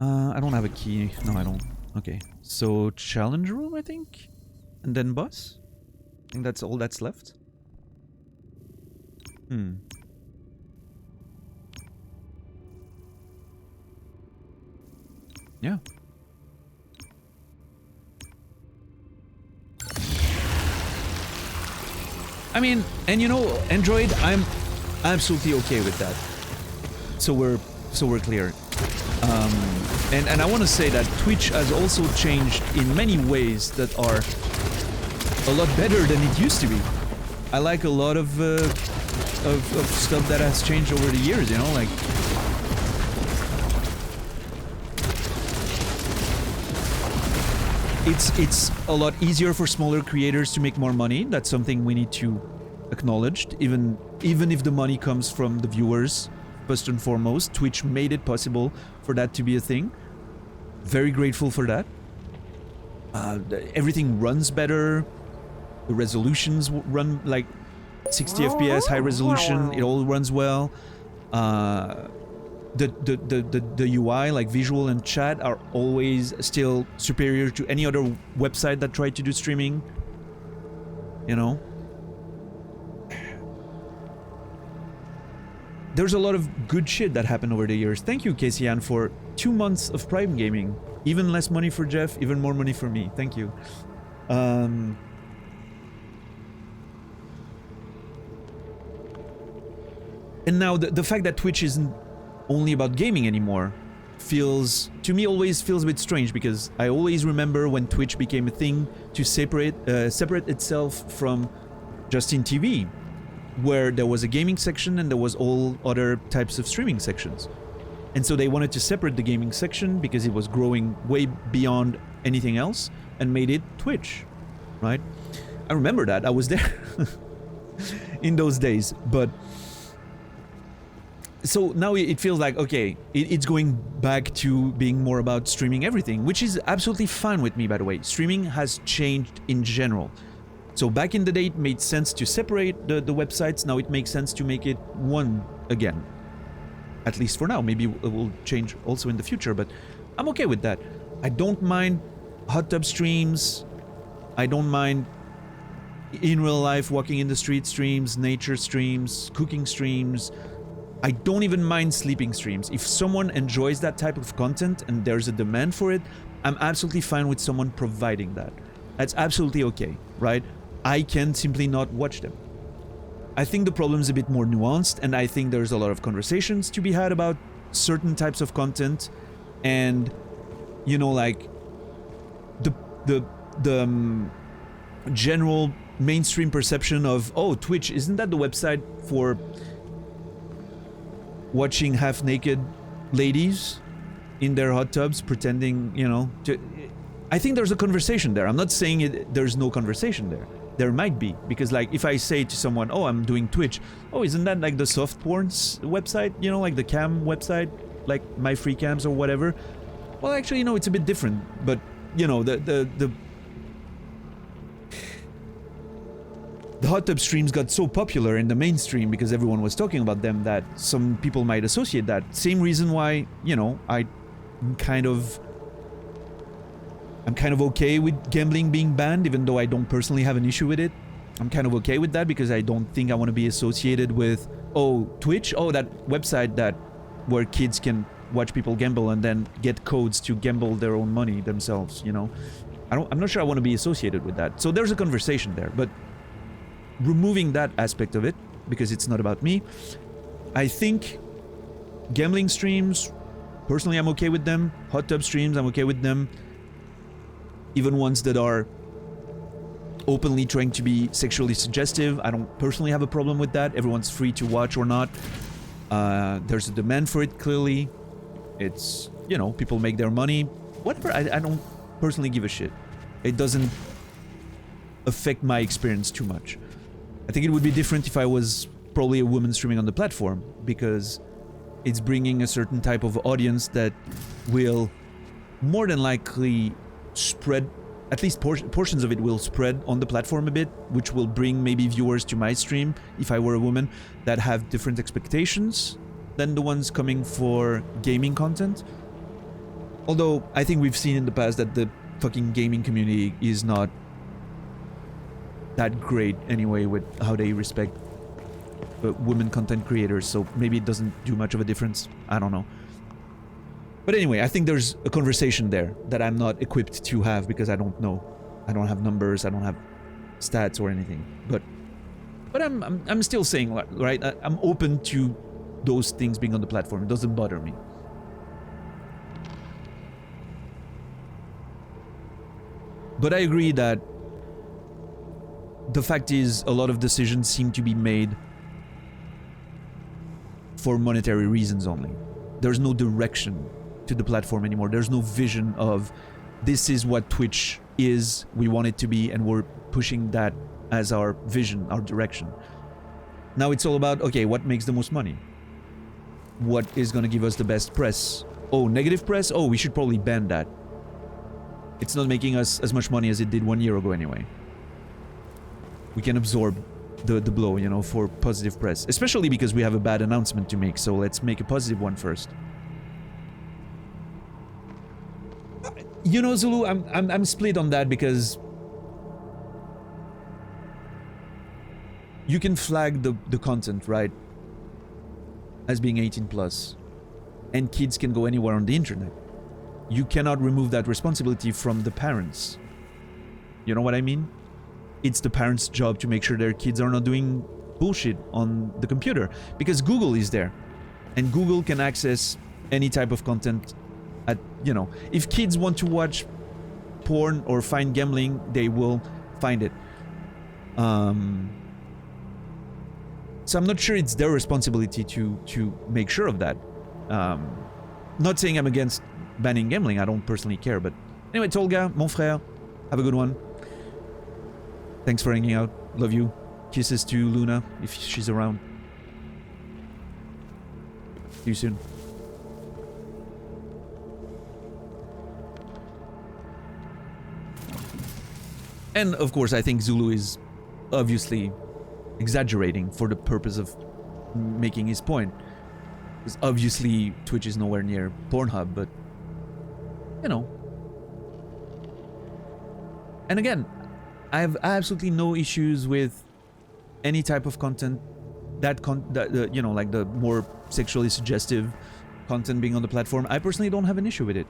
I don't have a key. No, I don't. Okay. So, challenge room, I think? And then boss? I think that's all that's left. Yeah. I mean, and you know, Android, I'm absolutely okay with that. So we're clear. And I want to say that Twitch has also changed in many ways that are a lot better than it used to be. I like a lot of stuff that has changed over the years, you know, like. It's a lot easier for smaller creators to make more money. That's something we need to acknowledge. Even if the money comes from the viewers, first and foremost, Twitch made it possible for that to be a thing. Very grateful for that. Everything runs better. The resolutions run like 60 FPS, high resolution. It all runs well. The UI, like visual and chat, are always still superior to any other website that tried to do streaming. You know? There's a lot of good shit that happened over the years. Thank you, KCN, for 2 months of Prime Gaming. Even less money for Jeff, even more money for me. Thank you. And now the fact that Twitch isn't only about gaming anymore feels, to me, always feels a bit strange, because I always remember when Twitch became a thing to separate itself from Justin TV, where there was a gaming section and there was all other types of streaming sections. And so they wanted to separate the gaming section because it was growing way beyond anything else and made it Twitch, right? I remember that. I was there in those days. But so now it feels like, okay, it's going back to being more about streaming everything, which is absolutely fine with me, by the way. Streaming has changed in general. So back in the day, it made sense to separate the websites. Now it makes sense to make it one again. At least for now. Maybe it will change also in the future, but I'm okay with that. I don't mind hot tub streams. I don't mind in real life walking in the street streams, nature streams, cooking streams. I don't even mind sleeping streams. If someone enjoys that type of content and there's a demand for it, I'm absolutely fine with someone providing that. That's absolutely okay, right? I can simply not watch them. I think the problem is a bit more nuanced, and I think there's a lot of conversations to be had about certain types of content, and you know, like the general mainstream perception of, oh, Twitch, isn't that the website for watching half-naked ladies in their hot tubs pretending, you know, I think there's a conversation there. I'm not saying there's no conversation there. There might be, because like if I say to someone, oh, I'm doing Twitch, oh, isn't that like the soft porn's website, you know, like the cam website, like My Free Cams or whatever? Well, actually, you know, it's a bit different, but you know, the hot tub streams got so popular in the mainstream because everyone was talking about them that some people might associate that. Same reason why, you know, I'm kind of okay with gambling being banned, even though I don't personally have an issue with it. I'm kind of okay with that because I don't think I want to be associated with, oh, Twitch, oh, that website where kids can watch people gamble and then get codes to gamble their own money themselves, you know. I'm not sure I want to be associated with that. So there's a conversation there, but removing that aspect of it, because it's not about me, I think gambling streams, personally, I'm okay with them. Hot tub streams, I'm okay with them. Even ones that are openly trying to be sexually suggestive, I don't personally have a problem with that. Everyone's free to watch or not. There's a demand for it, clearly. It's, you know, people make their money. Whatever, I don't personally give a shit. It doesn't affect my experience too much. I think it would be different if I was probably a woman streaming on the platform, because it's bringing a certain type of audience that will more than likely spread, at least portions of it will spread on the platform a bit, which will bring maybe viewers to my stream, if I were a woman, that have different expectations than the ones coming for gaming content. Although I think we've seen in the past that the fucking gaming community is not that great anyway with how they respect women content creators, so maybe it doesn't do much of a difference. I don't know. But anyway, I think there's a conversation there that I'm not equipped to have because I don't know. I don't have numbers, I don't have stats or anything. But I'm still saying, right, I'm open to those things being on the platform. It doesn't bother me. But I agree that the fact is a lot of decisions seem to be made for monetary reasons only. There's no direction to the platform anymore. There's no vision of this is what Twitch is, we want it to be, and we're pushing that as our vision, our direction. Now it's all about, okay, what makes the most money? What is going to give us the best press? Oh, negative press? Oh, we should probably ban that. It's not making us as much money as it did 1 year ago anyway. We can absorb the blow, you know, for positive press. Especially because we have a bad announcement to make, so let's make a positive one first. You know, Zulu, I'm split on that because you can flag the content, right, as being 18 plus, and kids can go anywhere on the internet. You cannot remove that responsibility from the parents. You know what I mean? It's the parents' job to make sure their kids are not doing bullshit on the computer, because Google is there, and Google can access any type of content. At, you know, if kids want to watch porn or find gambling, they will find it. So I'm not sure it's their responsibility to make sure of that. Not saying I'm against banning gambling, I don't personally care, but anyway, Tolga, mon frère, have a good one. Thanks for hanging out. Love you. Kisses to Luna if she's around. See you soon. And of course, I think Zulu is obviously exaggerating for the purpose of making his point. Because obviously Twitch is nowhere near Pornhub, but you know. And again, I have absolutely no issues with any type of content that you know, like the more sexually suggestive content being on the platform. I personally don't have an issue with it.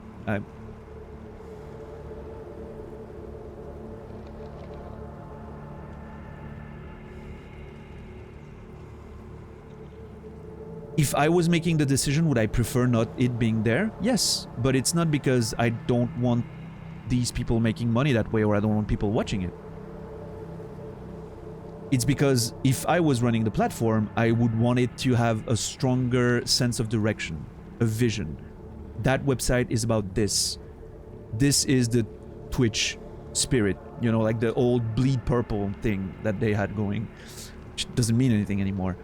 If I was making the decision, would I prefer not it being there? Yes, but it's not because I don't want these people making money that way or I don't want people watching it. It's because if I was running the platform, I would want it to have a stronger sense of direction, a vision. That website is about this. This is the Twitch spirit, you know, like the old bleed purple thing that they had going, which doesn't mean anything anymore.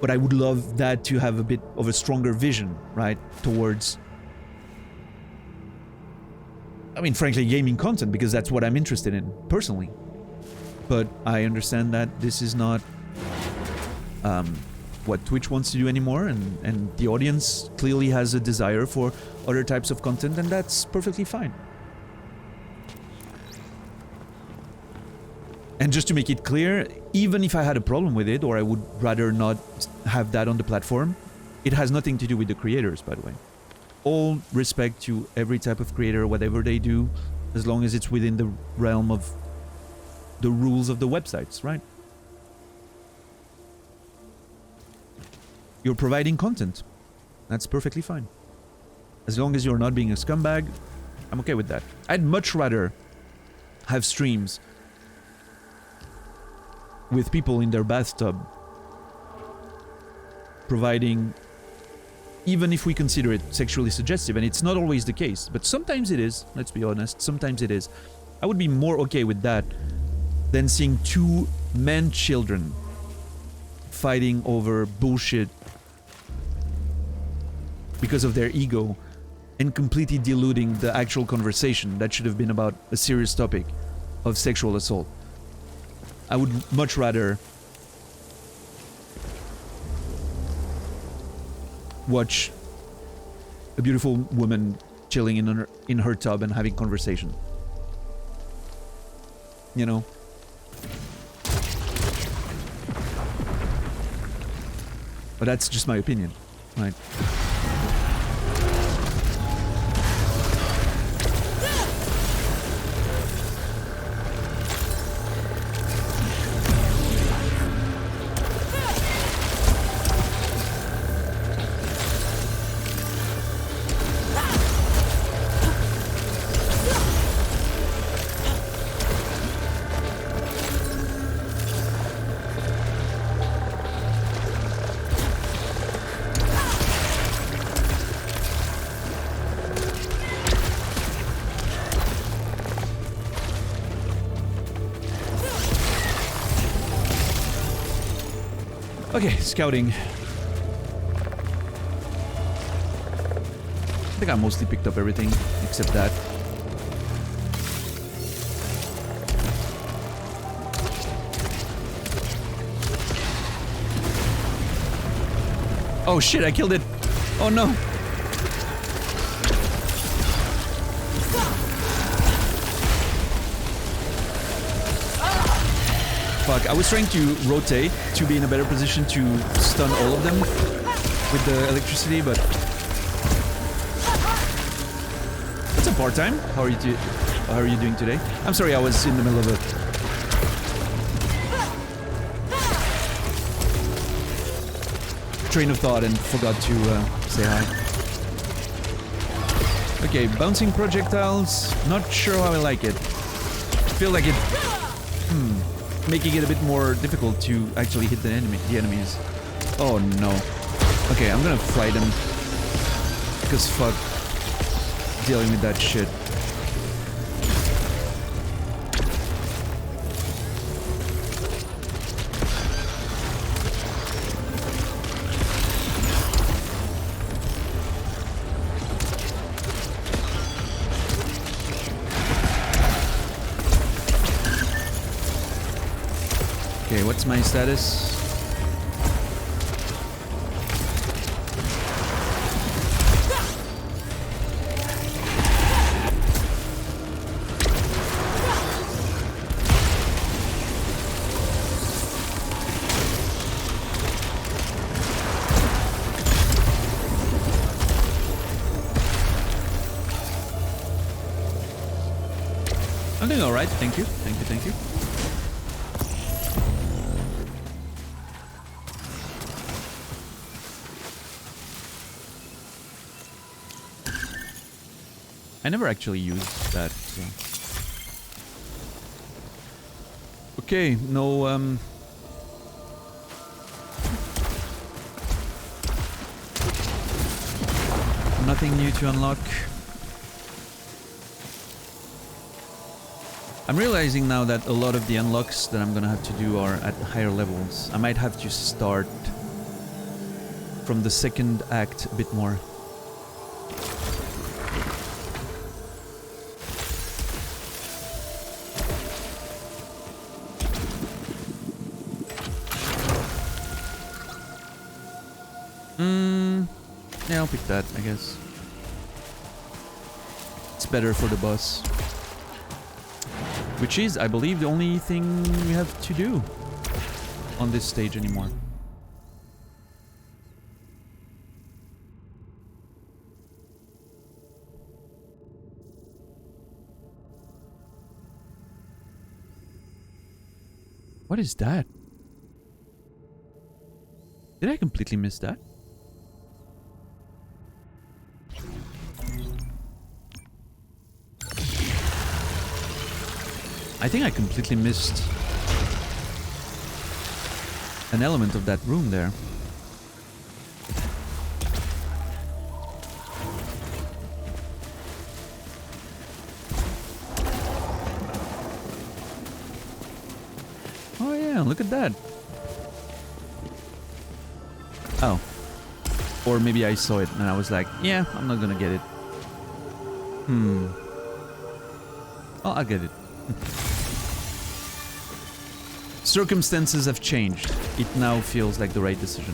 But I would love that to have a bit of a stronger vision, right, towards, I mean, frankly, gaming content, because that's what I'm interested in, personally. But I understand that this is not what Twitch wants to do anymore, and the audience clearly has a desire for other types of content, and that's perfectly fine. And just to make it clear, even if I had a problem with it, or I would rather not have that on the platform, it has nothing to do with the creators, by the way. All respect to every type of creator, whatever they do, as long as it's within the realm of the rules of the websites, right? You're providing content. That's perfectly fine. As long as you're not being a scumbag, I'm okay with that. I'd much rather have streams with people in their bathtub providing, even if we consider it sexually suggestive, and it's not always the case, but sometimes it is, let's be honest, sometimes it is. I would be more okay with that than seeing two men-children fighting over bullshit because of their ego and completely diluting the actual conversation that should have been about a serious topic of sexual assault. I would much rather watch a beautiful woman chilling in her tub and having conversation. You know? But that's just my opinion, right? Okay, scouting. I think I mostly picked up everything except that. Oh shit, I killed it. Oh no. Fuck, I was trying to rotate to be in a better position to stun all of them with the electricity, but... What's up, part-time? How are you doing today? I'm sorry, I was in the middle of a train of thought and forgot to say hi. Okay, bouncing projectiles. Not sure how I like it. I feel like it... making it a bit more difficult to actually hit the enemies. Oh no. Okay, I'm gonna fly them as fuck dealing with that shit. Okay, what's my status? I'm doing alright, thank you, thank you, thank you. I never actually used that, so. Okay, no, nothing new to unlock. I'm realizing now that a lot of the unlocks that I'm gonna have to do are at higher levels. I might have to start from the second act a bit more. Yeah, I'll pick that, I guess. It's better for the boss. Which is, I believe, the only thing we have to do on this stage anymore. What is that? Did I completely miss that? I think I completely missed an element of that room there. Oh yeah, look at that. Oh. Or maybe I saw it and I was like, yeah, I'm not gonna get it. Oh, I'll get it. Circumstances have changed. It now feels like the right decision.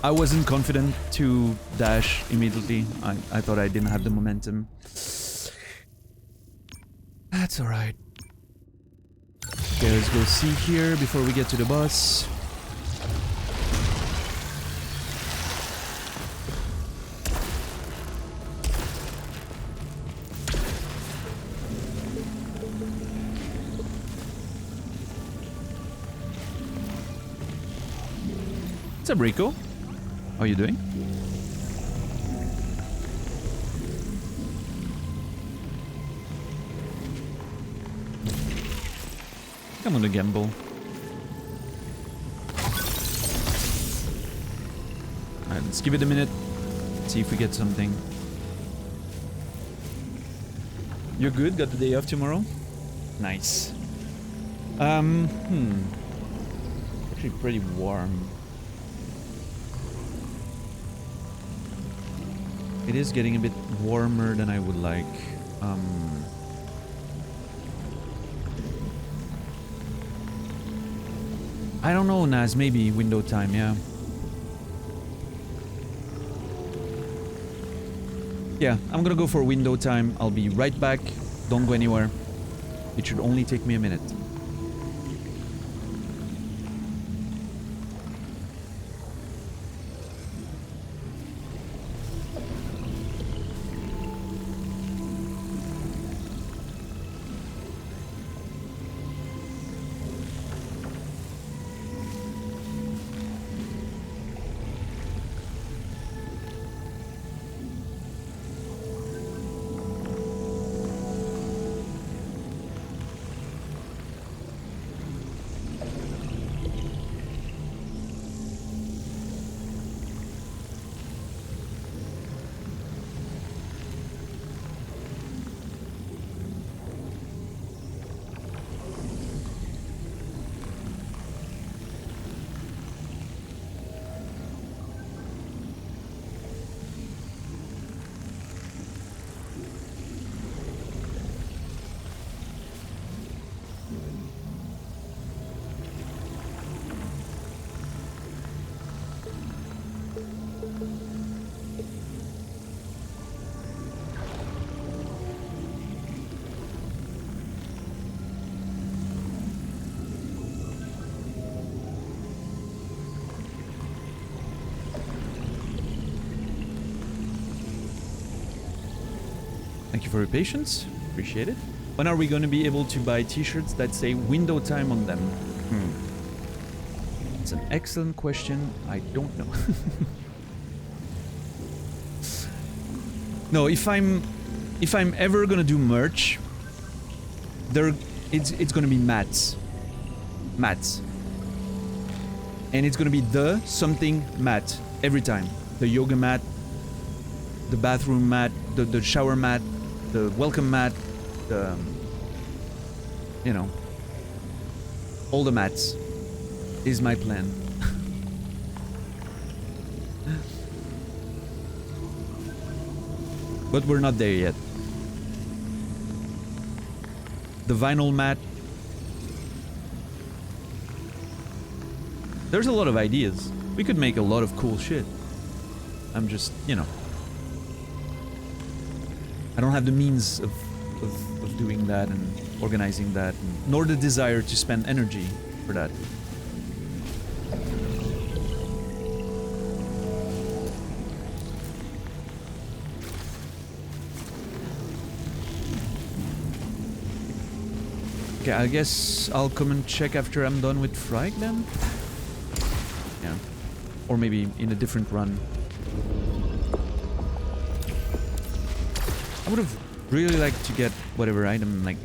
I wasn't confident to dash immediately. I thought I didn't have the momentum. That's alright. Okay, let's go see here before we get to the boss. What's up, Rico? How are you doing? I'm gonna gamble. Alright, let's give it a minute. See if we get something. You're good? Got the day off tomorrow? Nice. Actually pretty warm. It is getting a bit warmer than I would like. I don't know, Naz. Maybe window time, yeah. Yeah, I'm gonna go for window time. I'll be right back. Don't go anywhere. It should only take me a minute. Thank you for your patience. Appreciate it. When are we going to be able to buy t-shirts that say window time on them? It's an excellent question. I don't know. No, if I'm ever gonna do merch, it's gonna be mats. Mats. And it's gonna be the something mat every time. The yoga mat, the bathroom mat, the shower mat, the welcome mat, the, you know, all the mats is my plan. But we're not there yet. The vinyl mat. There's a lot of ideas. We could make a lot of cool shit. I'm just, you know, I don't have the means of doing that and organizing that, nor the desire to spend energy for that. Okay, I guess I'll come and check after I'm done with Frag then? Yeah. Or maybe in a different run. I would have really liked to get whatever item, like...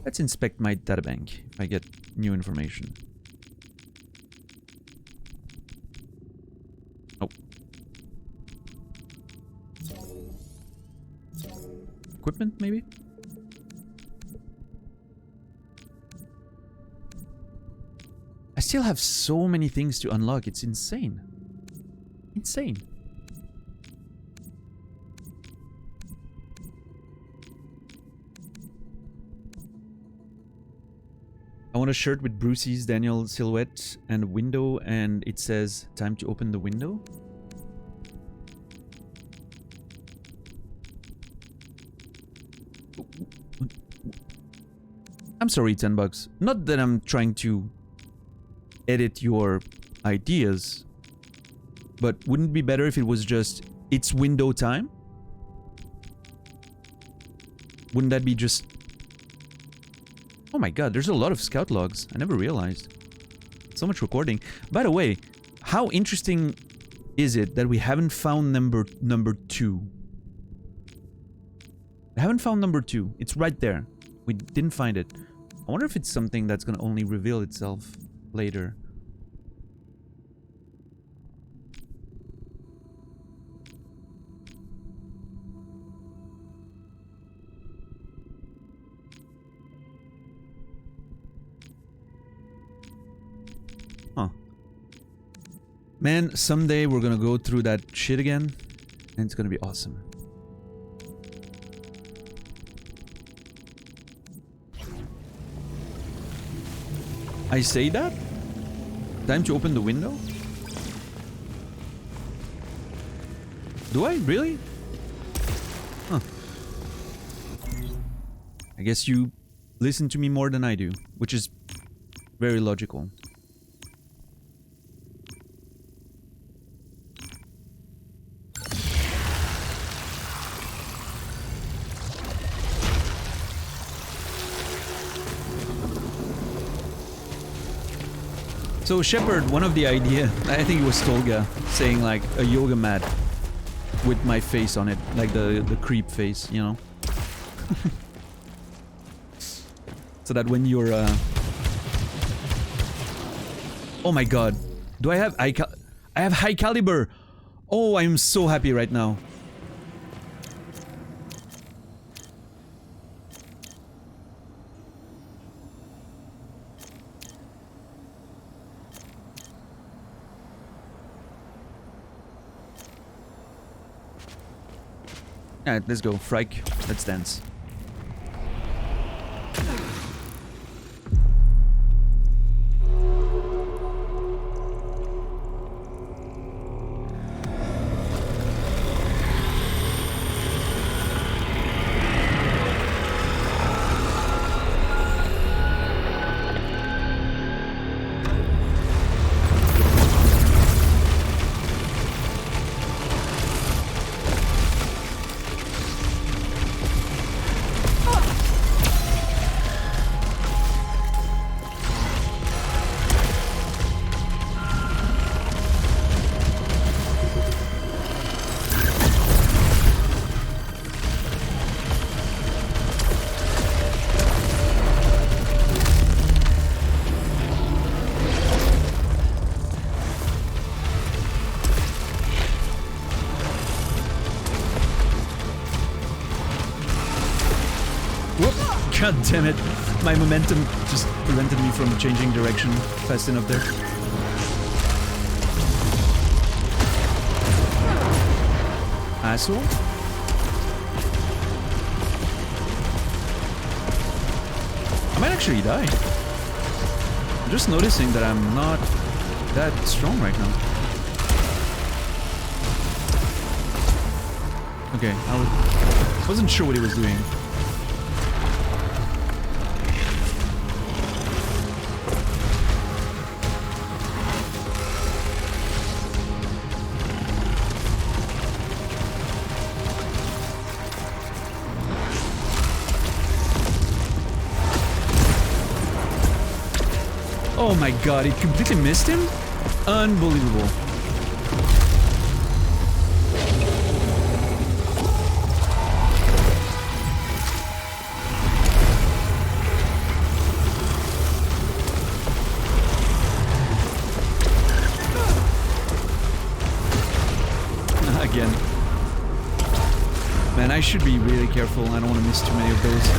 Let's inspect my databank if I get new information. Oh. Equipment, maybe? I still have so many things to unlock, it's insane. Insane. I want a shirt with Brucey's Daniel silhouette and a window, and it says time to open the window. I'm sorry, $10. Not that I'm trying to edit your ideas, but wouldn't it be better if it was just, it's window time? Wouldn't that be just... Oh my god, there's a lot of scout logs. I never realized. So much recording. By the way, how interesting is it that we haven't found number 2? We haven't found number 2. It's right there. We didn't find it. I wonder if it's something that's gonna only reveal itself later. Huh. Man, someday we're gonna go through that shit again, and it's gonna be awesome. I say that? Time to open the window? Do I? Really? Huh. I guess you listen to me more than I do, which is very logical. So Shepard, one of the idea, I think it was Tolga, saying like a yoga mat with my face on it, like the creep face, you know? So that when you're oh my god. Do I have I have high caliber. Oh, I'm so happy right now. Alright, let's go. Frike. Let's dance. God damn it. My momentum just prevented me from changing direction fast enough there. Asshole? I might actually die. I'm just noticing that I'm not that strong right now. Okay, I wasn't sure what he was doing. Oh my god, it completely missed him? Unbelievable. Again. Man, I should be really careful. I don't want to miss too many of those.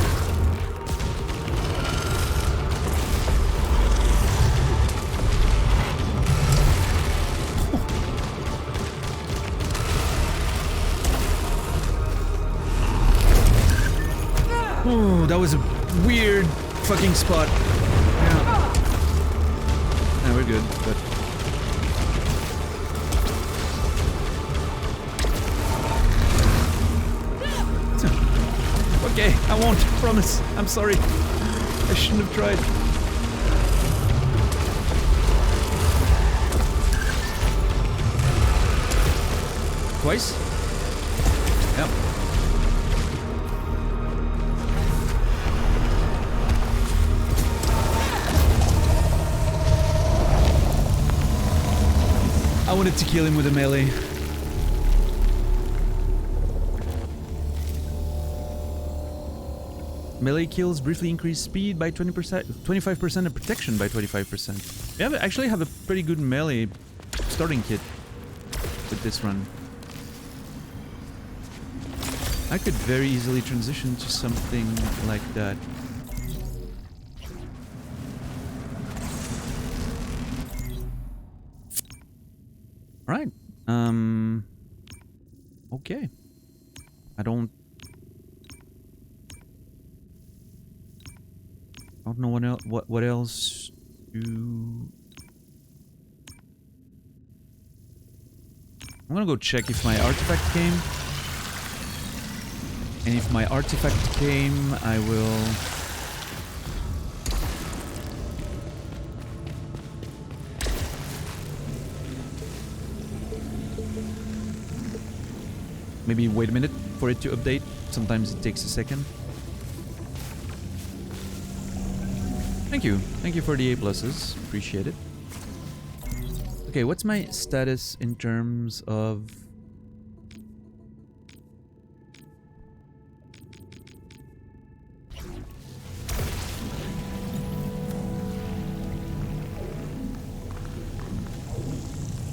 Oh, that was a weird fucking spot. Yeah. No, we're good, but... Okay, I won't, promise. I'm sorry. I shouldn't have tried. Twice? Yep. I wanted to kill him with a melee. Melee kills briefly increase speed by 20%, 25% and protection by 25%. Yeah, I actually have a pretty good melee starting kit with this run. I could very easily transition to something like that. Right. Okay. I don't know what else to... I'm gonna go check if my artifact came. And if my artifact came, I will... maybe wait a minute for it to update. Sometimes it takes a second. Thank you. Thank you for the A pluses. Appreciate it. Okay, what's my status in terms of...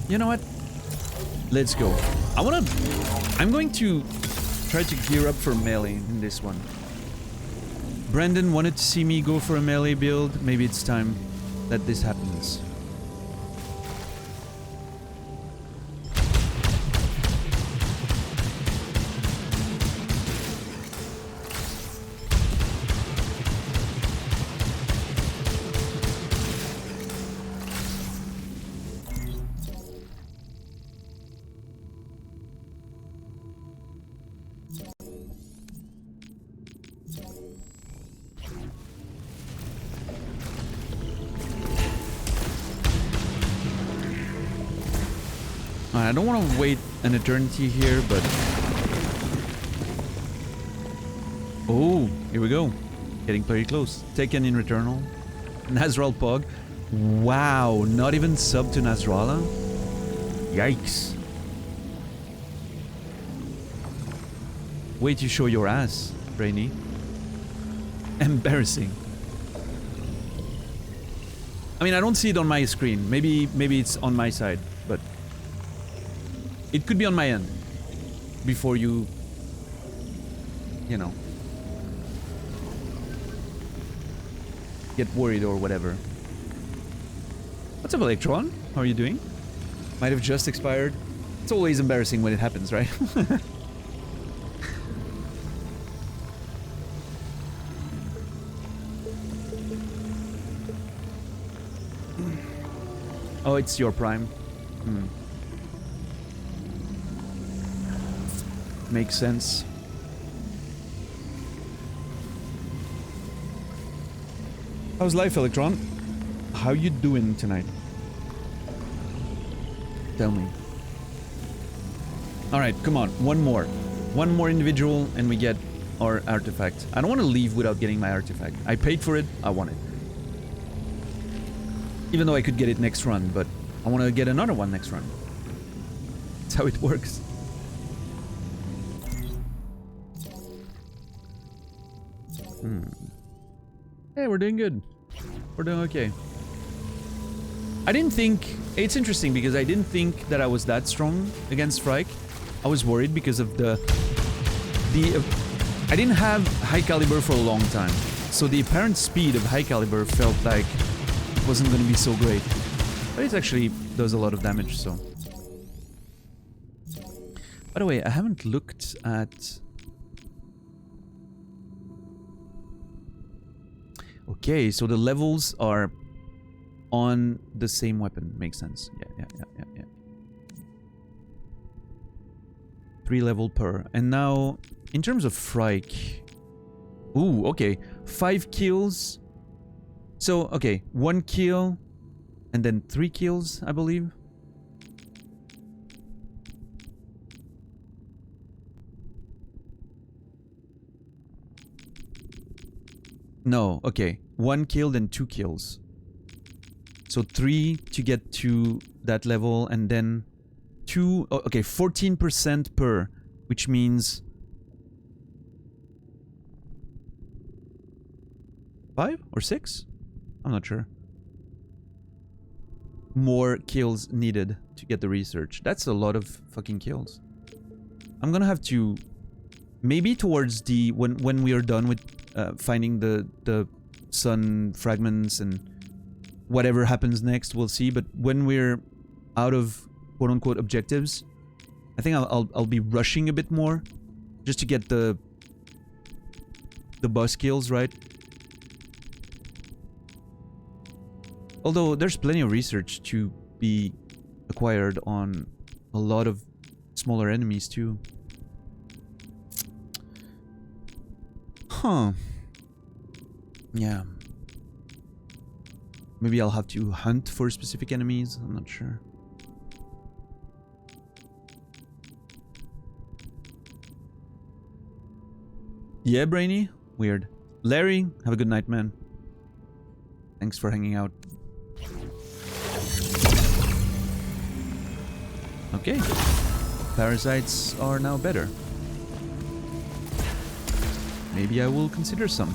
You know what? Let's go. I'm going to try to gear up for melee in this one. Brandon wanted to see me go for a melee build. Maybe it's time that this happens. I don't want to wait an eternity here, but... Oh, here we go. Getting pretty close. Taken in Returnal. Nazral Pog. Wow, not even sub to Nasrallah? Yikes. Way to show your ass, Brainy. Embarrassing. I mean, I don't see it on my screen. Maybe it's on my side, but... It could be on my end. Before you know. get worried or whatever. What's up, Electron? How are you doing? Might have just expired. It's always embarrassing when it happens, right? Oh, it's your prime. Makes sense. How's life, Electron? How you doing tonight? Tell me. Alright, come on. One more. One more individual and we get our artifact. I don't want to leave without getting my artifact. I paid for it. I want it. Even though I could get it next run, but I want to get another one next run. That's how it works. Hey, we're doing good. We're doing okay. I didn't think... It's interesting because I didn't think that I was that strong against Frike. I was worried because of the I didn't have high caliber for a long time. So the apparent speed of high caliber felt like it wasn't going to be so great. But it actually does a lot of damage, so... By the way, I haven't looked at... Okay, so the levels are on the same weapon. Makes sense. Yeah. 3 level per. And now, in terms of Frike... Ooh, okay. 5 kills. So, okay. 1 kill. And then 3 kills, I believe. No, okay. 1 kill, then 2 kills. So 3 to get to that level, and then 2... Oh, okay, 14% per, which means... 5 or 6? I'm not sure. More kills needed to get the research. That's a lot of fucking kills. I'm gonna have to... Maybe towards the... When we are done with finding the sun fragments and whatever happens next, we'll see. But when we're out of quote-unquote objectives, I think I'll be rushing a bit more just to get the boss kills, right? Although there's plenty of research to be acquired on a lot of smaller enemies too. Huh. Yeah. Maybe I'll have to hunt for specific enemies. I'm not sure. Yeah, Brainy? Weird. Larry, have a good night, man. Thanks for hanging out. Okay. Parasites are now better. Maybe I will consider some.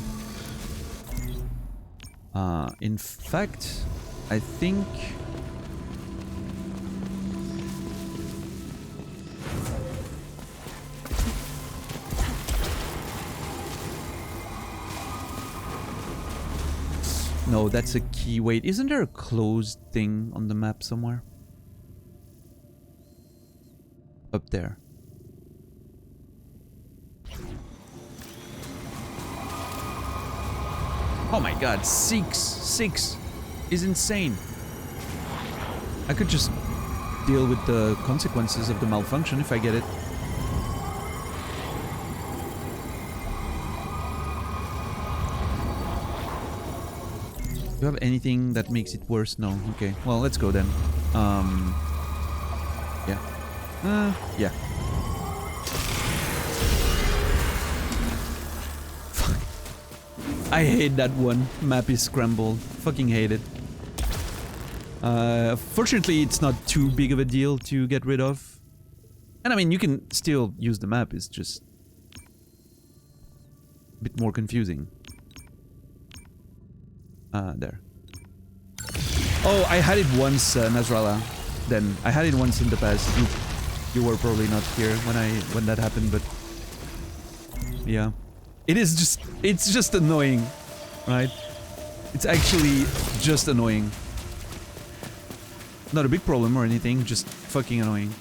In fact, I think... No, that's a key. Wait, isn't there a closed thing on the map somewhere? Up there. Oh my god, 6 is insane. I could just deal with the consequences of the malfunction if I get it. Do you have anything that makes it worse? No. Okay. Well, let's go then. Yeah. Yeah. Fuck. I hate that one. Map is scrambled. Fucking hate it. Fortunately, it's not too big of a deal to get rid of. And I mean, you can still use the map. It's just a bit more confusing. There. Oh, I had it once, Nasrallah. Then I had it once in the past. You were probably not here when that happened, but yeah, it's just annoying, right? It's actually just annoying. Not a big problem or anything, just fucking annoying.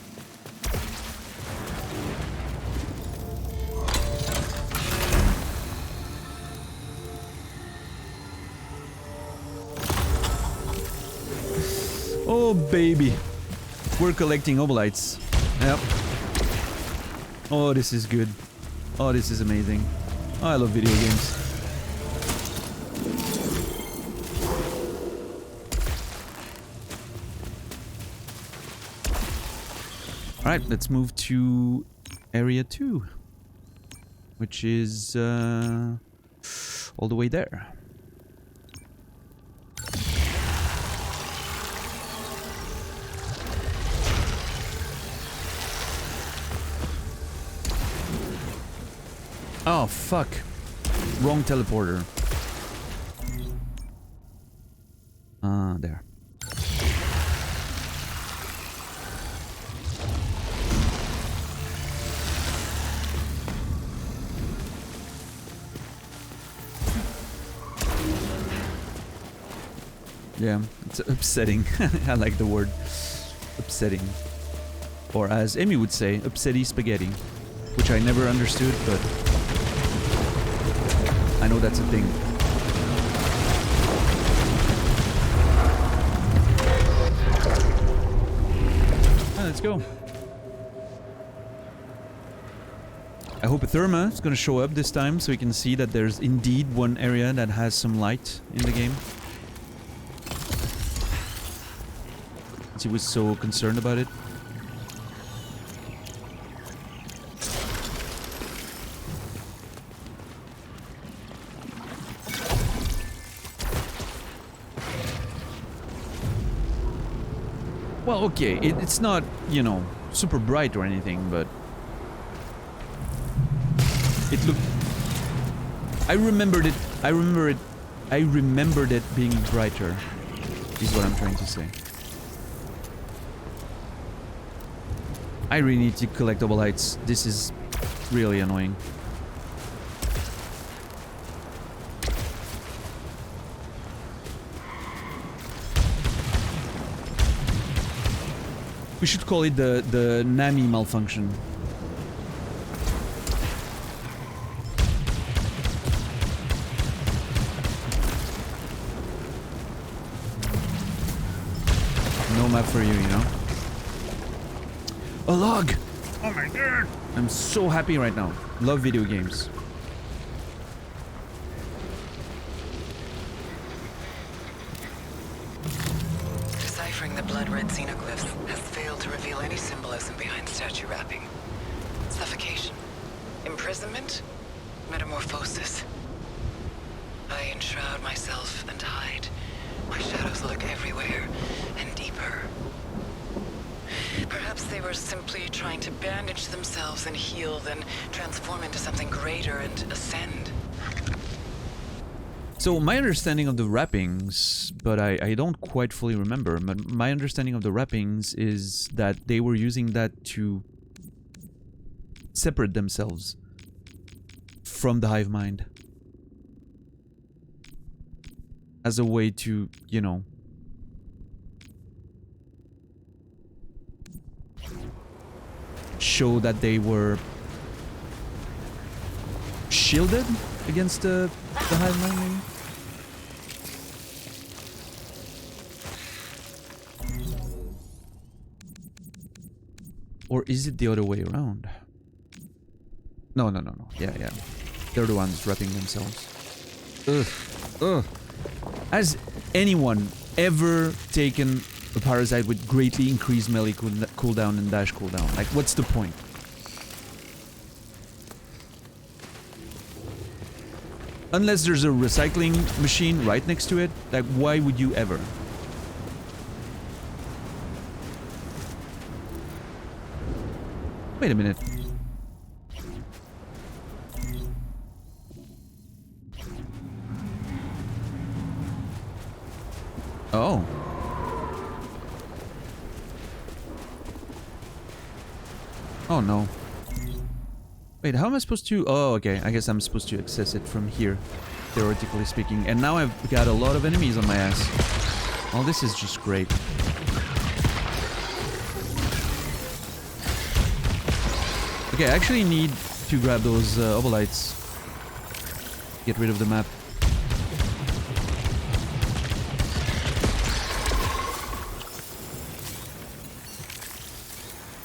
Oh baby, we're collecting obolites. Yep. Oh, this is good. Oh, this is amazing. Oh, I love video games. Alright, let's move to area 2. Which is all the way there. Oh, fuck. Wrong teleporter. There. Yeah, it's upsetting. I like the word upsetting. Or as Amy would say, upsetty spaghetti. Which I never understood, but I know that's a thing. Let's go. I hope a therma is gonna show up this time so we can see that there's indeed one area that has some light in the game. Since he was so concerned about it. Well, okay, it's not, you know, super bright or anything, but it looked... I remembered it being brighter, is what I'm trying to say. I really need to collect obolites. This is really annoying. We should call it the Nami malfunction. No map for you, you know? A log! Oh my god! I'm so happy right now. Love video games. Deciphering the blood-red xenoglyphs has failed to reveal any symbolism behind statue wrapping. Suffocation. Imprisonment. Metamorphosis. I enshroud myself and hide. My shadows lurk everywhere and deeper. Perhaps they were simply trying to bandage themselves and heal, then transform into something greater and ascend. So my understanding of the wrappings, but I don't quite fully remember, but my understanding of the wrappings is that they were using that to separate themselves from the hive mind. As a way to, you know, show that they were shielded against the hive mind, maybe? Or is it the other way around? No. Yeah. They're the ones wrapping themselves. Ugh. Has anyone ever taken a parasite with greatly increased melee cooldown and dash cooldown? Like, what's the point? Unless there's a recycling machine right next to it, like, why would you ever? Wait a minute. Oh. Oh no. Wait, how am I supposed to... Oh, okay. I guess I'm supposed to access it from here. theoretically speaking. And now I've got a lot of enemies on my ass. Oh, this is just great. Okay, I actually need to grab those obolites. Get rid of the map.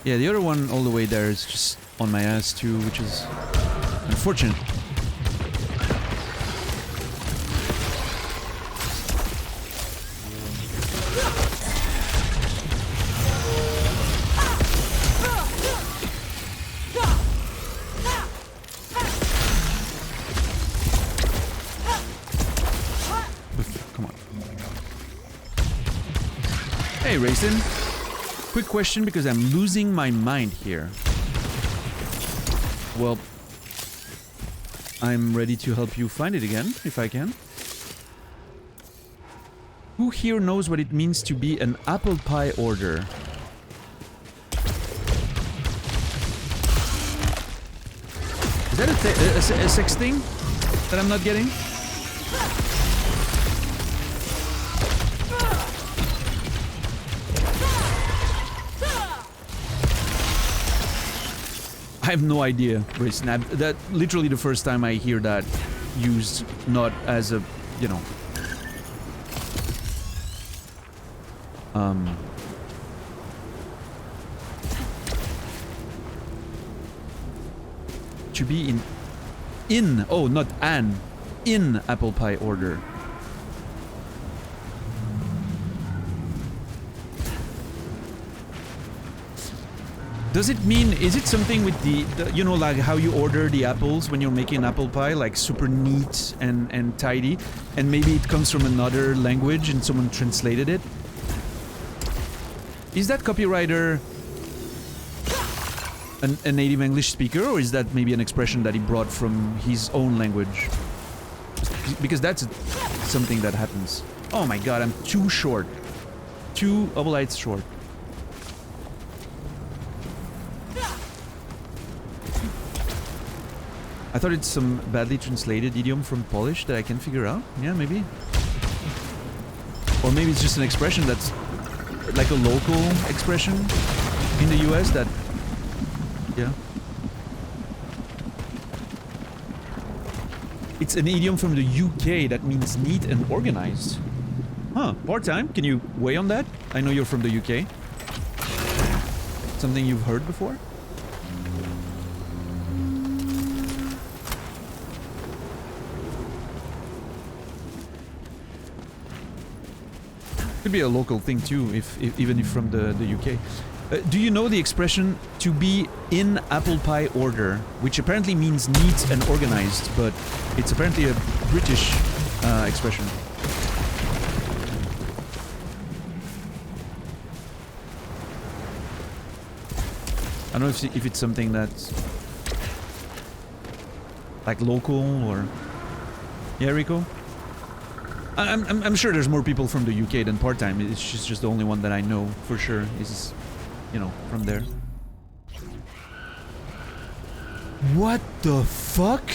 Yeah, the other one all the way there is just on my ass too, which is unfortunate. Come on. Hey, Raisin. Quick question, because I'm losing my mind here. Well, I'm ready to help you find it again, if I can. Who here knows what it means to be an apple pie order? Is that a sex thing that I'm not getting? I have no idea, Grayson. That literally the first time I hear that used, not as a, you know, to be in, oh, not an, in apple pie order. Does it mean, is it something with the, you know, like how you order the apples when you're making apple pie, like super neat and tidy, and maybe it comes from another language and someone translated it? Is that copywriter a native English speaker, or is that maybe an expression that he brought from his own language? Because that's something that happens. Oh my god, I'm too short. 2 obolites short. I thought it's some badly translated idiom from Polish that I can figure out. Yeah, maybe. Or maybe it's just an expression that's like a local expression in the US that... Yeah. It's an idiom from the UK that means neat and organized. Huh, part-time? Can you weigh on that? I know you're from the UK. Something you've heard before? Could be a local thing too, even if from the UK. Do you know the expression to be in apple pie order, which apparently means neat and organized, but it's apparently a British expression. I don't know if it's something that's like local or... Yeah, Rico? I'm sure there's more people from the UK than part-time. It's just the only one that I know for sure is, you know, from there. What the fuck?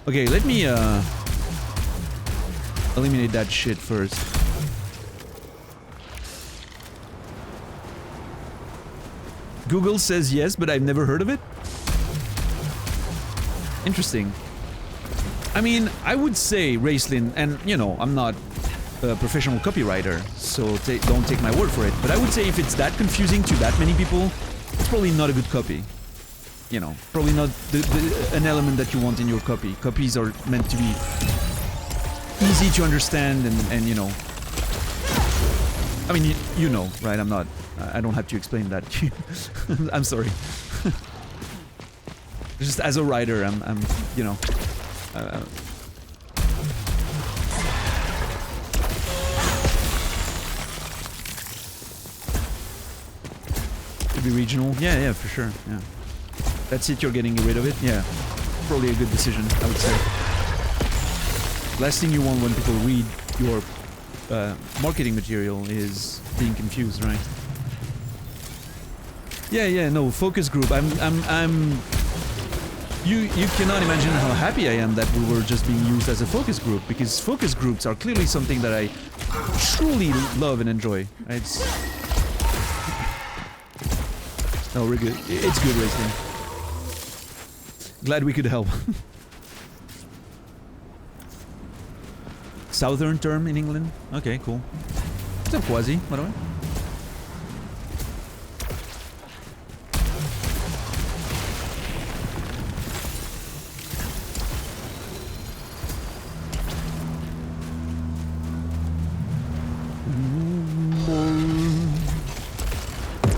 Okay, let me eliminate that shit first. Google says yes, but I've never heard of it. Interesting. I mean, I would say, Racelin, and you know, I'm not a professional copywriter, so don't take my word for it, but I would say if it's that confusing to that many people, it's probably not a good copy. You know, probably not an element that you want in your copy. Copies are meant to be easy to understand and you know... I mean, you know, right? I don't have to explain that to you. I'm sorry. Just as a writer, I'm you know... Could be regional. Yeah, for sure. Yeah. That's it, you're getting rid of it? Yeah. Probably a good decision, I would say. Last thing you want when people read your marketing material is being confused, right? Yeah, no, focus group. You cannot imagine how happy I am that we were just being used as a focus group, because focus groups are clearly something that I truly love and enjoy. It's... No, we're good. It's good, Racing. Glad we could help. Southern term in England? Okay, cool. What's up, Quasi, by the way?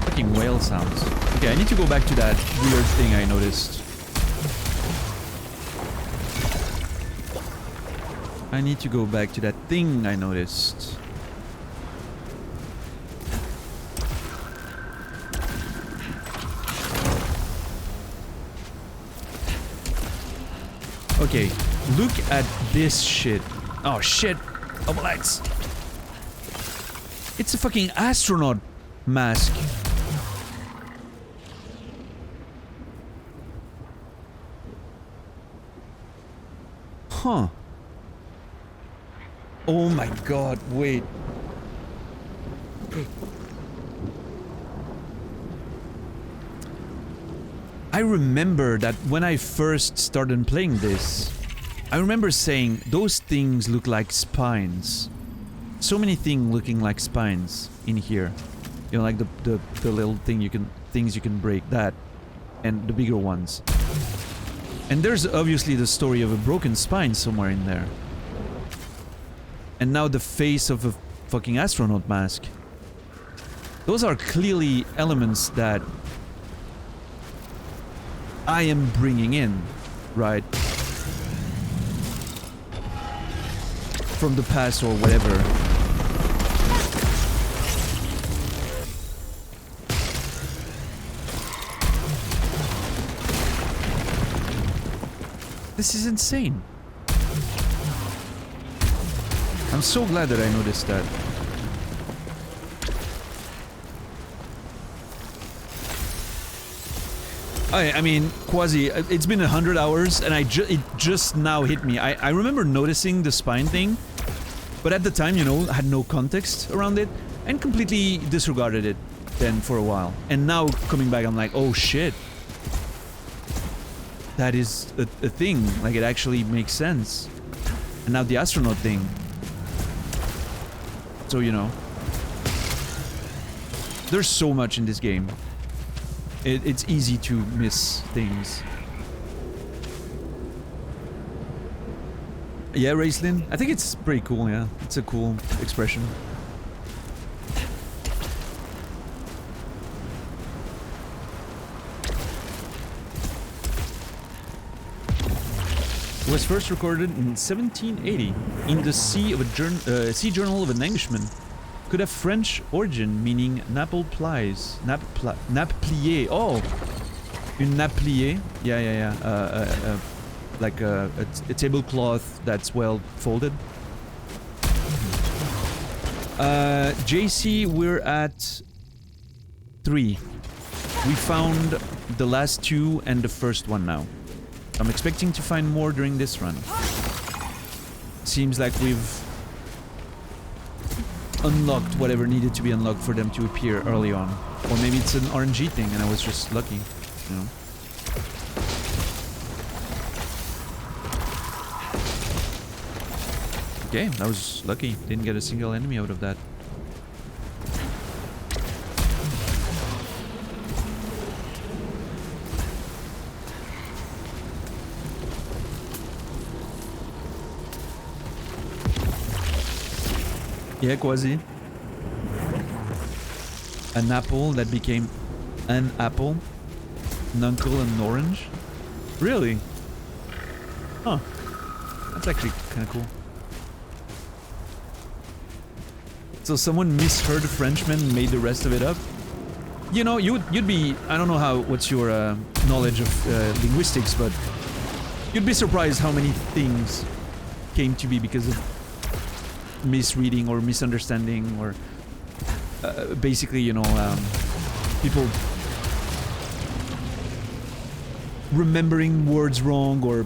Fucking whale sounds. Okay, I need to go back to that weird thing I noticed. I need to go back to that thing I noticed. Okay, look at this shit. Oh shit. Oh, lights. It's a fucking astronaut mask. Huh. Oh my god, wait. I remember that when I first started playing this, I remember saying those things look like spines. So many things looking like spines in here. You know, like the little things you can break, that, and the bigger ones. And there's obviously the story of a broken spine somewhere in there. And now the face of a fucking astronaut mask. Those are clearly elements that I am bringing in, right? From the past or whatever. This is insane. I'm so glad that I noticed that. I mean, Quasi, it's been 100 hours and it just now hit me. I remember noticing the spine thing, but at the time, you know, I had no context around it and completely disregarded it then for a while. And now coming back, I'm like, oh shit. That is a thing. Like, it actually makes sense. And now the astronaut thing. So, you know. There's so much in this game. It's easy to miss things. Yeah, Racelin? I think it's pretty cool, yeah. It's a cool expression. It was first recorded in 1780 in the Sea Journal of an Englishman. Could have French origin, meaning nappe plies. Nappe pliée. Oh! Une nappe pliée. Yeah. Like a tablecloth that's well folded. JC, we're at 3. We found the last 2 and the first one now. I'm expecting to find more during this run. Seems like we've unlocked whatever needed to be unlocked for them to appear early on. Or maybe it's an RNG thing and I was just lucky, you know. Okay, that was lucky. Didn't get a single enemy out of that. Yeah, Quasi. An apple that became an apple. An uncle and an orange. Really? Huh. That's actually kind of cool. So someone misheard Frenchman and made the rest of it up? You know, you'd be... I don't know what's your knowledge of linguistics, but... You'd be surprised how many things came to be because of misreading or misunderstanding or basically, you know, people remembering words wrong or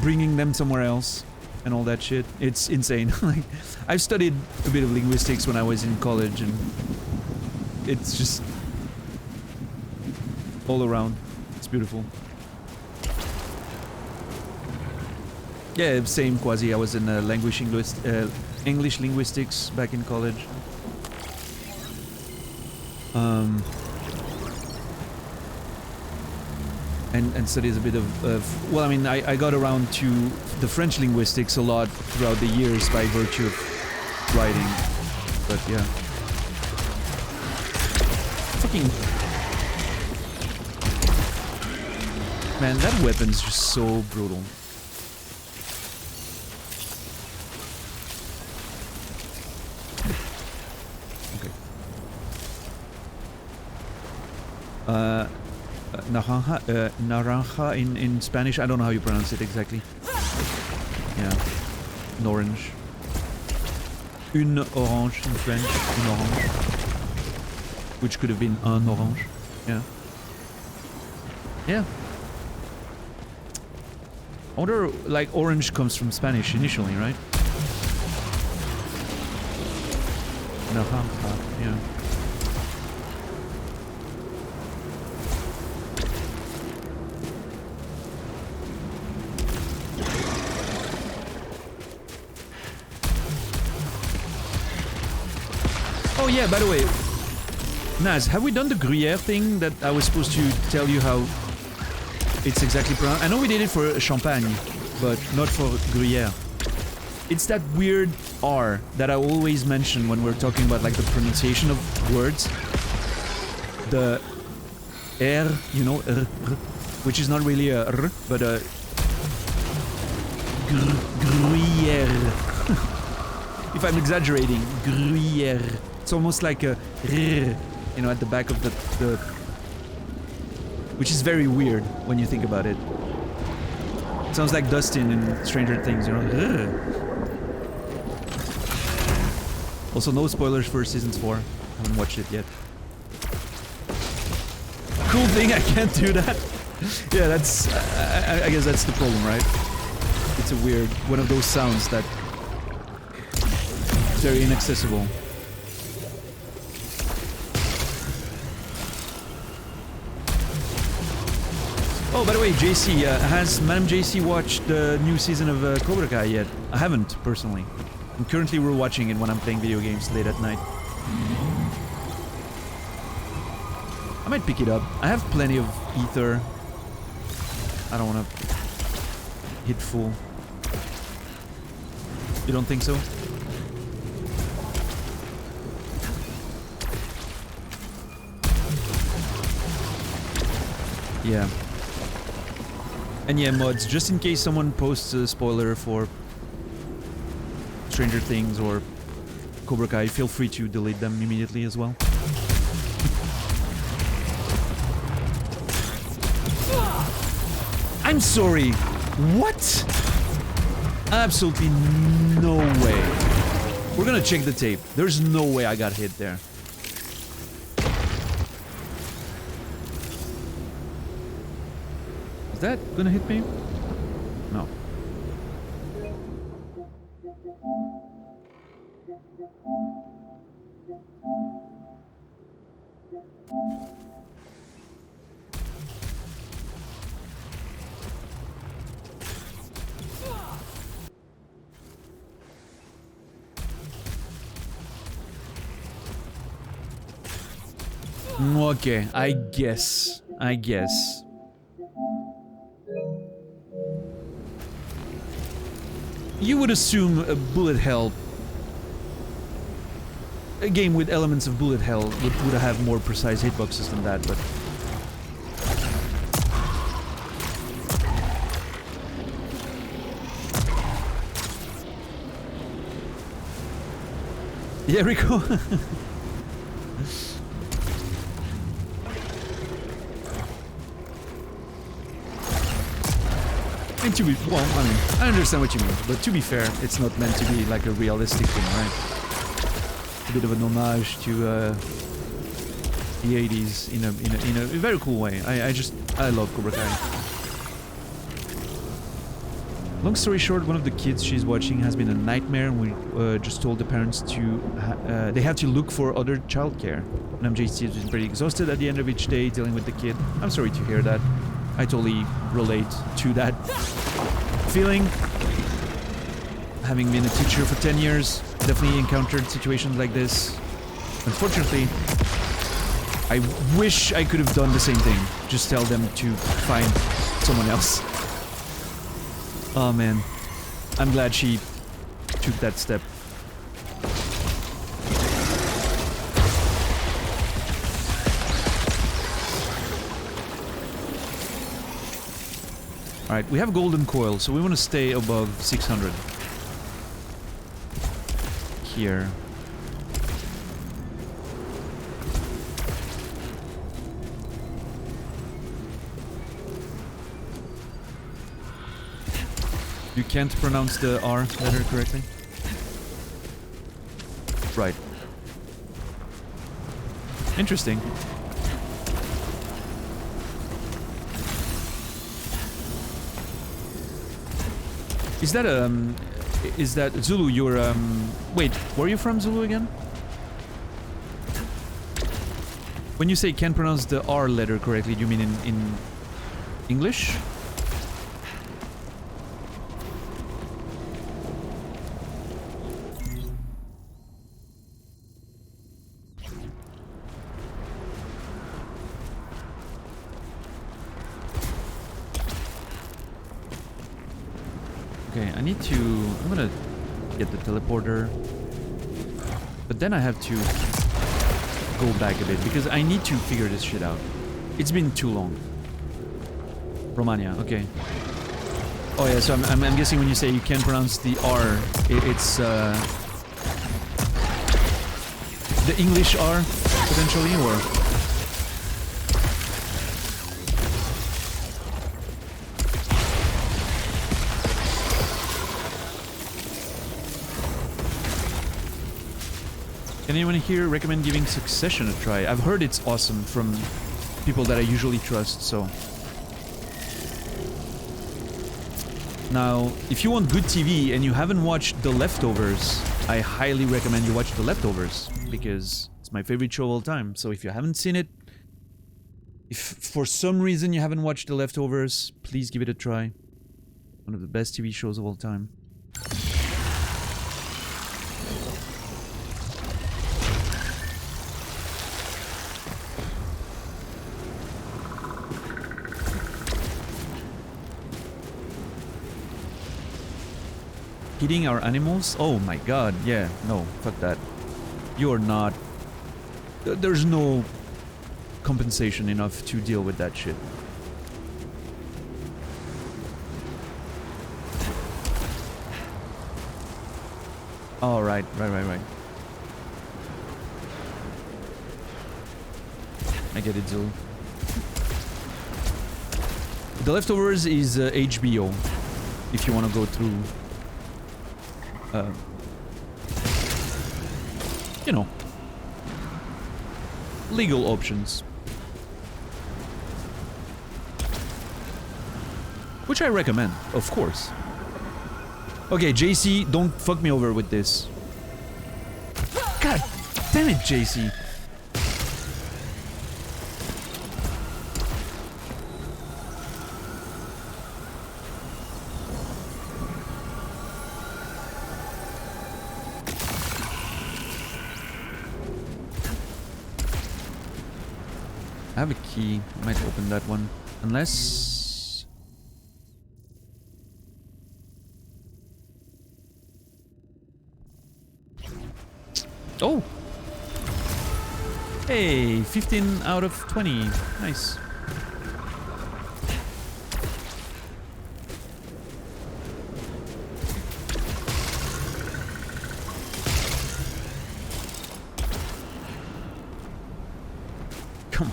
bringing them somewhere else and all that shit. It's insane. Like, I've studied a bit of linguistics when I was in college, and it's just all around. It's beautiful. Yeah, same Quasi. I was in English linguistics back in college. And studies a bit of well, I mean, I got around to the French linguistics a lot throughout the years by virtue of writing. But yeah. Fucking... Man, that weapon's just so brutal. Naranja in Spanish. I don't know how you pronounce it exactly. Yeah, an orange. Une orange in French. Une orange, which could have been un orange. Yeah. Yeah. I wonder, like, orange comes from Spanish initially, right? Naranja. Yeah. Oh yeah, by the way, Naz, have we done the Gruyere thing that I was supposed to tell you how it's exactly pronounced? I know we did it for Champagne, but not for Gruyere. It's that weird R that I always mention when we're talking about, like, the pronunciation of words. The R, you know, which is not really a R, but a Gruyere. If I'm exaggerating, Gruyere. It's almost like a R, you know, at the back of the which is very weird when you think about it. It sounds like Dustin in Stranger Things, you know. Also, no spoilers for Seasons 4. Haven't watched it yet. Cool thing, I can't do that. Yeah, that's... I guess that's the problem, right? It's a weird... one of those sounds that... is very inaccessible. Oh, by the way, JC, has Madame JC watched the new season of Cobra Kai yet? I haven't, personally. I'm currently rewatching it when I'm playing video games late at night. I might pick it up. I have plenty of ether. I don't want to hit full. You don't think so? Yeah. And yeah, mods, just in case someone posts a spoiler for Stranger Things or Cobra Kai, feel free to delete them immediately as well. I'm sorry. What? Absolutely no way. We're gonna check the tape. There's no way I got hit there. Is that gonna hit me? No. Okay, I guess. You would assume a bullet hell... a game with elements of bullet hell would have more precise hitboxes than that, but... Yeah, Rico? And to be... well, I mean, I understand what you mean, but to be fair, it's not meant to be like a realistic thing, right? It's a bit of an homage to the 80s in a very cool way. I love Cobra Kai. Long story short, one of the kids she's watching has been a nightmare, and we just told the parents to they have to look for other childcare. And MJC has been pretty exhausted at the end of each day dealing with the kid. I'm sorry to hear that. I totally relate to that feeling. Having been a teacher for 10 years, definitely encountered situations like this. Unfortunately, I wish I could have done the same thing. Just tell them to find someone else. Oh man, I'm glad she took that step. Alright, we have a golden coil, so we want to stay above 600. Here. You can't pronounce the R letter correctly? Right. Interesting. Is that Zulu, you're wait, where are you from, Zulu, again? When you say can't pronounce the R letter correctly, do you mean in English? Okay, I'm gonna get the teleporter, but then I have to go back a bit because I need to figure this shit out. It's been too long. Romania, okay. Oh yeah, so I'm guessing when you say you can't pronounce the R, it's the English R, potentially, or... Can anyone here recommend giving Succession a try? I've heard it's awesome from people that I usually trust, so... Now, if you want good TV and you haven't watched The Leftovers, I highly recommend you watch The Leftovers, because it's my favorite show of all time. So if you haven't seen it, if for some reason you haven't watched The Leftovers, please give it a try. One of the best TV shows of all time. Eating our animals? Oh my god, yeah, no, fuck that. You're not... There's no compensation enough to deal with that shit. Oh, right. I get it, Zul. The Leftovers is HBO, if you want to go through... you know, legal options. Which I recommend, of course. Okay, JC, don't fuck me over with this. God damn it, JC. I have a key. I might open that one. Unless... Oh! Hey! 15 out of 20. Nice. Come on.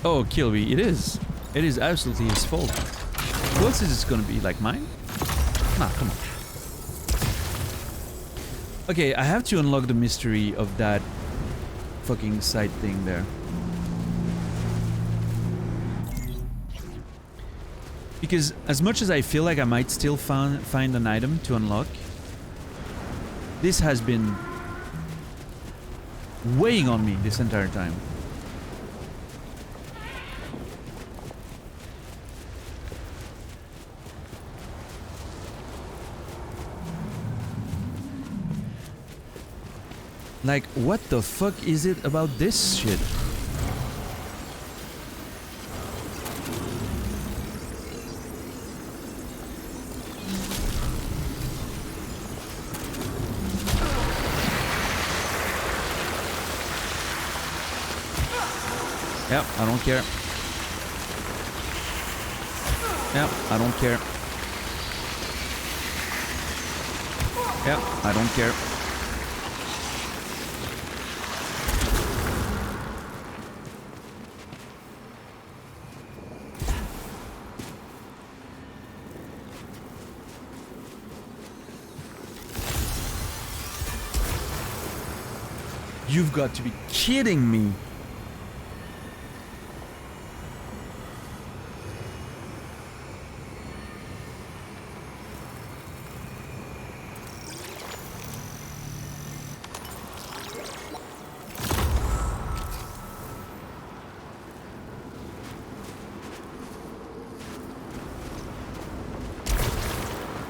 Oh, Kilby, it is. It is absolutely his fault. Who else is it gonna be? Like mine? Nah, come on. Okay, I have to unlock the mystery of that fucking side thing there. Because as much as I feel like I might still find an item to unlock, this has been weighing on me this entire time. Like, what the fuck is it about this shit? Yep, I don't care. Yep, I don't care. Yep, I don't care. You've got to be kidding me.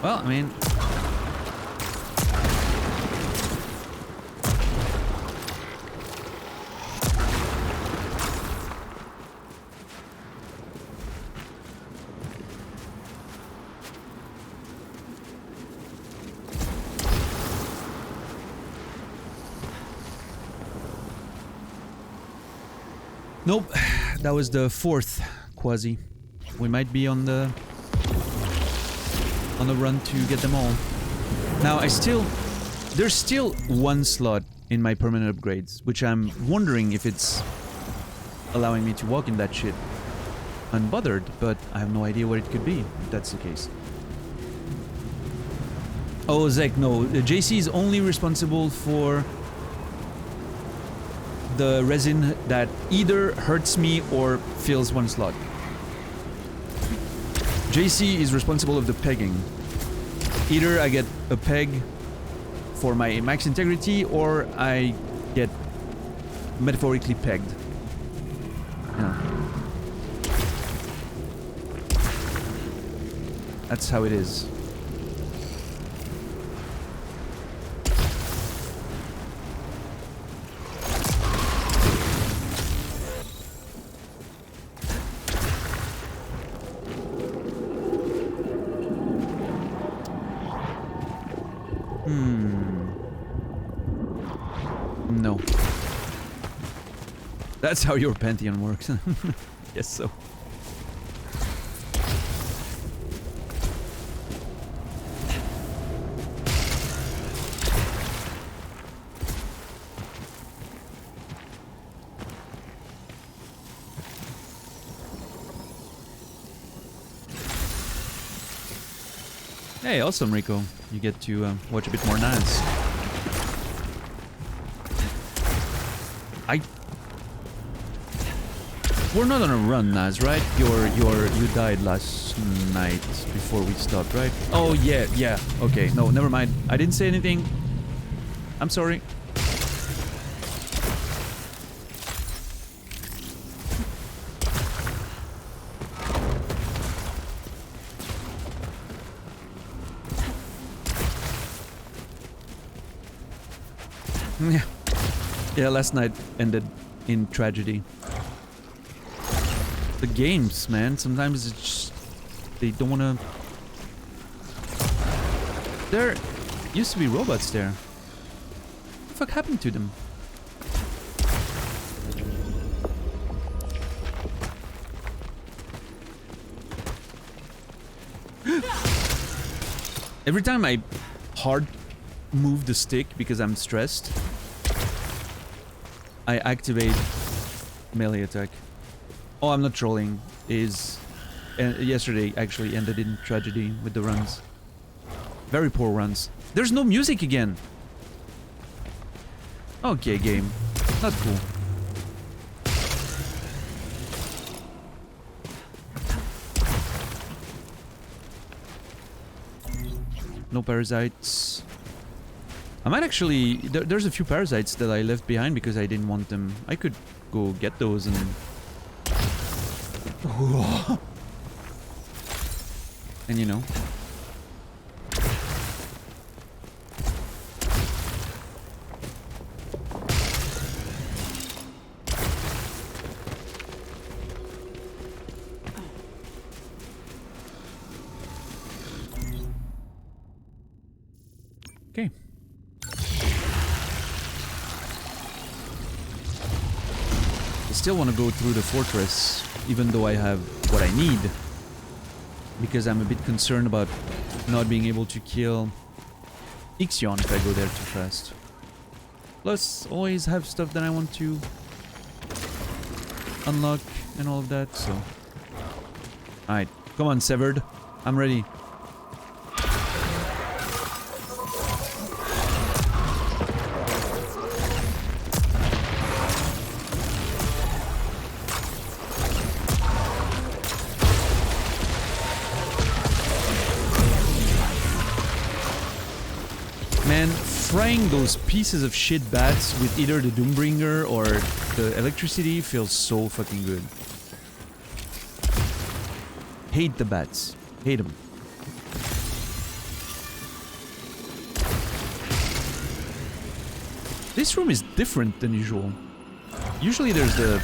Well, I mean... Nope, that was the fourth quasi. We might be on the run to get them all. Now there's still one slot in my permanent upgrades, which I'm wondering if it's allowing me to walk in that shit unbothered, but I have no idea what it could be, if that's the case. Oh, Zek, no, JC is only responsible for the resin that either hurts me or fills one slot. JC is responsible of the pegging. Either I get a peg for my max integrity or I get metaphorically pegged. Yeah. That's how it is. No. That's how your Pantheon works. Yes, so. Hey, awesome, Rico. You get to watch a bit more Nas. We're not on a run, Naz, right? You died last night before we stopped, right? Oh yeah. Okay, no, never mind. I didn't say anything. I'm sorry. Yeah, last night ended in tragedy. The games, man, sometimes it's just... they don't wanna... There used to be robots there. What the fuck happened to them? Every time I hard move the stick because I'm stressed, I activate melee attack. Oh, I'm not trolling. Is yesterday actually ended in tragedy with the runs. Very poor runs. There's no music again. Okay, game. Not cool. No parasites. I might actually... there's a few parasites that I left behind because I didn't want them. I could go get those and... and you know... Okay. I still want to go through the fortress, even though I have what I need. Because I'm a bit concerned about not being able to kill Ixion if I go there too fast. Plus, always have stuff that I want to unlock and all of that, so... Alright, come on, Severed. I'm ready. Man, frying those pieces of shit bats with either the Doombringer or the electricity feels so fucking good. Hate the bats. Hate them. This room is different than usual. Usually there's the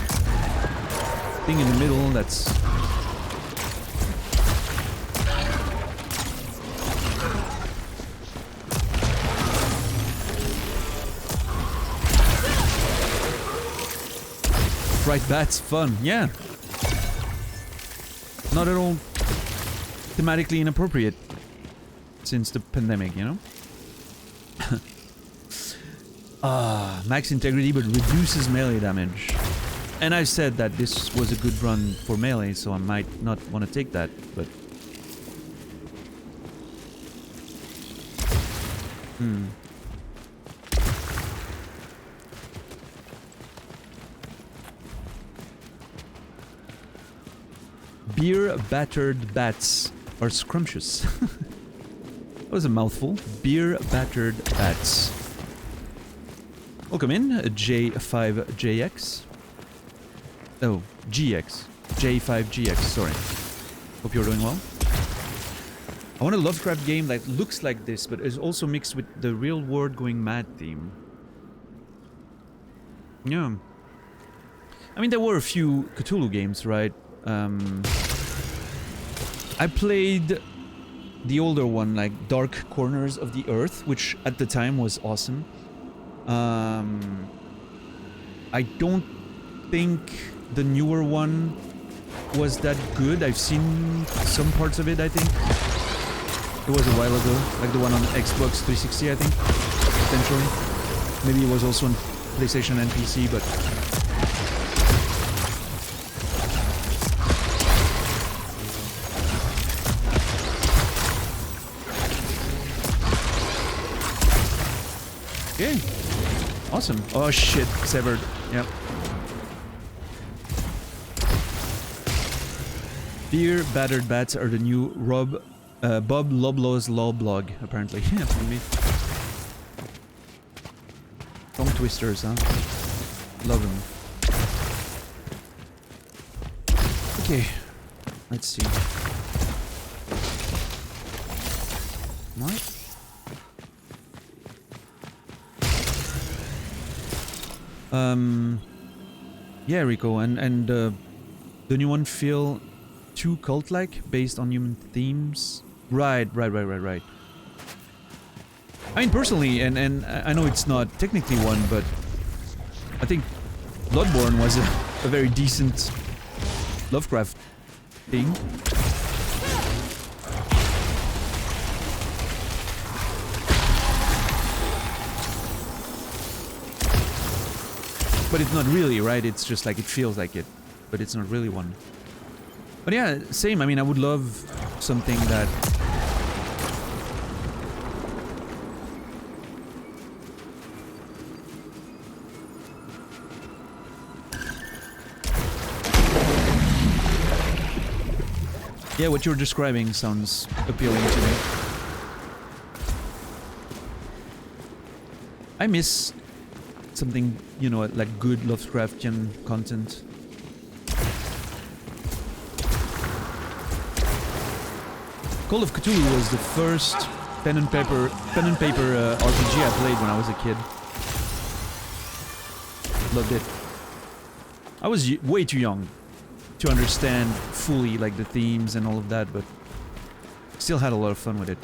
thing in the middle that's... Fright bats, fun, yeah. Not at all thematically inappropriate since the pandemic, you know? Max integrity but reduces melee damage. And I said that this was a good run for melee, so I might not want to take that, but... Beer-battered bats are scrumptious. That was a mouthful. Beer-battered bats. Welcome in, J5JX. Oh, GX. J5GX, sorry. Hope you're doing well. I want a Lovecraft game that looks like this, but is also mixed with the real world going mad theme. Yeah. I mean, there were a few Cthulhu games, right? I played the older one, like Dark Corners of the Earth, which at the time was awesome. I don't think the newer one was that good. I've seen some parts of it, I think. It was a while ago, like the one on Xbox 360, I think, potentially. Maybe it was also on PlayStation and PC, but... Okay. Awesome. Oh shit, Severed. Yep. Beer battered bats are the new Bob Loblaw's law blog, apparently. Yeah, maybe. Tongue twisters, huh? Love them. Okay. Let's see. What? Yeah, Rico, and the new one feel too cult-like, based on human themes? Right. I mean, personally, and I know it's not technically one, but I think Bloodborne was a very decent Lovecraft thing. But it's not really, right? It's just like, it feels like it. but it's not really one. But yeah, same. I mean, I would love something that... Yeah, what you're describing sounds appealing to me. I miss something, you know, like good Lovecraftian content. Call of Cthulhu was the first pen and paper RPG I played when I was a kid. Loved it. I was way too young to understand fully like the themes and all of that, but still had a lot of fun with it.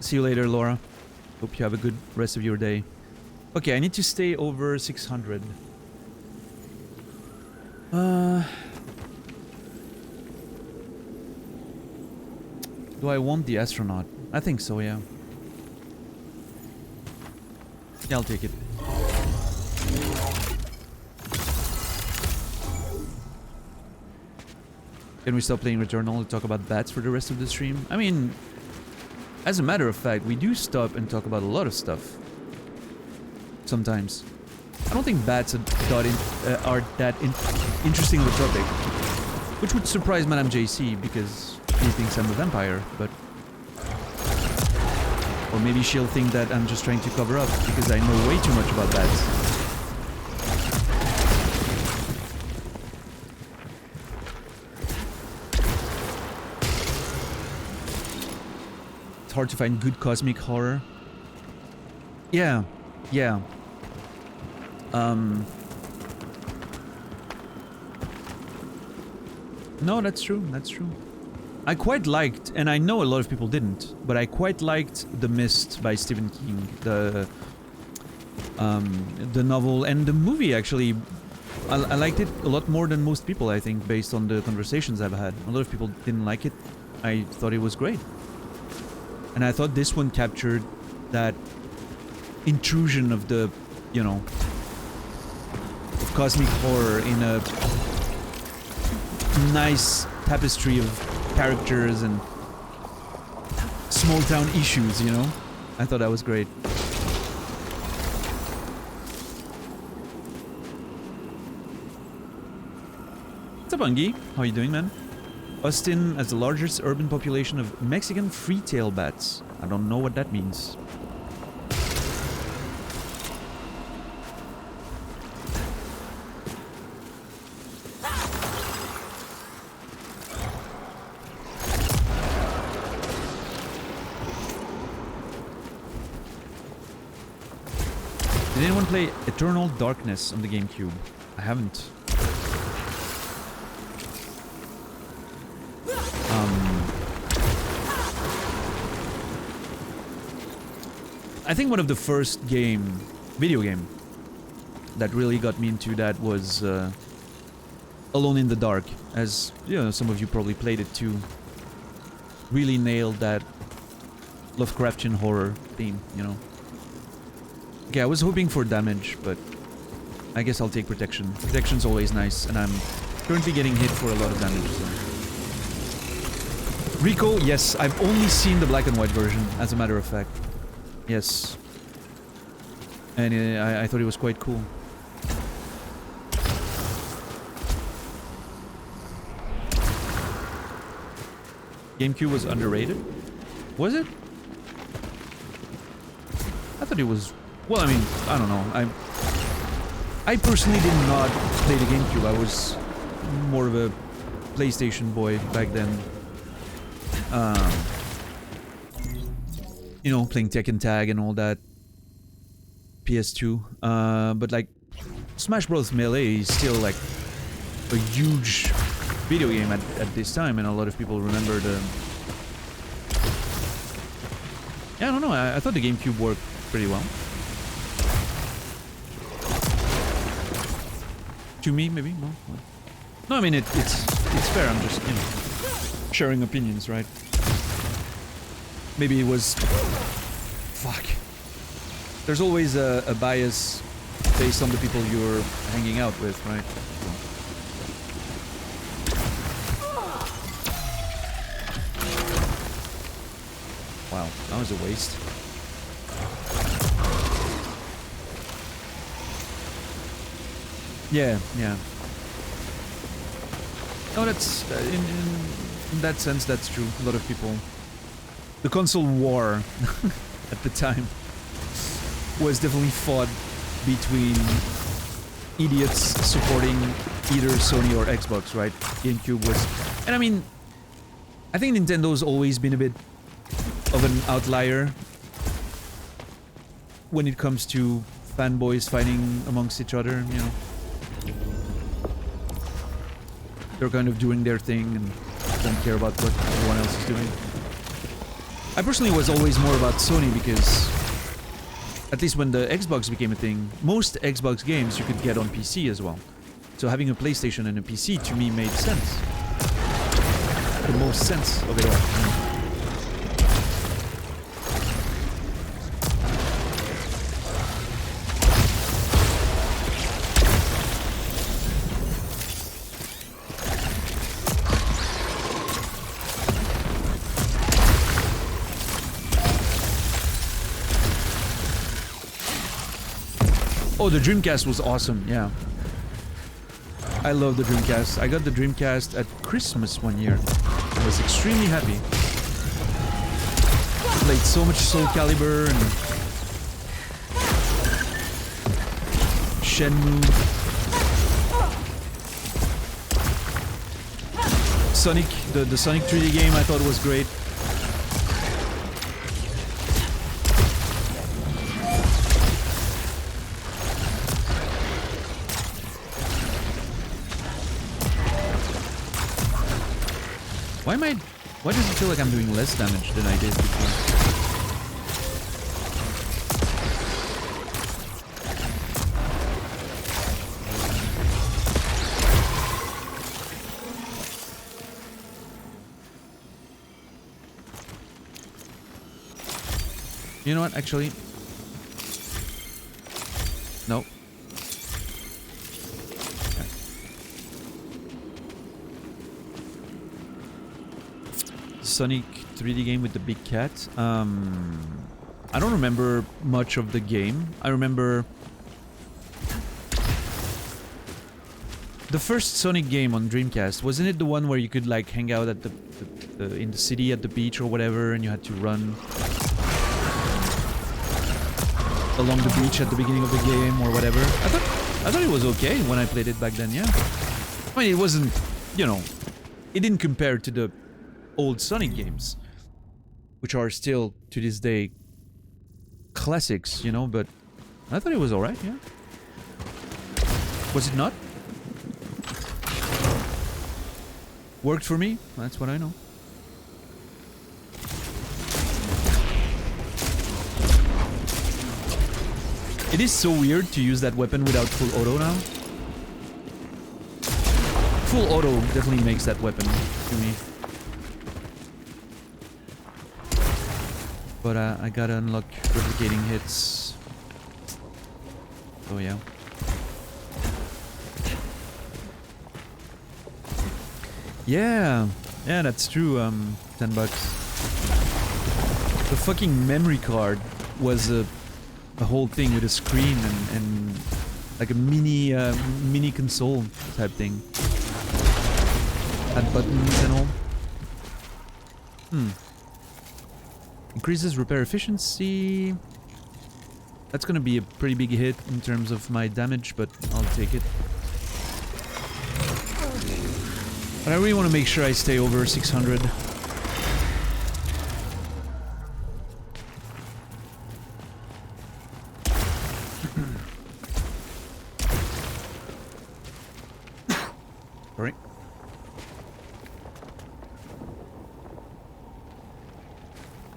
See you later, Laura. Hope you have a good rest of your day. Okay, I need to stay over 600. Do I want the astronaut? I think so, yeah. Yeah, I'll take it. Can we stop playing Returnal and talk about bats for the rest of the stream? I mean, as a matter of fact, we do stop and talk about a lot of stuff. Sometimes. I don't think bats are that interesting of a topic. Which would surprise Madame JC, because she thinks I'm a vampire, but... Or maybe she'll think that I'm just trying to cover up, because I know way too much about bats. It's hard to find good cosmic horror. Yeah, yeah. No, that's true, that's true. I quite liked, and I know a lot of people didn't, but I quite liked The Mist by Stephen King, the novel and the movie. Actually, I liked it a lot more than most people, I think, based on the conversations I've had. A lot of people didn't like it. I thought it was great, and I thought this one captured that intrusion of the, you know, of cosmic horror in a nice tapestry of characters and small town issues, you know? I thought that was great. What's up, Ungi? How are you doing, man? Austin has the largest urban population of Mexican free-tail bats. I don't know what that means. Did anyone play Eternal Darkness on the GameCube? I haven't. I think one of the first video game that really got me into that was Alone in the Dark, as you know, some of you probably played it too. Really nailed that Lovecraftian horror theme, you know. Okay, I was hoping for damage, but I guess I'll take protection. Protection's always nice, and I'm currently getting hit for a lot of damage. So. Rico, yes, I've only seen the black and white version, as a matter of fact. Yes. And I thought it was quite cool. GameCube was underrated? Was it? I thought it was... Well, I mean, I don't know. I personally did not play the GameCube. I was more of a PlayStation boy back then. You know, playing Tekken Tag and all that. PS2. But like, Smash Bros. Melee is still like a huge video game at this time, and a lot of people remember the... Yeah, I don't know. I thought the GameCube worked pretty well. To me, maybe? No? No, I mean, it's fair. I'm just, you know, sharing opinions, right? Maybe it was... Fuck. There's always a bias based on the people you're hanging out with, right? Wow, that was a waste. Yeah, yeah. No, that's in that sense that's true. A lot of people. The console war at the time was definitely fought between idiots supporting either Sony or Xbox, right? GameCube was, and I mean, I think Nintendo's always been a bit of an outlier when it comes to fanboys fighting amongst each other, you know. They're kind of doing their thing and don't care about what everyone else is doing. I personally was always more about Sony because, at least when the Xbox became a thing, most Xbox games you could get on PC as well. So having a PlayStation and a PC to me made sense. The most sense of it all. You know? Oh, the Dreamcast was awesome, yeah. I love the Dreamcast. I got the Dreamcast at Christmas one year. I was extremely happy. Played so much Soul Calibur and Shenmue. Sonic, the Sonic 3D game I thought was great. Why does it feel like I'm doing less damage than I did before? You know what, actually? No. Sonic 3D game with the big cat. I don't remember much of the game. I remember the first Sonic game on Dreamcast. Wasn't it the one where you could like hang out at the in the city at the beach or whatever, and you had to run along the beach at the beginning of the game or whatever? I thought it was okay when I played it back then. Yeah, I mean it wasn't, you know, it didn't compare to the old Sonic games, which are still to this day classics, you know, but I thought it was alright, yeah. Was it not? Worked for me, that's what I know. It is so weird to use that weapon without full auto now. Full auto definitely makes that weapon to me. But I gotta unlock replicating hits. Oh yeah. Yeah, that's true. $10. The fucking memory card was a whole thing with a screen and like a mini console type thing. Had buttons and all. Increases repair efficiency. That's gonna be a pretty big hit in terms of my damage, but I'll take it. But I really want to make sure I stay over 600. Sorry.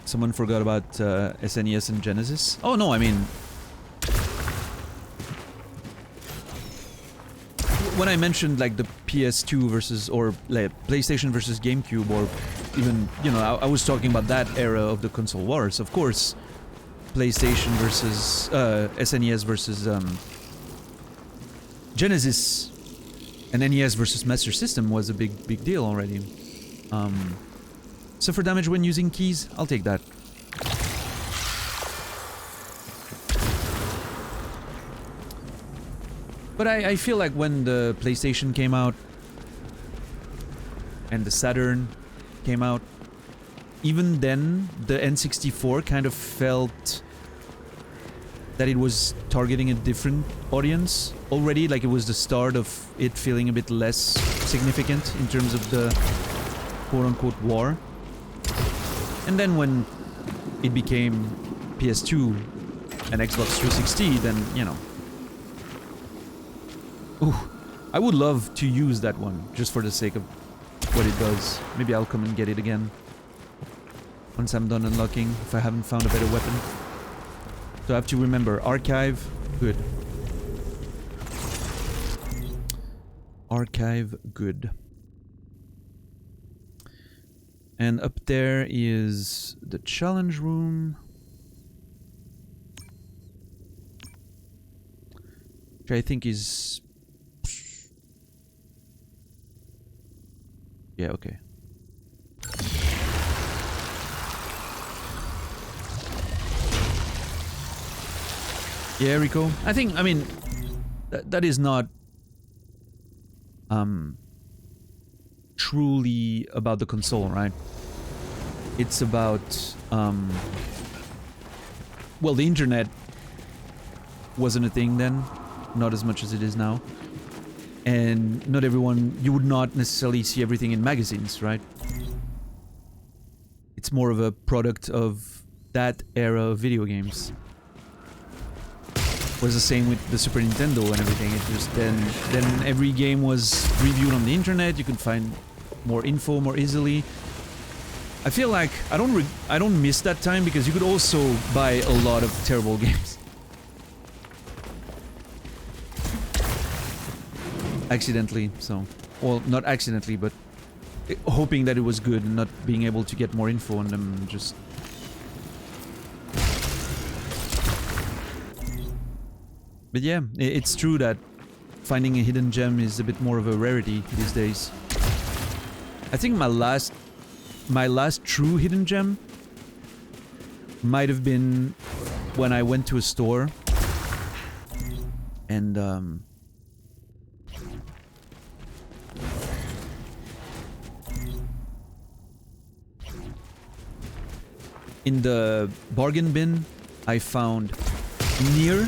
Someone forgot about SNES and Genesis. Oh no, I mean, when I mentioned like the PS2 versus or like PlayStation versus GameCube, or even, you know, I was talking about that era of the console wars. Of course, PlayStation versus SNES versus Genesis and NES versus Master System was a big deal already. Suffer damage when using keys? I'll take that. But I feel like when the PlayStation came out and the Saturn came out, even then the N64 kind of felt that it was targeting a different audience already, like it was the start of it feeling a bit less significant in terms of the quote-unquote war. And then when it became PS2 and Xbox 360, then, you know. Ooh, I would love to use that one, just for the sake of what it does. Maybe I'll come and get it again once I'm done unlocking, if I haven't found a better weapon. So I have to remember, archive, good. Archive, good. And up there is the challenge room. Which I think is... Yeah, okay. Yeah, Rico. I mean, that is not truly about the console, right? It's about well, the internet wasn't a thing then, not as much as it is now. And not everyone, you would not necessarily see everything in magazines, right? It's more of a product of that era of video games. It was the same with the Super Nintendo and everything. It just then every game was reviewed on the internet. You could find more info more easily. I feel like I don't miss that time because you could also buy a lot of terrible games. Accidentally, so... Well, not accidentally, but hoping that it was good and not being able to get more info on them, just... But yeah, it's true that finding a hidden gem is a bit more of a rarity these days. I think my last true hidden gem might have been when I went to a store and in the bargain bin I found Nier,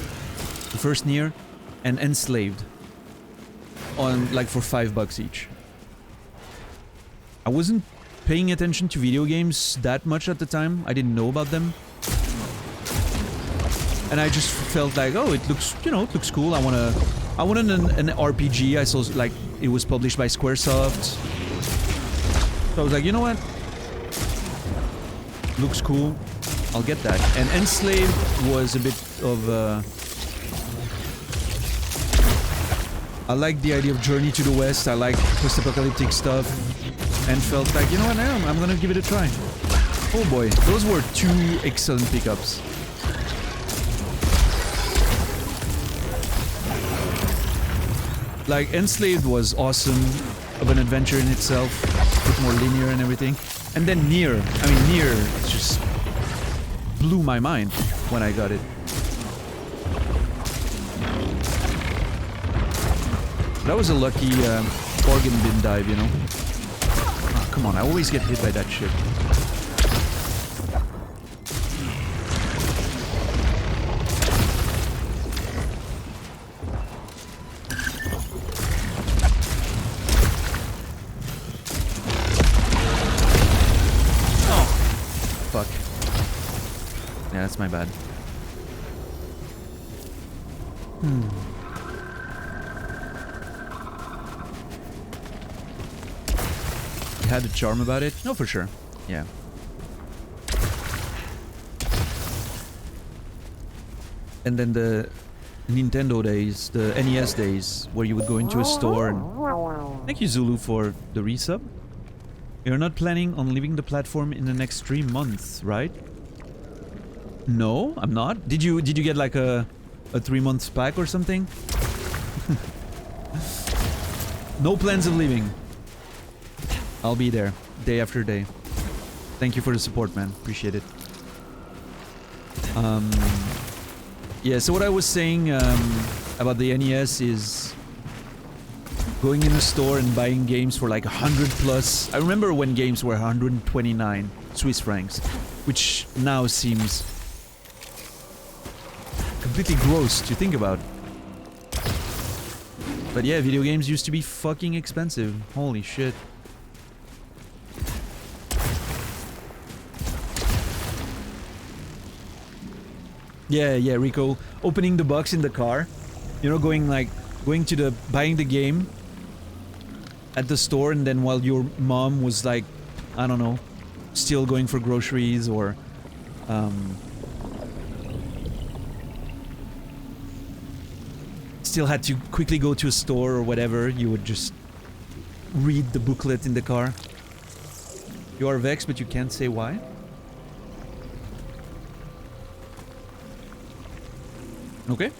the first Nier, and Enslaved on like for $5 each. I wasn't paying attention to video games that much at the time. I didn't know about them. And I just felt like, oh, it looks, you know, it looks cool. I wanted an RPG. I saw like it was published by Squaresoft. So I was like, you know what? Looks cool. I'll get that. And Enslaved was a bit of I like the idea of Journey to the West. I like post-apocalyptic stuff. And felt like, you know what, I'm gonna give it a try. Oh boy, those were two excellent pickups. Like, Enslaved was awesome, of an adventure in itself, a bit more linear and everything. And then Nier, Nier just blew my mind when I got it. That was a lucky bargain bin dive, you know. Oh, come on, I always get hit by that shit. Oh, fuck. Yeah, that's my bad. Had a charm about it? No, for sure. Yeah. And then the Nintendo days, the NES days, where you would go into a store and... Thank you, Zulu, for the resub. You're not planning on leaving the platform in the next 3 months, right? No, I'm not. Did you get like a 3 months pack or something? No plans of leaving. I'll be there day after day. Thank you for the support, man. Appreciate it. Yeah, so what I was saying about the NES is going in a store and buying games for like 100 plus. I remember when games were 129 Swiss francs, which now seems completely gross to think about. But yeah, video games used to be fucking expensive. Holy shit. Yeah, Rico. Opening the box in the car. You know, going to the, buying the game at the store, and then while your mom was like, I don't know, still going for groceries or, still had to quickly go to a store or whatever, you would just read the booklet in the car. You are vexed, but you can't say why? Okay.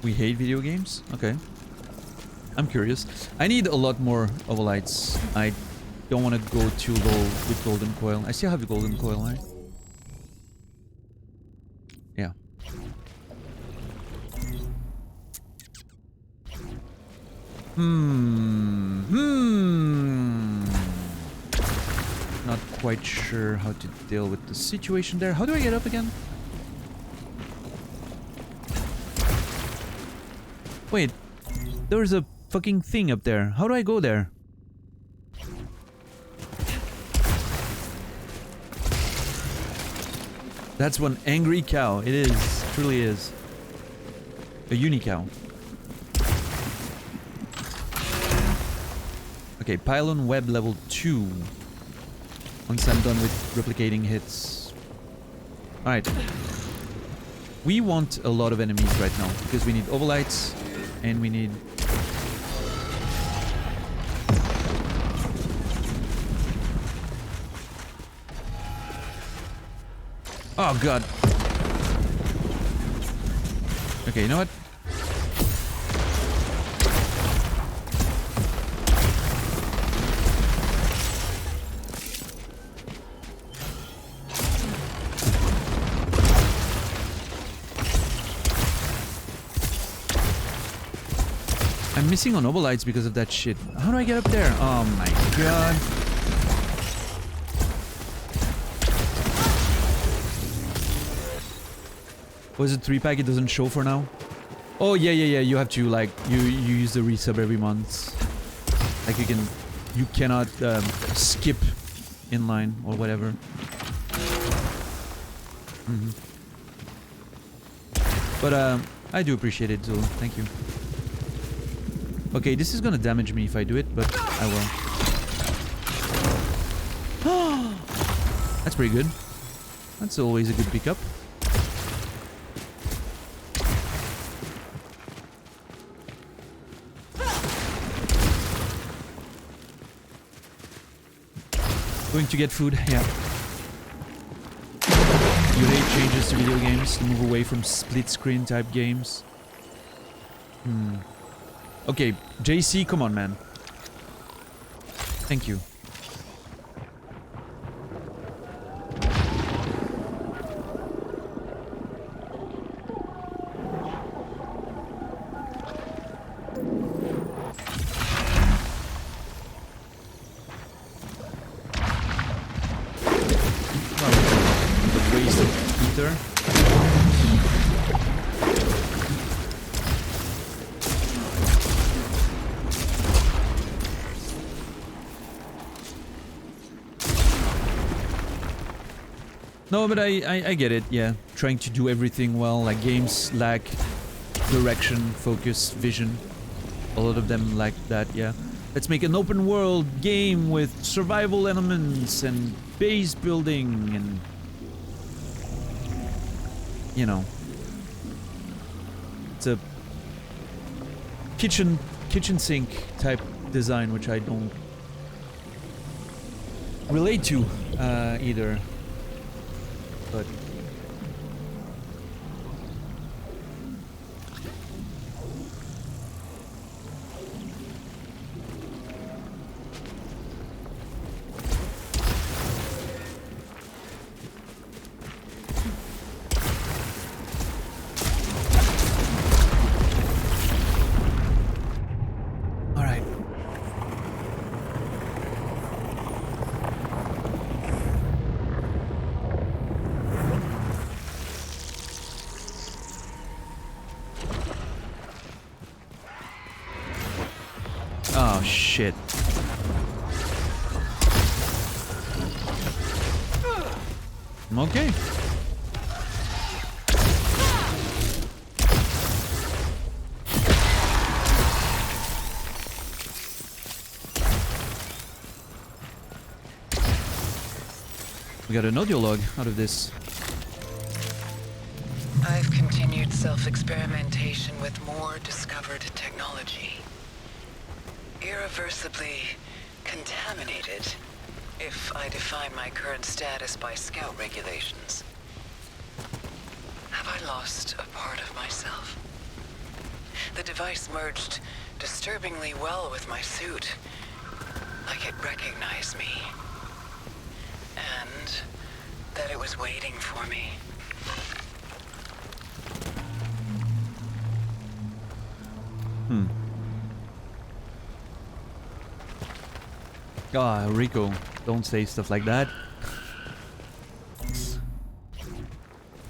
We hate video games? Okay. I'm curious. I need a lot more ovalites. I don't want to go too low with golden coil. I still have the golden coil, right? Yeah. Not quite sure how to deal with the situation there. How do I get up again? Wait, there's a fucking thing up there. How do I go there? That's one angry cow. It is. Truly is. A uni-cow. Okay, pylon web level 2. Once I'm done with replicating hits. Alright. We want a lot of enemies right now, because we need ovalites, and we need... Oh god. Okay, you know what? I'm missing on ovalites because of that shit. How do I get up there? Oh my god. Was it 3-pack? It doesn't show for now. Oh yeah. You have to like you use the resub every month. Like you cannot skip inline or whatever. But I do appreciate it, so thank you. Okay, this is gonna damage me if I do it, but I will. That's pretty good. That's always a good pickup. Going to get food, yeah. You hate changes to video games, to move away from split screen type games. Okay, JC, come on, man. Thank you. No, but I get it, yeah. Trying to do everything well, like games lack direction, focus, vision. A lot of them lack that, yeah. Let's make an open world game with survival elements and base building and... You know. It's a kitchen sink type design, which I don't relate to either. But oh shit. Okay. We got an audio log out of this. I've continued self-experimentation with more discovered technology. Irreversibly contaminated, if I define my current status by scout regulations. Have I lost a part of myself? The device merged disturbingly well with my suit, like it recognized me. And that it was waiting for me. Ah, Rico, don't say stuff like that.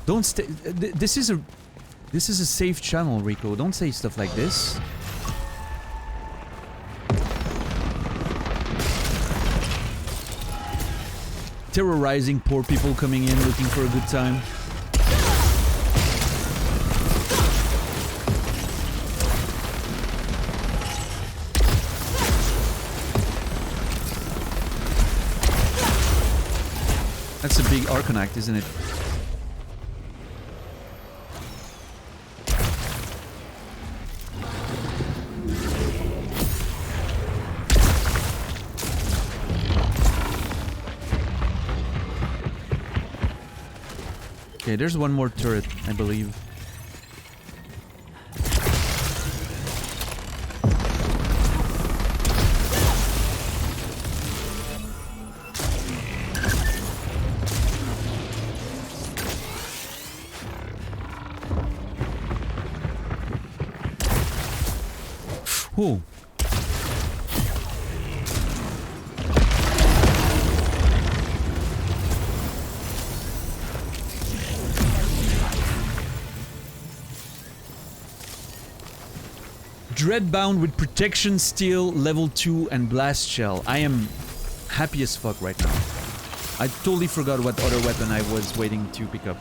Don't stay. This is a safe channel, Rico. Don't say stuff like this. Terrorizing poor people coming in looking for a good time. That's a big Arcanact, isn't it? Okay, there's one more turret, I believe. Ooh. Dreadbound with protection, steel, level 2 and blast shell. I am happy as fuck right now. I totally forgot what other weapon I was waiting to pick up.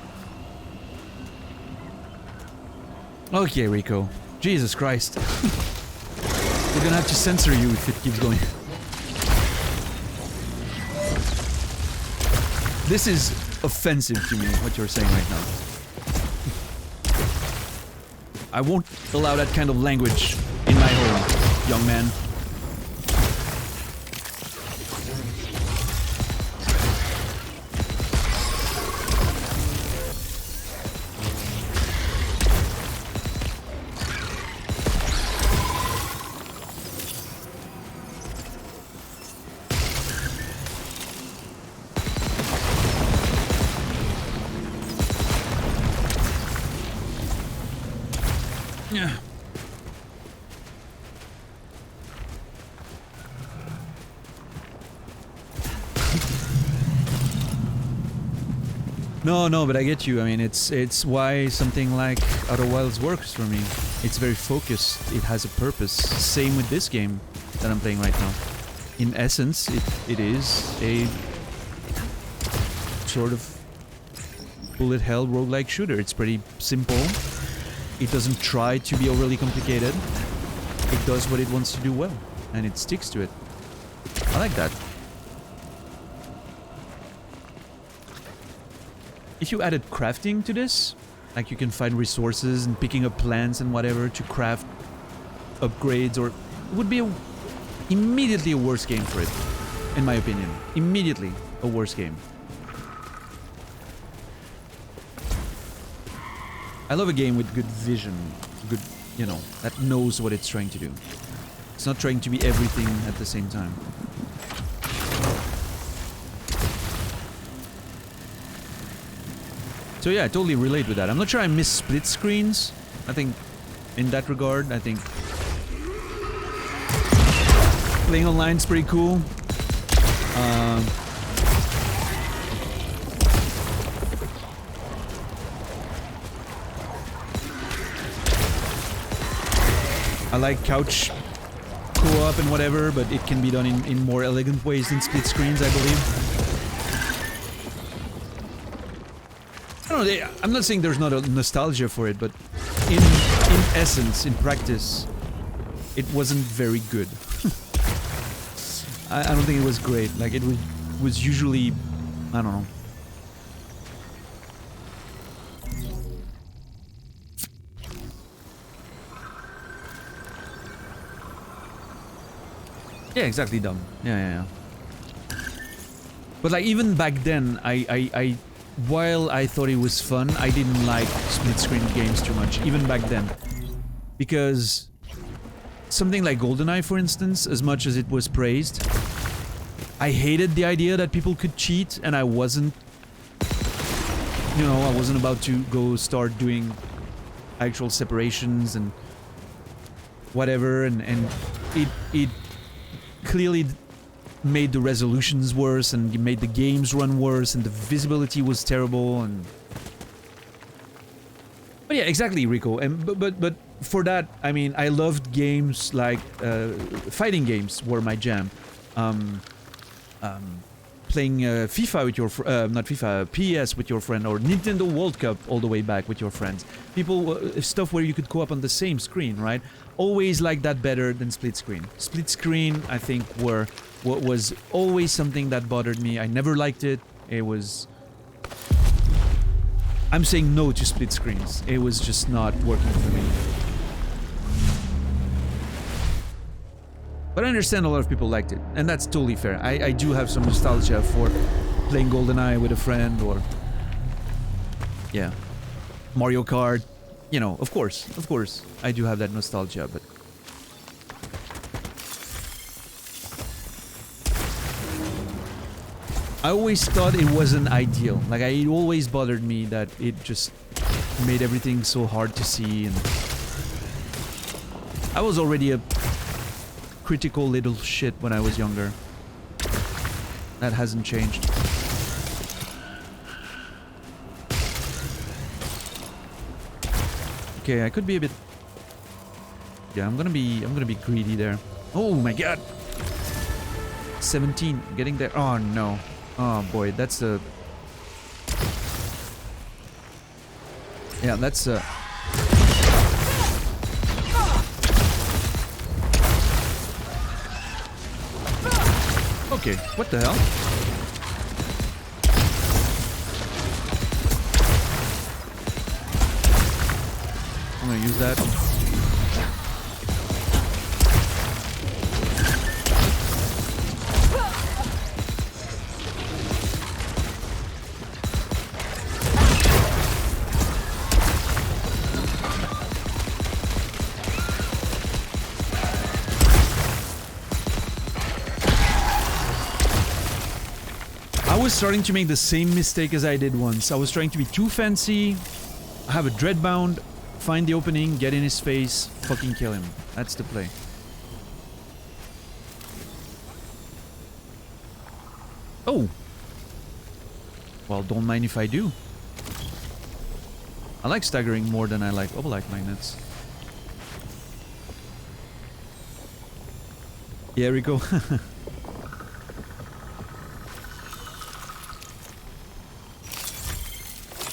Okay, Rico. Jesus Christ. We're gonna have to censor you if it keeps going. This is offensive to me, what you're saying right now. I won't allow that kind of language in my home, young man. Yeah. No, but I get you. I mean, it's why something like Outer Wilds works for me. It's very focused. It has a purpose. Same with this game that I'm playing right now. In essence, it is a sort of bullet hell roguelike shooter. It's pretty simple. It doesn't try to be overly complicated. It does what it wants to do well, and it sticks to it. I like that. If you added crafting to this, like you can find resources and picking up plants and whatever to craft upgrades, or it would be immediately a worse game for it, in my opinion. Immediately a worse game. I love a game with good vision, good, you know, that knows what it's trying to do. It's not trying to be everything at the same time. So yeah, I totally relate with that. I'm not sure I miss split screens. I think in that regard, I think playing online is pretty cool. I like couch co-op and whatever, but it can be done in more elegant ways than split screens, I believe. I don't know, I'm not saying there's not a nostalgia for it, but in essence, in practice, it wasn't very good. I don't think it was great. Like, it was usually, I don't know. Yeah, exactly, dumb. Yeah. But like, even back then, I while I thought it was fun, I didn't like split screen games too much, even back then. Because something like GoldenEye, for instance, as much as it was praised, I hated the idea that people could cheat, and I wasn't, you know, I wasn't about to go start doing actual separations and whatever, and it clearly made the resolutions worse, and it made the games run worse, and the visibility was terrible, and... But yeah, exactly, Rico. And but for that, I mean, I loved games like fighting games were my jam. Playing FIFA with your not FIFA, PS with your friend, or Nintendo World Cup all the way back with your friends. Stuff where you could co-op on the same screen, right? Always like that better than split screen. Split screen, I think, was always something that bothered me. I never liked it. It was... I'm saying no to split screens. It was just not working for me. But I understand a lot of people liked it, and that's totally fair. I do have some nostalgia for playing GoldenEye with a friend, or... yeah. Mario Kart. You know, of course, I do have that nostalgia, but... I always thought it wasn't ideal. Like, it always bothered me that it just made everything so hard to see, and... I was already a critical little shit when I was younger. That hasn't changed. Okay, I could be a bit... yeah, I'm gonna be greedy there. Oh my god! 17, getting there. Oh no. Oh boy, that's a... yeah, that's a... okay, what the hell? I'm gonna use that. I was starting to make the same mistake as I did once. I was trying to be too fancy, have a dreadbound, find the opening, get in his face, fucking kill him. That's the play. Oh! Well, don't mind if I do. I like staggering more than I like obelite magnets. Yeah, Rico.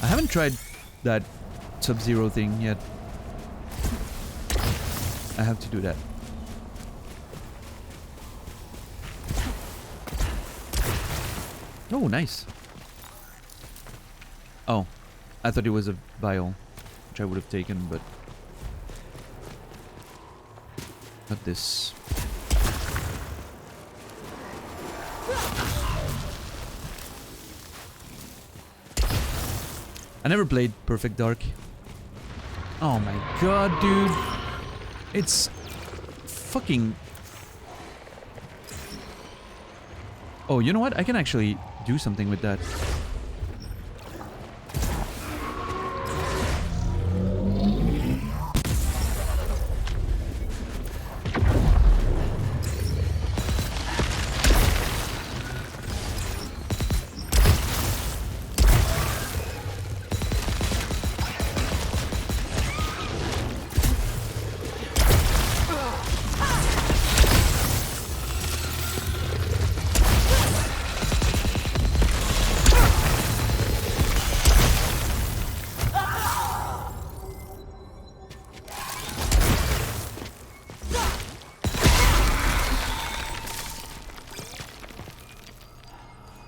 I haven't tried that Sub-Zero thing yet. I have to do that. Oh, nice. Oh, I thought it was a vial, which I would have taken, but... Not this. I never played Perfect Dark. Oh my god, dude. It's fucking... Oh, you know what? I can actually do something with that.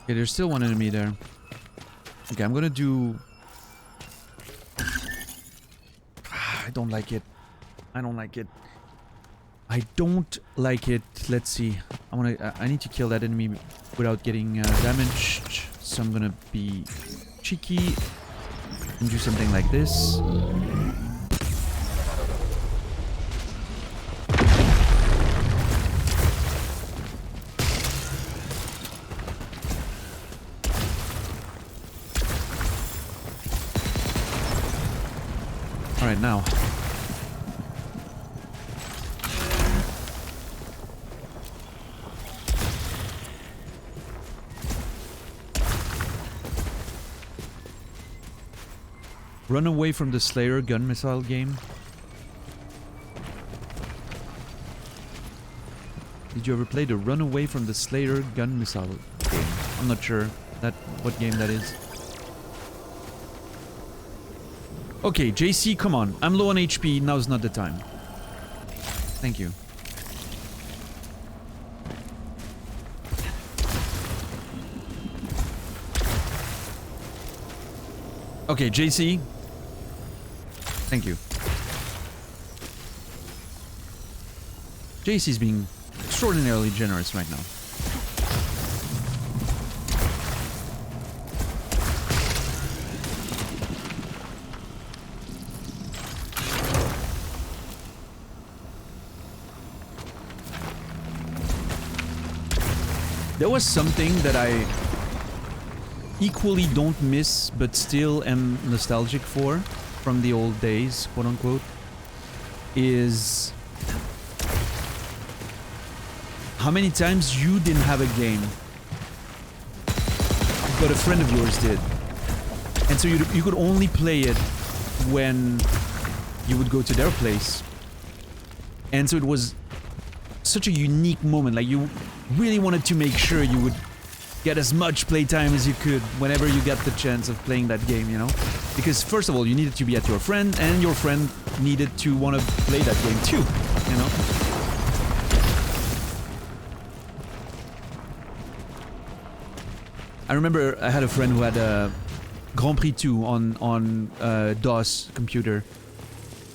Okay, there's still one enemy there. Okay, I'm gonna do... I don't like it. I don't like it. I don't like it. Let's see. I need to kill that enemy without getting damaged. So I'm gonna be cheeky and do something like this. Alright, now. Run away from the Slayer gun missile game. Did you ever play the Run Away from the Slayer gun missile game? I'm not sure what game that is. Okay, JC, come on. I'm low on HP. Now's not the time. Thank you. Okay, JC. Thank you. JC's being extraordinarily generous right now. There was something that I equally don't miss, but still am nostalgic for from the old days, quote unquote, is how many times you didn't have a game, but a friend of yours did. And so you could only play it when you would go to their place. And so it was such a unique moment. Like, you really wanted to make sure you would get as much playtime as you could whenever you get the chance of playing that game, you know? Because first of all, you needed to be at your friend, and your friend needed to want to play that game too, you know? I remember I had a friend who had a Grand Prix 2 on DOS computer,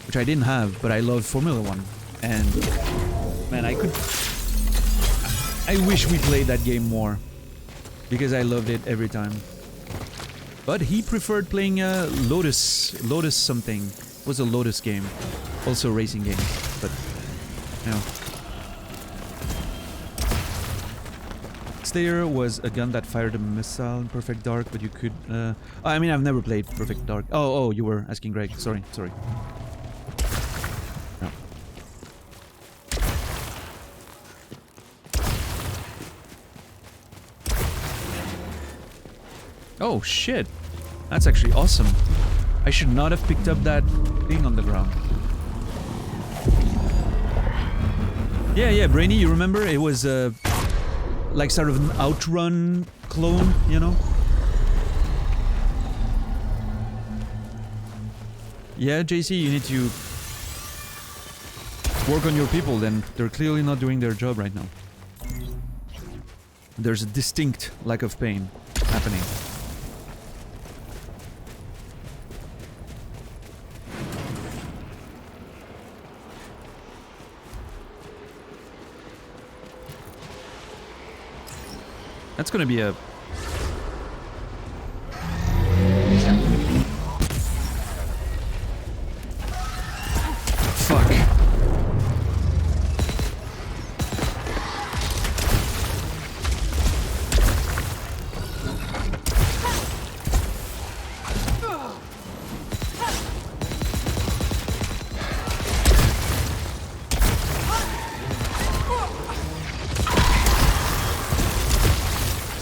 which I didn't have, but I loved Formula 1. And man, I wish we played that game more, because I loved it every time. But he preferred playing Lotus something. It was a Lotus game, also a racing game, but you know. Slayer was a gun that fired a missile in Perfect Dark, but you could... I mean, I've never played Perfect Dark. Oh, you were asking Greg. Sorry. No. Oh, shit. That's actually awesome. I should not have picked up that thing on the ground. Yeah, Brainy, you remember? It was, like sort of an Outrun clone, you know? Yeah, JC, you need to work on your people then. They're clearly not doing their job right now. There's a distinct lack of pain happening. That's gonna be a... Fuck.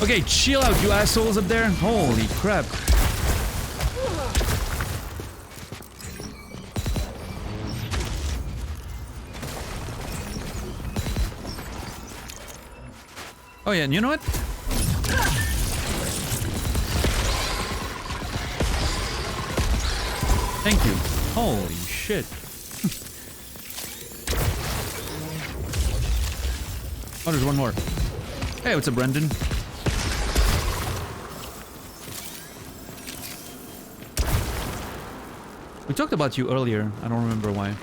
Okay, chill out, you assholes up there. Holy crap. Oh yeah, and you know what? Thank you. Holy shit. Oh, there's one more. Hey, what's up, Brendan? We talked about you earlier. I don't remember why.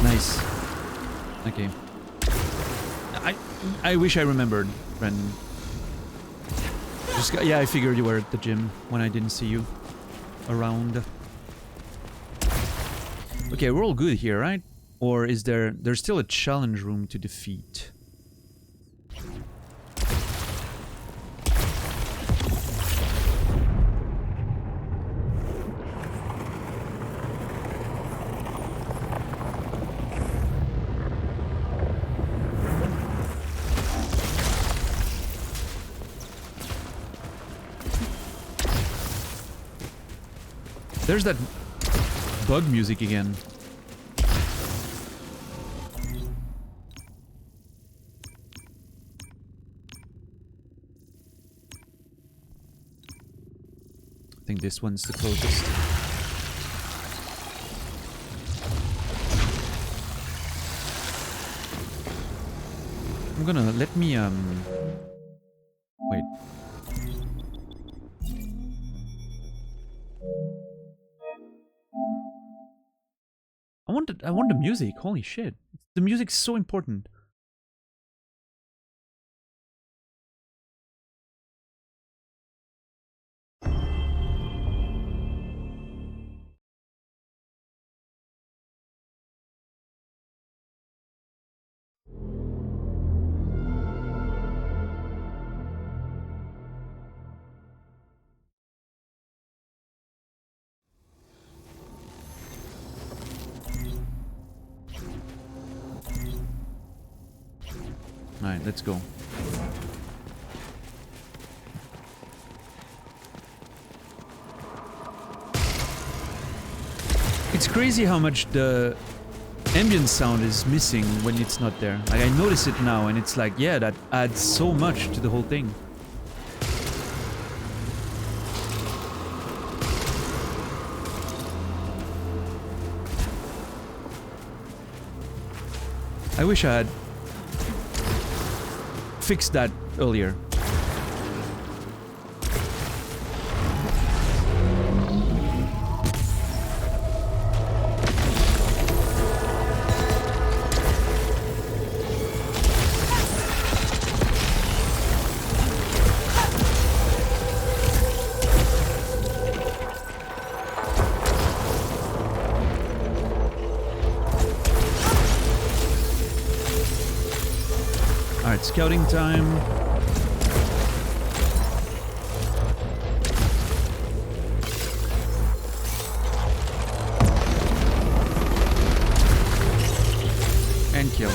Nice. Okay. I wish I remembered, Brendan. Yeah, I figured you were at the gym when I didn't see you around. Okay, we're all good here, right? Or is there's still a challenge room to defeat? There's that bug music again. I think this one's the closest. I'm gonna let me wait. I want the music. Holy shit. The music's so important. Alright, let's go. It's crazy how much the ambient sound is missing when it's not there. Like, I notice it now and it's like, yeah, that adds so much to the whole thing. I wish I had fixed that earlier. Alright, scouting time. And kill.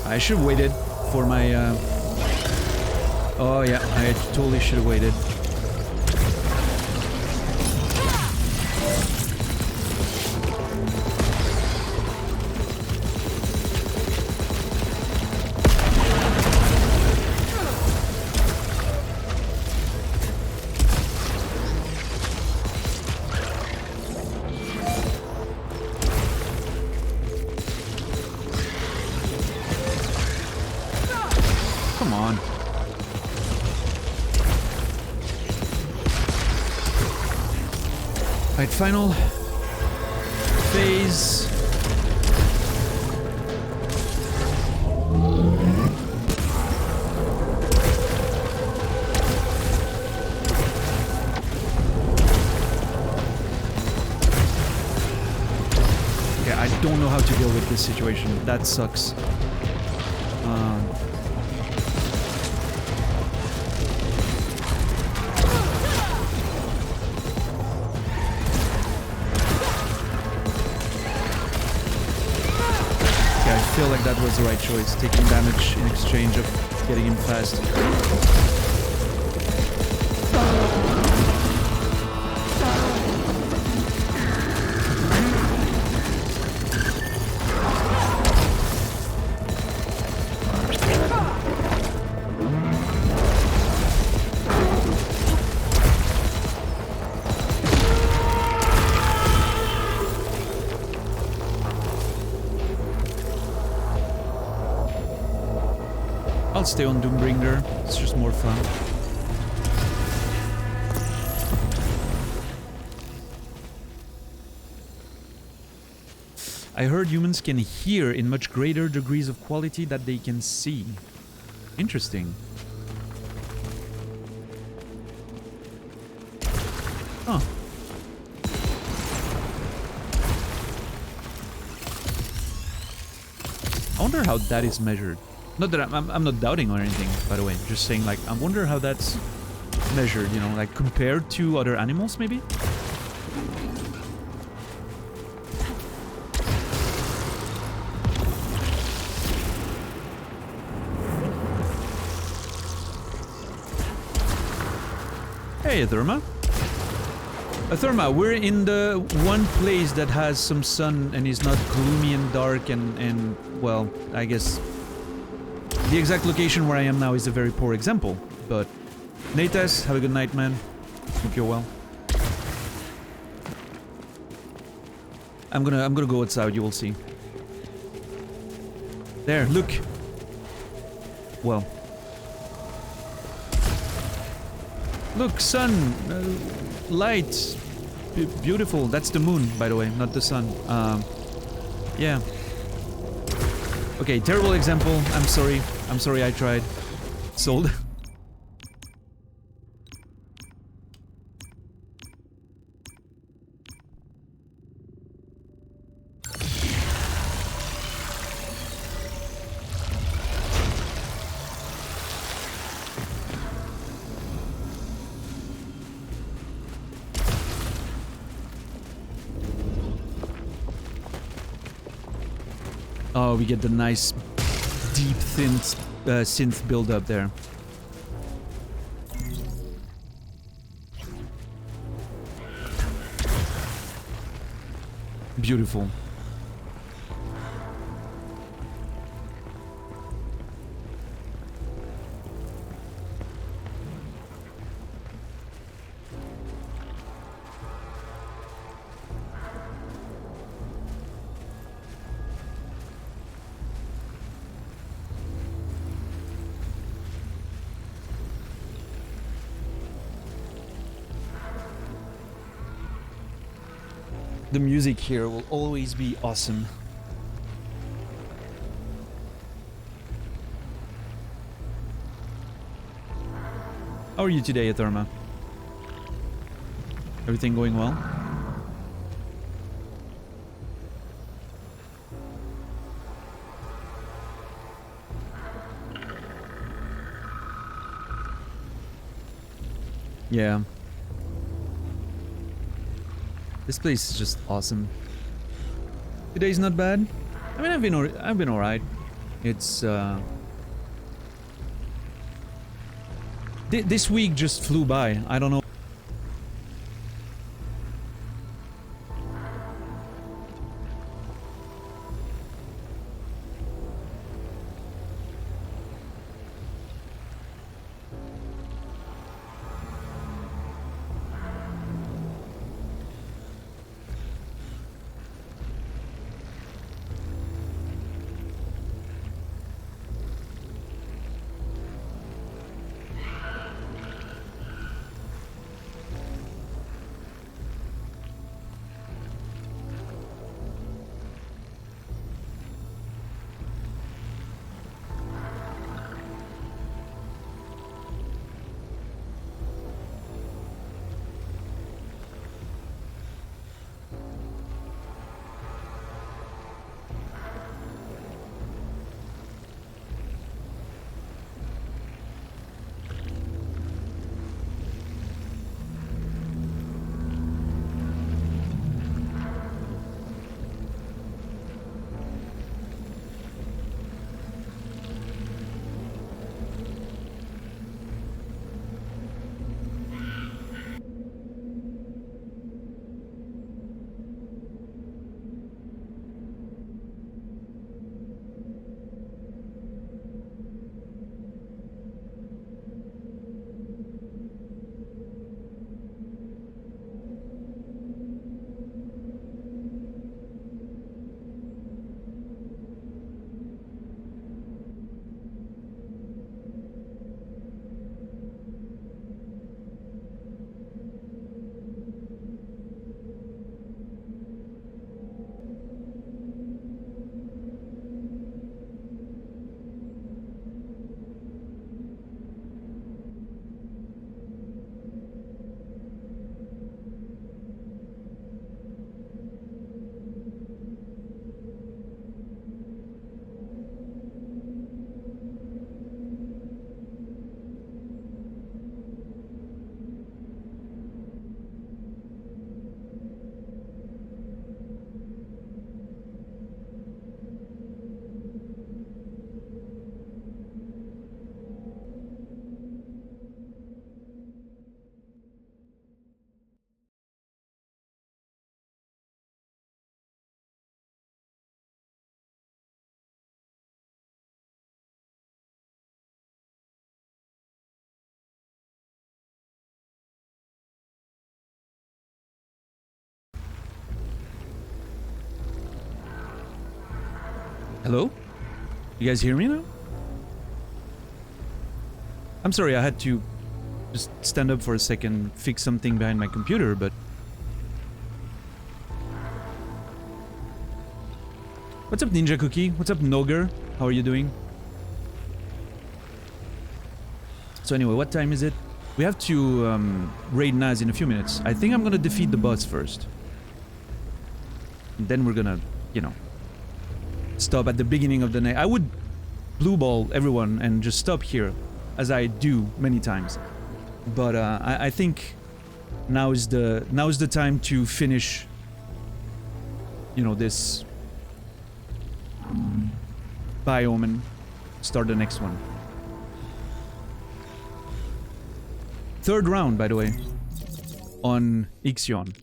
I should have waited for my... Oh yeah, I totally should have waited. Come on. Alright, final phase. Okay, I don't know how to deal with this situation. That sucks. I feel like that was the right choice, taking damage in exchange of getting him fast. I'll stay on Doombringer, it's just more fun. I heard humans can hear in much greater degrees of quality that they can see. Interesting. Huh. I wonder how that is measured. Not that I'm not doubting or anything, by the way. Just saying, like, I wonder how that's measured, you know, like, compared to other animals, maybe? Hey, Therma. Therma, we're in the one place that has some sun and is not gloomy and dark and well, I guess... The exact location where I am now is a very poor example, but... Natas, have a good night, man. Hope you're well. I'm gonna go outside, you will see. There, look! Well... Look, sun! Light! Beautiful. That's the moon, by the way, not the sun. Yeah. Okay, terrible example. I'm sorry. I'm sorry I tried. Sold. Oh, we get the nice deep synth build up there. Beautiful. The music here will always be awesome. How are you today, Atherma? Everything going well? Yeah. This place is just awesome. Today's not bad. I mean, I've been alright. It's this week just flew by. I don't know. Hello? You guys hear me now? I'm sorry, I had to just stand up for a second, fix something behind my computer, but... What's up, Ninja Cookie? What's up, Noger? How are you doing? So anyway, what time is it? We have to raid Naz in a few minutes. I think I'm gonna defeat the boss first. And then we're gonna, you know, stop at the beginning of the night. I would blue ball everyone and just stop here, as I do many times. But I think now is the time to finish, you know, this biome and start the next one. Third round, by the way, on Ixion.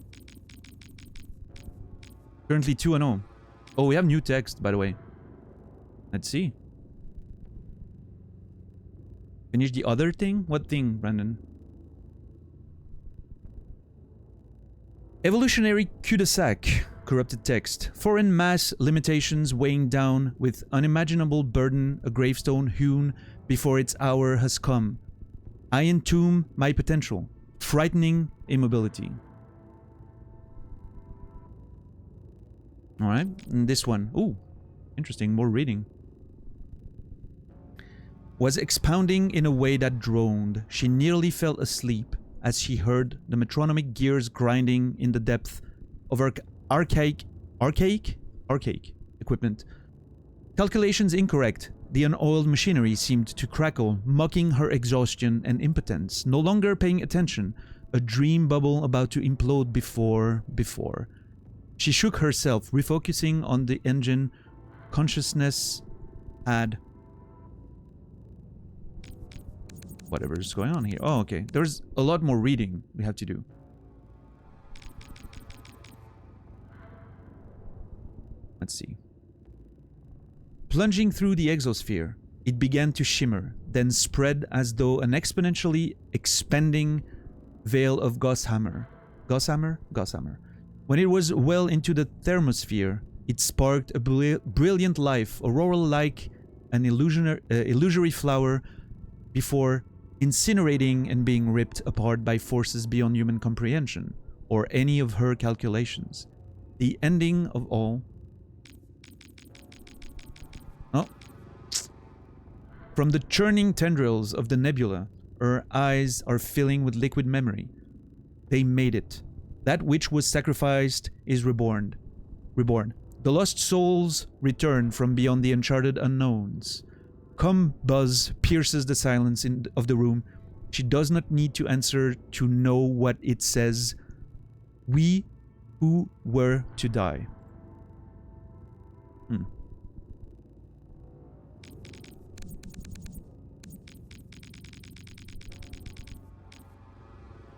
Currently 2-0. Oh, we have new text, by the way. Let's see. Finish the other thing? What thing, Brandon? Evolutionary cul-de-sac. Corrupted text. Foreign mass limitations weighing down with unimaginable burden a gravestone hewn before its hour has come. I entomb my potential. Frightening immobility. Alright, and this one. Ooh, interesting, more reading. Was expounding in a way that droned. She nearly fell asleep as she heard the metronomic gears grinding in the depth of her archaic equipment. Calculations incorrect. The unoiled machinery seemed to crackle, mocking her exhaustion and impotence. No longer paying attention. A dream bubble about to implode before. She shook herself, refocusing on the engine. Consciousness had... whatever's going on here. Oh, okay. There's a lot more reading we have to do. Let's see. Plunging through the exosphere, it began to shimmer, then spread as though an exponentially expanding veil of gossamer. Gossamer. When it was well into the thermosphere, it sparked a brilliant life, auroral-like an illusory flower, before incinerating and being ripped apart by forces beyond human comprehension, or any of her calculations. The ending of all... Oh. From the churning tendrils of the nebula, her eyes are filling with liquid memory. They made it. That which was sacrificed is reborn. The lost souls return from beyond the uncharted unknowns. Come buzz pierces the silence of the room. She does not need to answer to know what it says. We who were to die.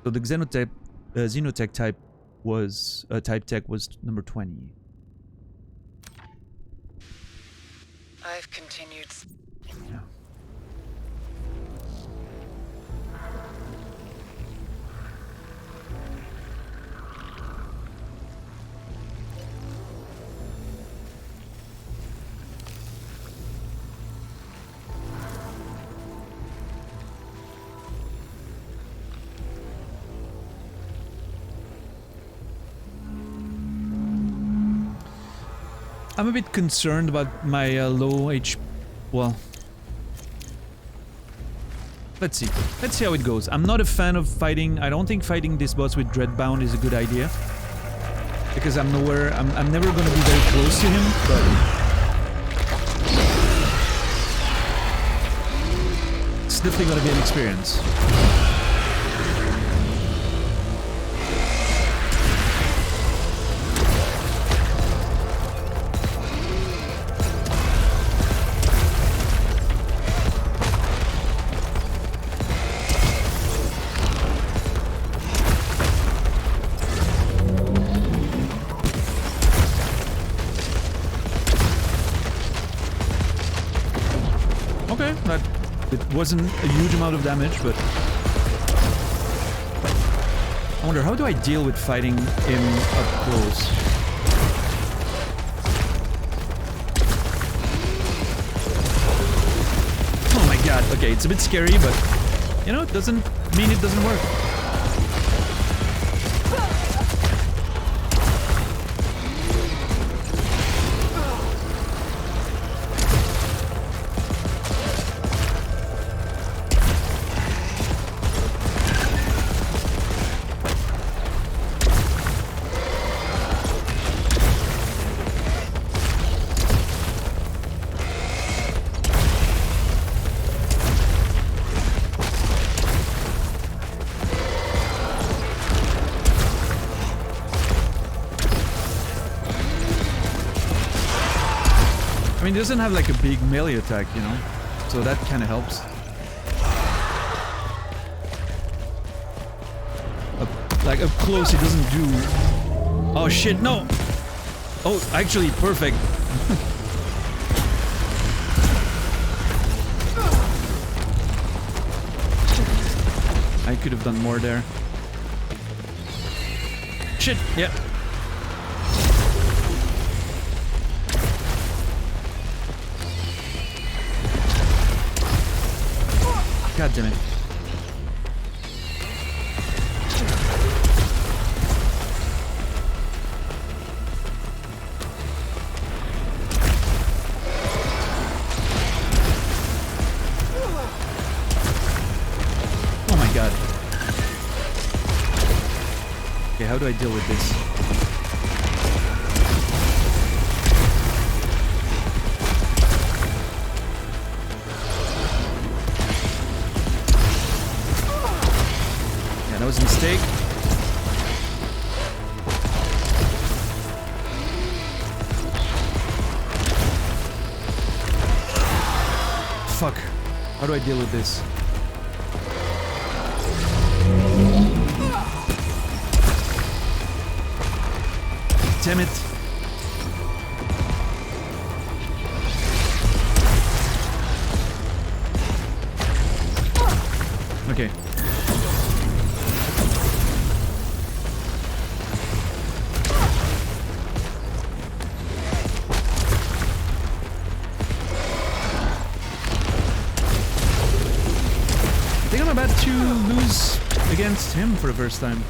So the xenotech type was type tech was number 20. I've continued. Yeah. I'm a bit concerned about my low HP. Well, let's see. Let's see how it goes. I'm not a fan of fighting. I don't think fighting this boss with Dreadbound is a good idea, because I'm never going to be very close to him. But it's definitely going to be an experience. Wasn't a huge amount of damage, but I wonder, how do I deal with fighting him up close? god. Okay, it's a bit scary, but you know, it doesn't mean it doesn't work. I mean, it doesn't have like a big melee attack, you know, so that kind of helps. Like up close, it doesn't do. Oh shit! No. Oh, actually, perfect. I could have done more there. Shit! Yeah. God damn it. Oh my god. Okay, how do I deal with this? That was a mistake. Fuck. How do I deal with this? Damn it. Okay. I think I'm about to lose against him for the first time.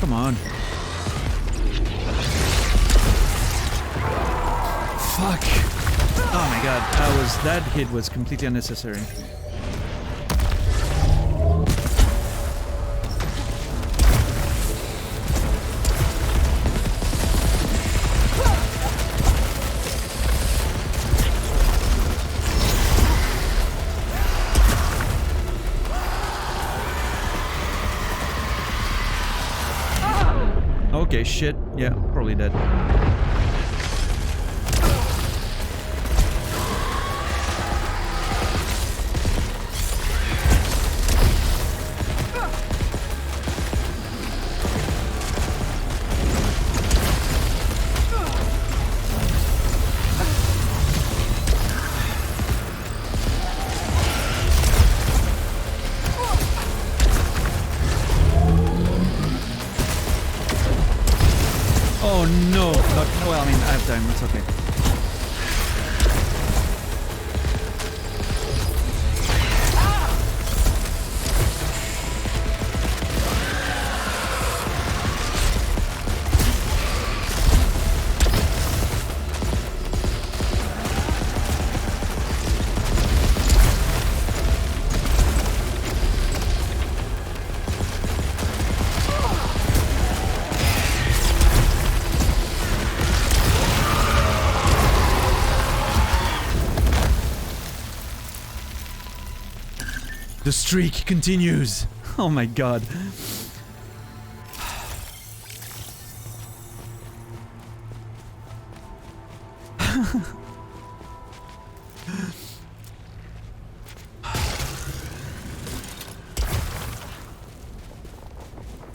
Come on. Fuck. Oh my god, that hit was completely unnecessary. Okay, shit. Yeah, probably dead. Oh no! Not, well, I mean, I have time, it's okay. The streak continues. Oh my god.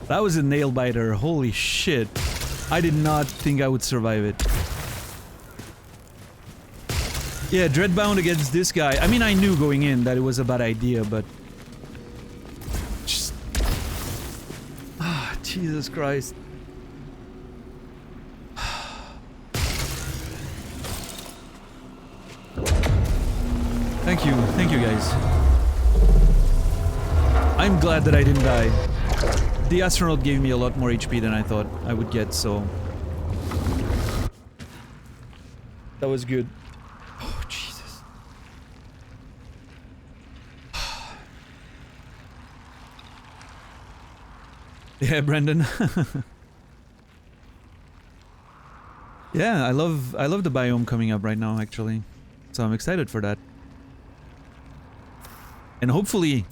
That was a nail biter. Holy shit. I did not think I would survive it. Yeah, Dreadbound against this guy. I mean, I knew going in that it was a bad idea, but... Just... Ah, Jesus Christ. Thank you guys. I'm glad that I didn't die. The astronaut gave me a lot more HP than I thought I would get, so... That was good. Oh, Jesus. Yeah, Brendan. Yeah, I love the biome coming up right now, actually. So I'm excited for that. And hopefully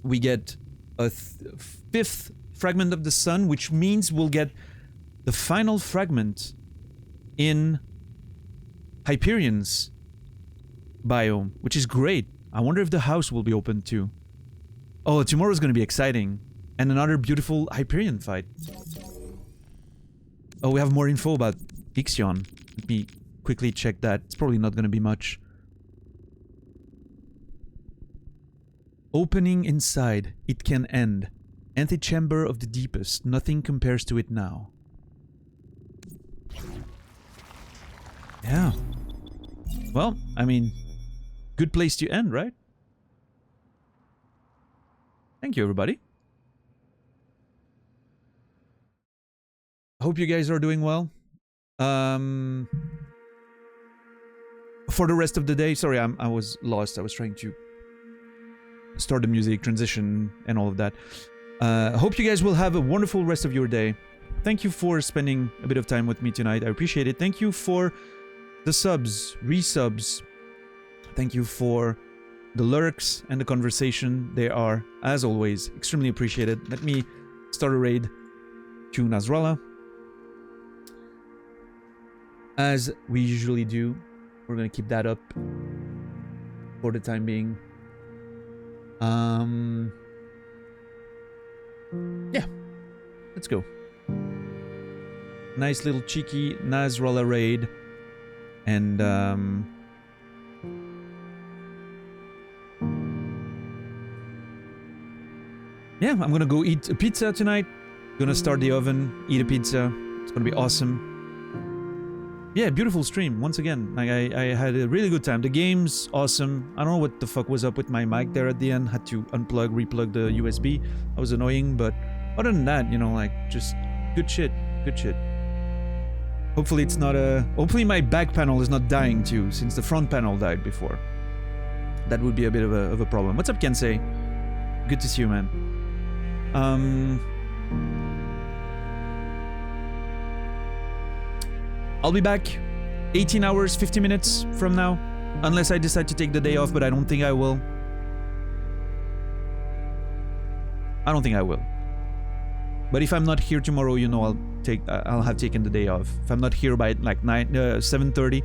we get a fifth fragment of the sun, which means we'll get the final fragment in Hyperion's biome, which is great. I wonder if the house will be open too. Oh, tomorrow's gonna be exciting. And another beautiful Hyperion fight. Oh, we have more info about Ixion. Let me quickly check that. It's probably not gonna be much. Opening inside, it can end. Antechamber of the deepest, nothing compares to it now. Yeah. Well, I mean, good place to end, right? Thank you, everybody. Hope you guys are doing well. For the rest of the day, sorry, I was lost. I was trying to start the music, transition, and all of that. Hope you guys will have a wonderful rest of your day. Thank you for spending a bit of time with me tonight. I appreciate it. Thank you for the subs, resubs. Thank you for the lurks and the conversation. They are, as always, extremely appreciated. Let me start a raid to Nasrallah. As we usually do, we're gonna keep that up for the time being. Yeah, let's go. Nice little cheeky Nasrallah raid. And yeah, I'm gonna go eat a pizza tonight. Gonna start the oven, eat a pizza. It's gonna be awesome. Yeah, beautiful stream once again. Like I had a really good time. The game's awesome. I don't know what the fuck was up with my mic there at the end. Had to unplug, replug the USB. That was annoying, but other than that, you know, like just good shit. Good shit. Hopefully it's not a... Hopefully my back panel is not dying too, since the front panel died before. That would be a bit of a problem. What's up, Kensei? Good to see you, man. I'll be back 18 hours, 50 minutes from now. Unless I decide to take the day off, but I don't think I will. I don't think I will. But if I'm not here tomorrow, you know, I'll have taken the day off. If I'm not here by like 7:30.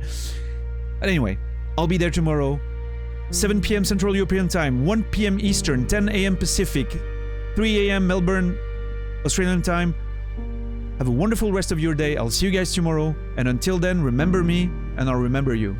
But anyway, I'll be there tomorrow. 7 p.m. Central European Time, 1 p.m. Eastern, 10 a.m. Pacific, 3 a.m. Melbourne, Australian Time. Have a wonderful rest of your day. I'll see you guys tomorrow. And until then, remember me and I'll remember you.